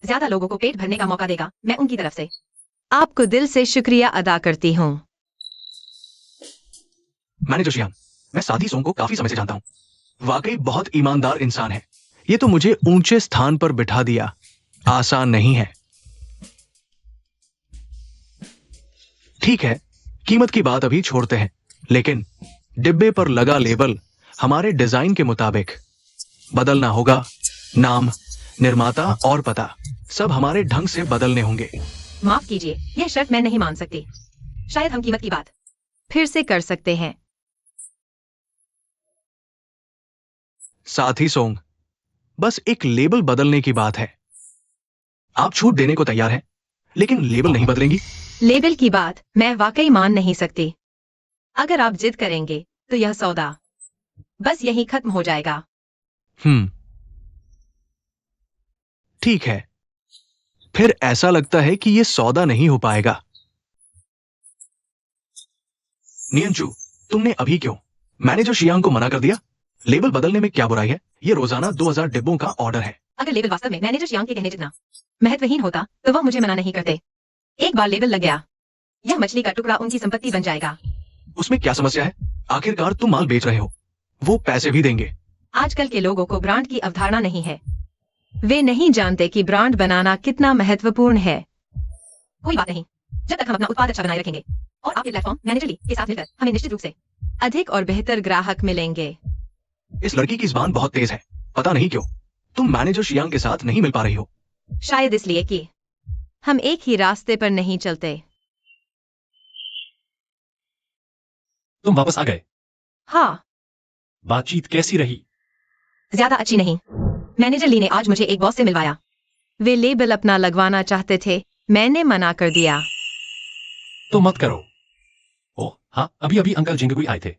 ज्यादा लोगों को पेट भरने का मौका देगा। मैं उनकी तरफ से आपको दिल से शुक्रिया अदा करती हूँ। मैनेजर शियांग, मैं साथी सोंग को काफी समय से जानता हूं। वाकई बहुत ईमानदार इंसान है। ये तो मुझे ऊंचे स्थान पर बिठा दिया। आसान नहीं है। ठीक है, कीमत की बात अभी छोड़ते हैं, लेकिन डिब्बे पर लगा लेबल हमारे डिजाइन के मुताबिक बदलना होगा। नाम, निर्माता और पता सब हमारे ढंग से बदलने होंगे। माफ कीजिए, यह शर्त मैं नहीं मान सकती। शायद हम कीमत की बात फिर से कर सकते हैं। साथी सोंग, बस एक लेबल बदलने की बात है। आप छूट देने को तैयार हैं, लेकिन लेबल नहीं बदलेंगी। लेबल की बात मैं वाकई मान नहीं सकती। अगर आप जिद करेंगे तो यह सौदा बस यहीं खत्म हो जाएगा। ठीक है, फिर ऐसा लगता है कि यह सौदा नहीं हो पाएगा। नियंचू, तुमने अभी क्यों मैनेजर शियांग को मना कर दिया? लेबल बदलने में क्या बुराई है? ये रोजाना 2000 डिब्बों का ऑर्डर है। अगर लेबल वास्तव में मैनेजर शियांग के कहने जितना महत्वहीन होता तो वह मुझे मना नहीं करते। एक बार लेबल लग गया, यह मछली का टुकड़ा उनकी संपत्ति बन जाएगा। उसमें क्या समस्या है? आखिरकार तुम माल बेच रहे हो, वो पैसे भी देंगे। आजकल के लोगों को ब्रांड की अवधारणा नहीं है। वे नहीं जानते कि ब्रांड बनाना कितना महत्वपूर्ण है। कोई बात नहीं, जब तक हम अपना उत्पाद अच्छा बनाए रखेंगे और आपके प्लेटफॉर्म मैनेजर ली के साथ मिलकर हमें निश्चित रूप से अधिक और बेहतर ग्राहक मिलेंगे। इस लड़की की जुबान बहुत तेज है। पता नहीं क्यों तुम मैनेजर शियांग के साथ नहीं मिल पा रही हो। शायद इसलिए कि हम एक ही रास्ते पर नहीं चलते। तुम वापस आ गए। हाँ, बातचीत कैसी रही? ज्यादा अच्छी नहीं। मैनेजर ली ने आज मुझे एक बॉस से मिलवाया। वे लेबल अपना लगवाना चाहते थे, मैंने मना कर दिया। तो मत करो। ओह हाँ, अभी अभी अंकल जिंगगुई आए थे।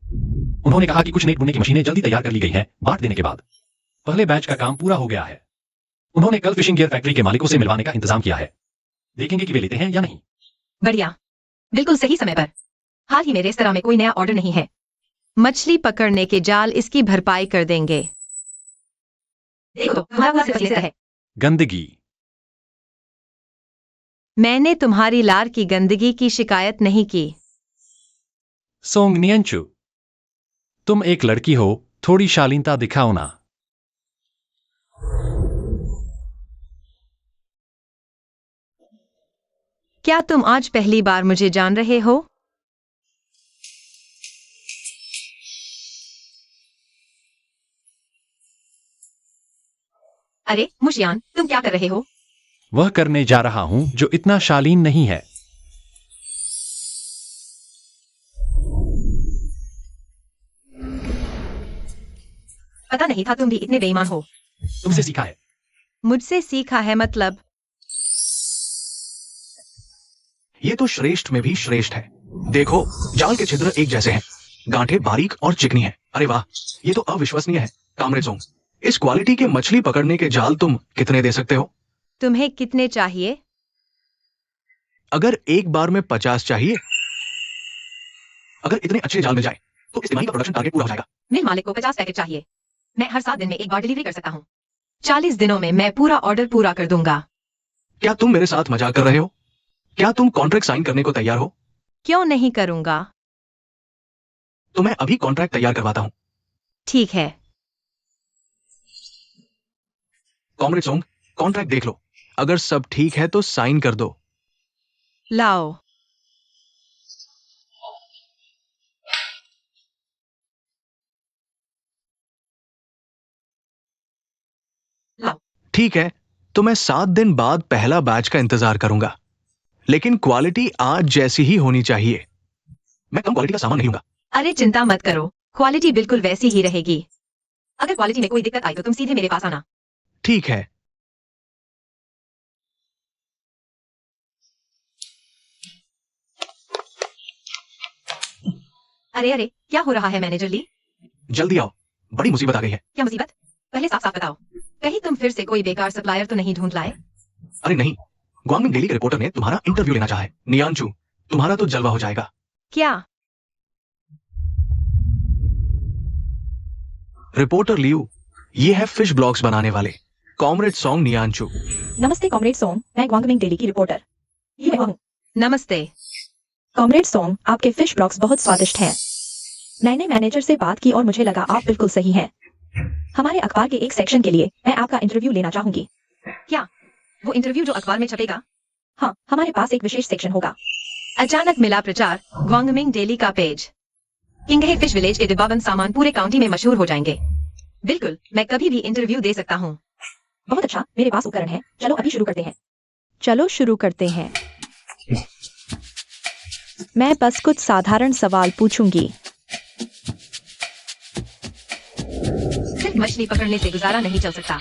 उन्होंने कहा कि कुछ नेट बुनने की मशीनें जल्दी तैयार कर ली गई हैं बांट देने के बाद। पहले बैच का काम पूरा हो गया है। उन्होंने कल फिशिंग गियर फैक्ट्री के मालिकों से मिलवाने का इंतजाम किया है। देखेंगे कि वे लेते हैं या नहीं। बढ़िया, बिल्कुल सही समय पर। हाल ही में रेस्तरां में कोई नया ऑर्डर नहीं है। मछली पकड़ने के जाल इसकी भरपाई कर देंगे। देखो तो, हमारा पूरा सिर्फ पसीने से है। गंदगी। मैंने तुम्हारी लार की गंदगी की शिकायत नहीं की। सोंग नियंचु, तुम एक लड़की हो, थोड़ी शालीनता दिखाओ ना। क्या तुम आज पहली बार मुझे जान रहे हो? अरे मुशियान, तुम क्या कर रहे हो? वह करने जा रहा हूं जो इतना शालीन नहीं है। पता नहीं था तुम भी इतने बेईमान हो। तुमसे सीखा है। मुझसे सीखा है मतलब? ये तो श्रेष्ठ में भी श्रेष्ठ है। देखो, जाल के छिद्र एक जैसे हैं, गांठें बारीक और चिकनी हैं। अरे वाह, ये तो अविश्वसनीय है। कामरेड सोंग, इस क्वालिटी के मछली पकड़ने के जाल तुम कितने दे सकते हो? तुम्हें कितने चाहिए? अगर एक बार में 50 चाहिए। अगर इतने अच्छे जाल मिल जाए तो इस तिमाही का प्रोडक्शन टारगेट पूरा हो जाएगा। मेरे मालिक को 50 पैकेट चाहिए। मैं हर 7 दिन में एक बार डिलीवरी कर सकता हूँ। 40 दिनों में मैं पूरा ऑर्डर पूरा कर दूंगा। क्या तुम मेरे साथ मजाक कर रहे हो? क्या तुम कॉन्ट्रैक्ट साइन करने को तैयार हो? क्यों नहीं करूंगा? तो मैं अभी कॉन्ट्रैक्ट तैयार करवाता हूँ। ठीक है। कॉमरेड सोंग, कॉन्ट्रैक्ट देख लो। अगर सब ठीक है तो साइन कर दो। लाओ। लाओ। ठीक है, तो मैं 7 दिन बाद पहला बैच का इंतजार करूंगा, लेकिन क्वालिटी आज जैसी ही होनी चाहिए। मैं कम क्वालिटी का सामान नहीं लूंगा। अरे चिंता मत करो, क्वालिटी बिल्कुल वैसी ही रहेगी। अगर क्वालिटी में कोई दिक्कत आई तो तुम सीधे मेरे पास आना। ठीक है। अरे अरे, क्या हो रहा है मैनेजर ली? जल्दी आओ, बड़ी मुसीबत आ गई है। क्या मुसीबत? पहले साफ साफ बताओ। कहीं तुम फिर से कोई बेकार सप्लायर तो नहीं ढूंढ लाए? अरे नहीं, ग्वांगमिंग डेली के रिपोर्टर ने तुम्हारा इंटरव्यू लेना चाहा है। नियांचू, तुम्हारा तो जलवा हो जाएगा। क्या? रिपोर्टर लियू, ये है फिश ब्लॉग्स बनाने वाले कॉमरेड सोंग नियांचू। नमस्ते कॉमरेड सोंग, मैं ग्वांगमिंग डेली की रिपोर्टर। ये मैं हूँ। नमस्ते। कॉमरेड सोंग, आपके फिश ब्लॉग्स बहुत स्वादिष्ट हैं। मैंने मैनेजर से बात की और मुझे लगा आप बिल्कुल सही हैं। हमारे अखबार के एक सेक्शन के लिए मैं आपका इंटरव्यू लेना चाहूंगी। क्या वो इंटरव्यू जो अखबार में छपेगा? हाँ, हमारे पास एक विशेष सेक्शन होगा। अचानक मिला प्रचार, ग्वांगमिंग डेली का पेज। किंगहे फिश विलेज के डिब्बाबंद सामान पूरे काउंटी में मशहूर हो जाएंगे। बिल्कुल, मैं कभी भी इंटरव्यू दे सकता हूँ। बहुत अच्छा, मेरे पास उपकरण है। चलो अभी शुरू करते हैं। चलो शुरू करते हैं। मैं बस कुछ साधारण सवाल पूछूंगी। सिर्फ मछली पकड़ने से गुजारा नहीं चल सकता।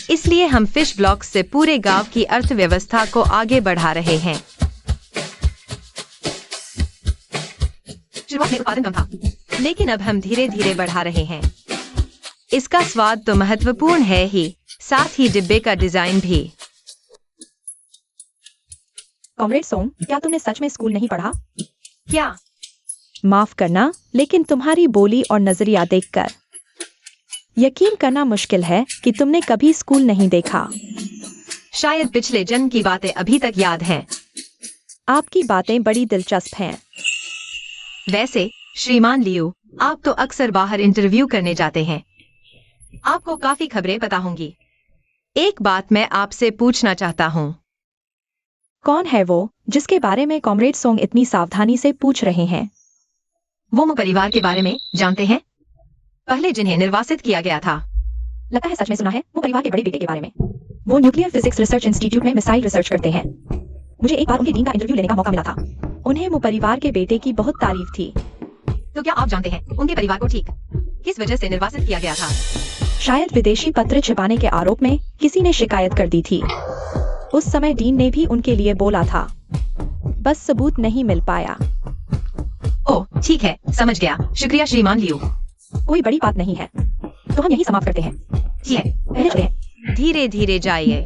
इसलिए हम फिश ब्लॉक्स से पूरे गांव की अर्थव्यवस्था को आगे बढ़ा रहे हैं। शुरुआत में उत्पादन कम था, लेकिन अब हम धीरे धीरे बढ़ा रहे हैं। इसका स्वाद तो महत्वपूर्ण है ही, साथ ही डिब्बे का डिजाइन भी। कॉमरेड सोंग, क्या तुमने सच में स्कूल नहीं पढ़ा? क्या? माफ करना, लेकिन तुम्हारी बोली और नजरिया देखकर यकीन करना मुश्किल है कि तुमने कभी स्कूल नहीं देखा। शायद पिछले जन्म की बातें अभी तक याद हैं। आपकी बातें बड़ी दिलचस्प हैं। वैसे श्रीमान लियू, आप तो अक्सर बाहर इंटरव्यू करने जाते हैं। आपको काफी खबरें पता होंगी। एक बात मैं आपसे पूछना चाहता हूँ। कौन है वो जिसके बारे में कॉमरेड सोंग इतनी सावधानी से पूछ रहे हैं? वो मो परिवार के बारे में जानते हैं? पहले जिन्हें निर्वासित किया गया था। लगता है सच में सुना है, वो परिवार के बड़े बेटे के बारे में। वो न्यूक्लियर फिजिक्स रिसर्च इंस्टीट्यूट में मिसाइल रिसर्च करते हैं। मुझे एक बार उनके डीन का इंटरव्यू लेने का मौका मिला था। उन्हें वो परिवार के बेटे की बहुत तारीफ थी। तो क्या आप जानते हैं उनके परिवार को ठीक किस वजह से निर्वासित किया गया था? शायद विदेशी पत्र छिपाने के आरोप में किसी ने शिकायत कर दी थी। उस समय डीन ने भी उनके लिए बोला था, बस सबूत नहीं मिल पाया। ओह ठीक है, समझ गया। शुक्रिया श्रीमान लियू। कोई बड़ी बात नहीं है, तो हम यही समाप्त करते हैं। ठीक है, पहले चलते हैं। धीरे धीरे जाइए।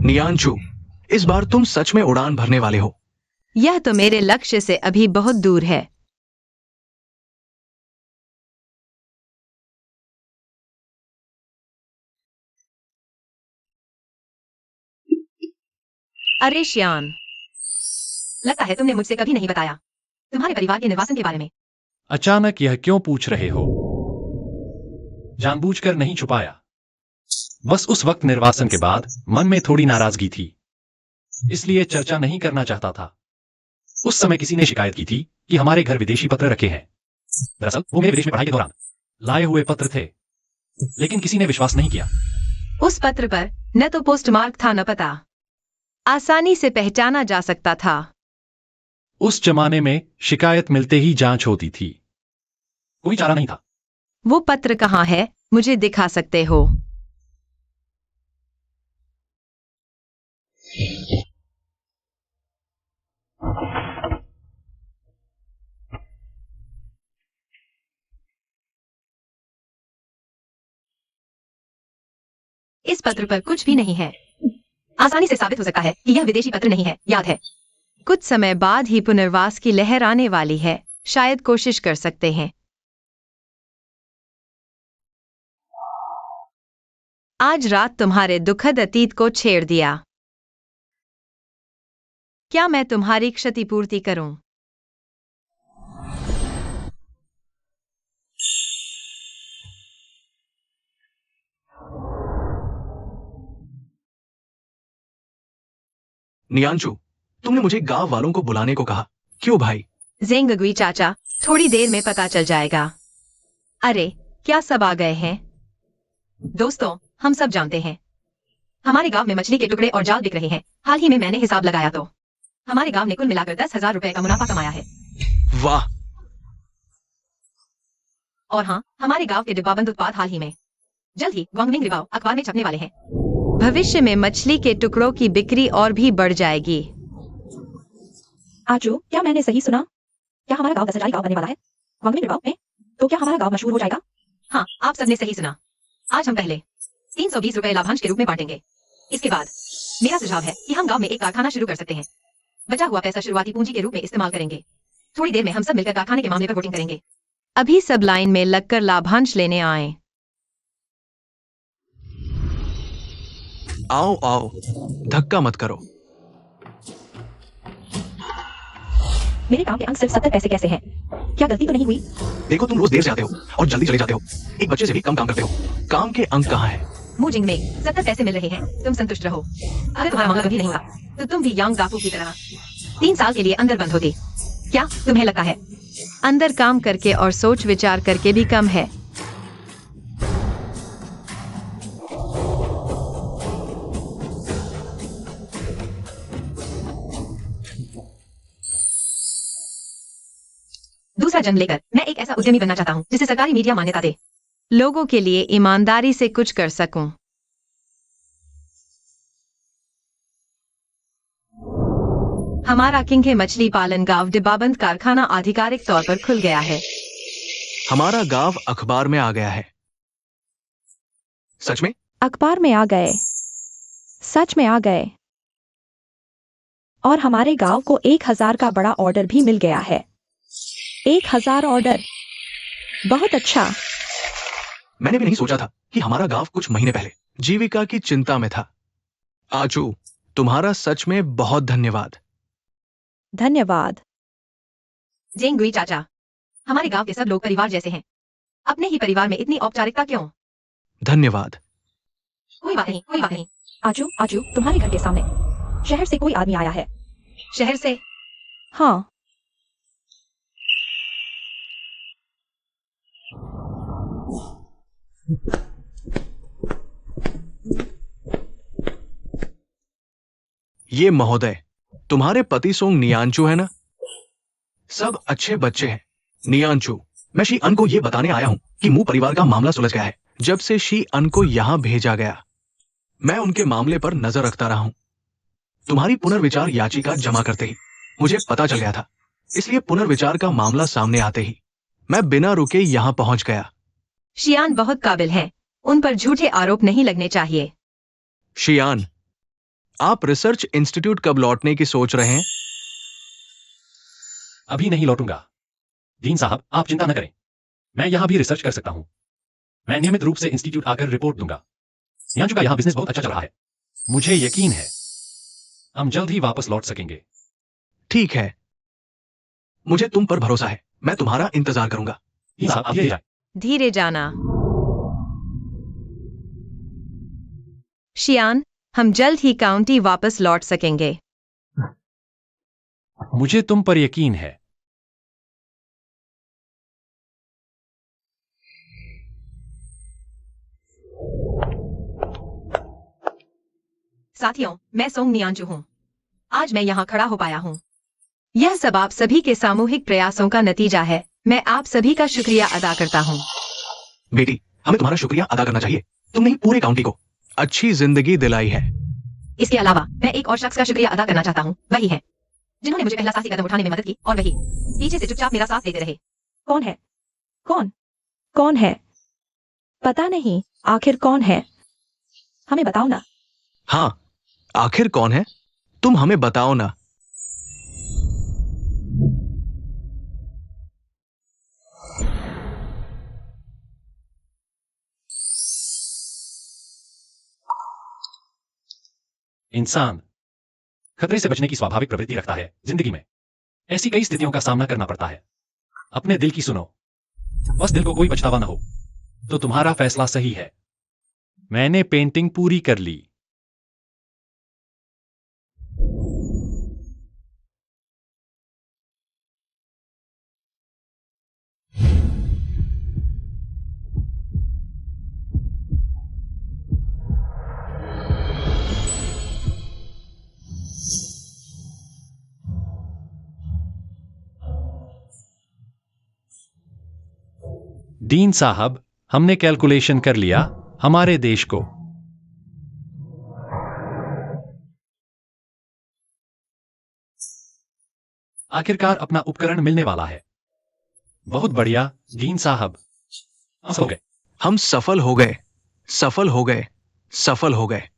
नियांचू, इस बार तुम सच में उड़ान भरने वाले हो। यह तो मेरे लक्ष्य से अभी बहुत दूर है। अरे शियान, लगता है तुमने मुझसे कभी नहीं बताया तुम्हारे परिवार के निर्वासन के बारे में। अचानक यह क्यों पूछ रहे हो? जानबूझकर नहीं छुपाया। बस उस वक्त निर्वासन के बाद मन में थोड़ी नाराजगी थी, इसलिए चर्चा नहीं करना चाहता था। उस समय किसी ने शिकायत की थी कि हमारे घर विदेशी पत्र रखे हैं। दरअसल वो मेरे विदेश में पढ़ाई के दौरान लाए हुए पत्र थे, लेकिन किसी ने विश्वास नहीं किया। उस पत्र पर न तो पोस्टमार्क था न पता, आसानी से पहचाना जा सकता था। उस जमाने में शिकायत मिलते ही जांच होती थी, कोई चारा नहीं था। वो पत्र कहाँ है, मुझे दिखा सकते हो? इस पत्र पर कुछ भी नहीं है। आसानी से साबित हो सकता है कि यह विदेशी पत्र नहीं है, याद है। कुछ समय बाद ही पुनर्वास की लहर आने वाली है, शायद कोशिश कर सकते हैं। आज रात तुम्हारे दुखद अतीत को छेड़ दिया। क्या मैं तुम्हारी क्षतिपूर्ति करूं? नियांचू, तुमने मुझे गांव वालों को बुलाने को कहा, क्यों भाई? जेंगगुई चाचा, थोड़ी देर में पता चल जाएगा। अरे, क्या सब आ गए हैं? दोस्तों, हम सब जानते हैं हमारे गांव में मछली के टुकड़े और जाल बिक रहे हैं। हाल ही में मैंने हिसाब लगाया तो हमारे गांव ने कुल मिलाकर 10,000 रुपए का मुनाफा कमाया है। वाह! और हाँ, हमारे गांव के डिब्बाबंद उत्पाद हाल ही में जल्द ही ग्वांगलिंग रिबाओ अखबार में छपने वाले हैं। भविष्य में मछली के टुकड़ों की बिक्री और भी बढ़ जाएगी। आजू, क्या मैंने सही सुना? क्या हमारा गांव 10,000 गांव बनने वाला है वांगलिंग रिबाओ में? तो क्या हमारा गांव मशहूर हो जाएगा? हाँ, आप सबने सही सुना। आज हम पहले 320 रुपए लाभांश के रूप में बांटेंगे। इसके बाद मेरा सुझाव है कि हम गांव में एक कारखाना शुरू कर सकते हैं। बचा हुआ पैसा शुरुआती पूंजी के रूप में इस्तेमाल करेंगे। थोड़ी देर में हम सब मिलकर कारखाने के मामले पर वोटिंग करेंगे। अभी सब लाइन में लगकर लाभांश लेने आए। आओ आओ, धक्का मत करो। मेरे काम के अंक सिर्फ 70 पैसे कैसे हैं? क्या गलती तो नहीं हुई? देखो, तुम रोज देर से आते हो और जल्दी चले जाते हो। एक बच्चे से भी कम काम करते हो। काम के अंक कहाँ है? मूजिंग में 70 पैसे मिल रहे हैं, तुम संतुष्ट रहो। अगर तुम्हारा मामला कभी नहीं हुआ तो तुम भी यांग दाफू की तरह 3 साल के लिए अंदर बंद होती। क्या तुम्हें लगता है अंदर काम करके और सोच विचार करके भी कम है? दूसरा जन्म लेकर मैं एक ऐसा उद्यमी बनना चाहता हूँ जिसे सरकारी मीडिया मान्यता दे, लोगों के लिए ईमानदारी से कुछ कर सकूं। हमारा किंग मछली पालन गांव डिब्बाबंद कारखाना आधिकारिक तौर पर खुल गया है। हमारा गांव अखबार में आ गया है। सच में? अखबार में आ गए, सच में आ गए। और हमारे गांव को 1,000 का बड़ा ऑर्डर भी मिल गया है। 1,000 ऑर्डर, बहुत अच्छा। मैंने भी नहीं सोचा था कि हमारा गांव कुछ महीने पहले जीविका की चिंता में था। आजू, तुम्हारा सच में बहुत धन्यवाद। धन्यवाद। जेंगुई चाचा, हमारे गांव के सब लोग परिवार जैसे हैं। अपने ही परिवार में इतनी औपचारिकता क्यों? धन्यवाद। कोई बात नहीं, कोई बात नहीं। आजू, आजू, तुम्हारे घर के सामने शहर से कोई आदमी आया है। शहर से? हाँ। ये महोदय, तुम्हारे पति सोंग नियांचू है ना? सब अच्छे बच्चे हैं। नियांचू, मैं शी अन को ये बताने आया हूं कि मू परिवार का मामला सुलझ गया है। जब से शी अन को यहां भेजा गया, मैं उनके मामले पर नजर रखता रहा हूं। तुम्हारी पुनर्विचार याचिका जमा करते ही मुझे पता चल गया था, इसलिए पुनर्विचार का मामला सामने आते ही मैं बिना रुके यहां पहुंच गया। शियान बहुत काबिल हैं, उन पर झूठे आरोप नहीं लगने चाहिए। शियान, आप रिसर्च इंस्टीट्यूट कब लौटने की सोच रहे हैं? अभी नहीं लौटूंगा। डीन साहब, आप चिंता न करें, मैं यहां भी रिसर्च कर सकता हूं। मैं नियमित रूप से इंस्टीट्यूट आकर रिपोर्ट दूंगा। याचू का यहां बिजनेस बहुत अच्छा चल रहा है। मुझे यकीन है हम जल्द ही वापस लौट सकेंगे। ठीक है, मुझे तुम पर भरोसा है। मैं तुम्हारा इंतजार करूंगा। डीन साहब, आप धीरे जाएं। धीरे जाना। शियान, हम जल्द ही काउंटी वापस लौट सकेंगे। मुझे तुम पर यकीन है। साथियों, मैं सोंग नियांजू हूँ। आज मैं यहाँ खड़ा हो पाया हूँ। यह सब आप सभी के सामूहिक प्रयासों का नतीजा है। मैं आप सभी का शुक्रिया अदा करता हूँ। बेटी, हमें तुम्हारा शुक्रिया अदा करना चाहिए। तुमने ही पूरे काउंटी को अच्छी जिंदगी दिलाई है। इसके अलावा मैं एक और शख्स का शुक्रिया अदा करना चाहता हूँ। वही है जिन्होंने मुझे पहला साहसी कदम उठाने में मदद की, और वही पीछे से चुपचाप मेरा साथ देते रहे। कौन है? कौन है? पता नहीं, आखिर कौन है? हमें बताओ ना। हाँ, आखिर कौन है? तुम हमें बताओ ना। इंसान खतरे से बचने की स्वाभाविक प्रवृत्ति रखता है। जिंदगी में ऐसी कई स्थितियों का सामना करना पड़ता है। अपने दिल की सुनो, बस दिल को कोई पछतावा न हो। तो तुम्हारा फैसला सही है। मैंने पेंटिंग पूरी कर ली। डीन साहब, हमने कैलकुलेशन कर लिया हमारे देश को। आखिरकार अपना उपकरण मिलने वाला है। बहुत बढ़िया डीन साहब, हम हो गए। हम सफल हो गए, सफल हो गए, सफल हो गए।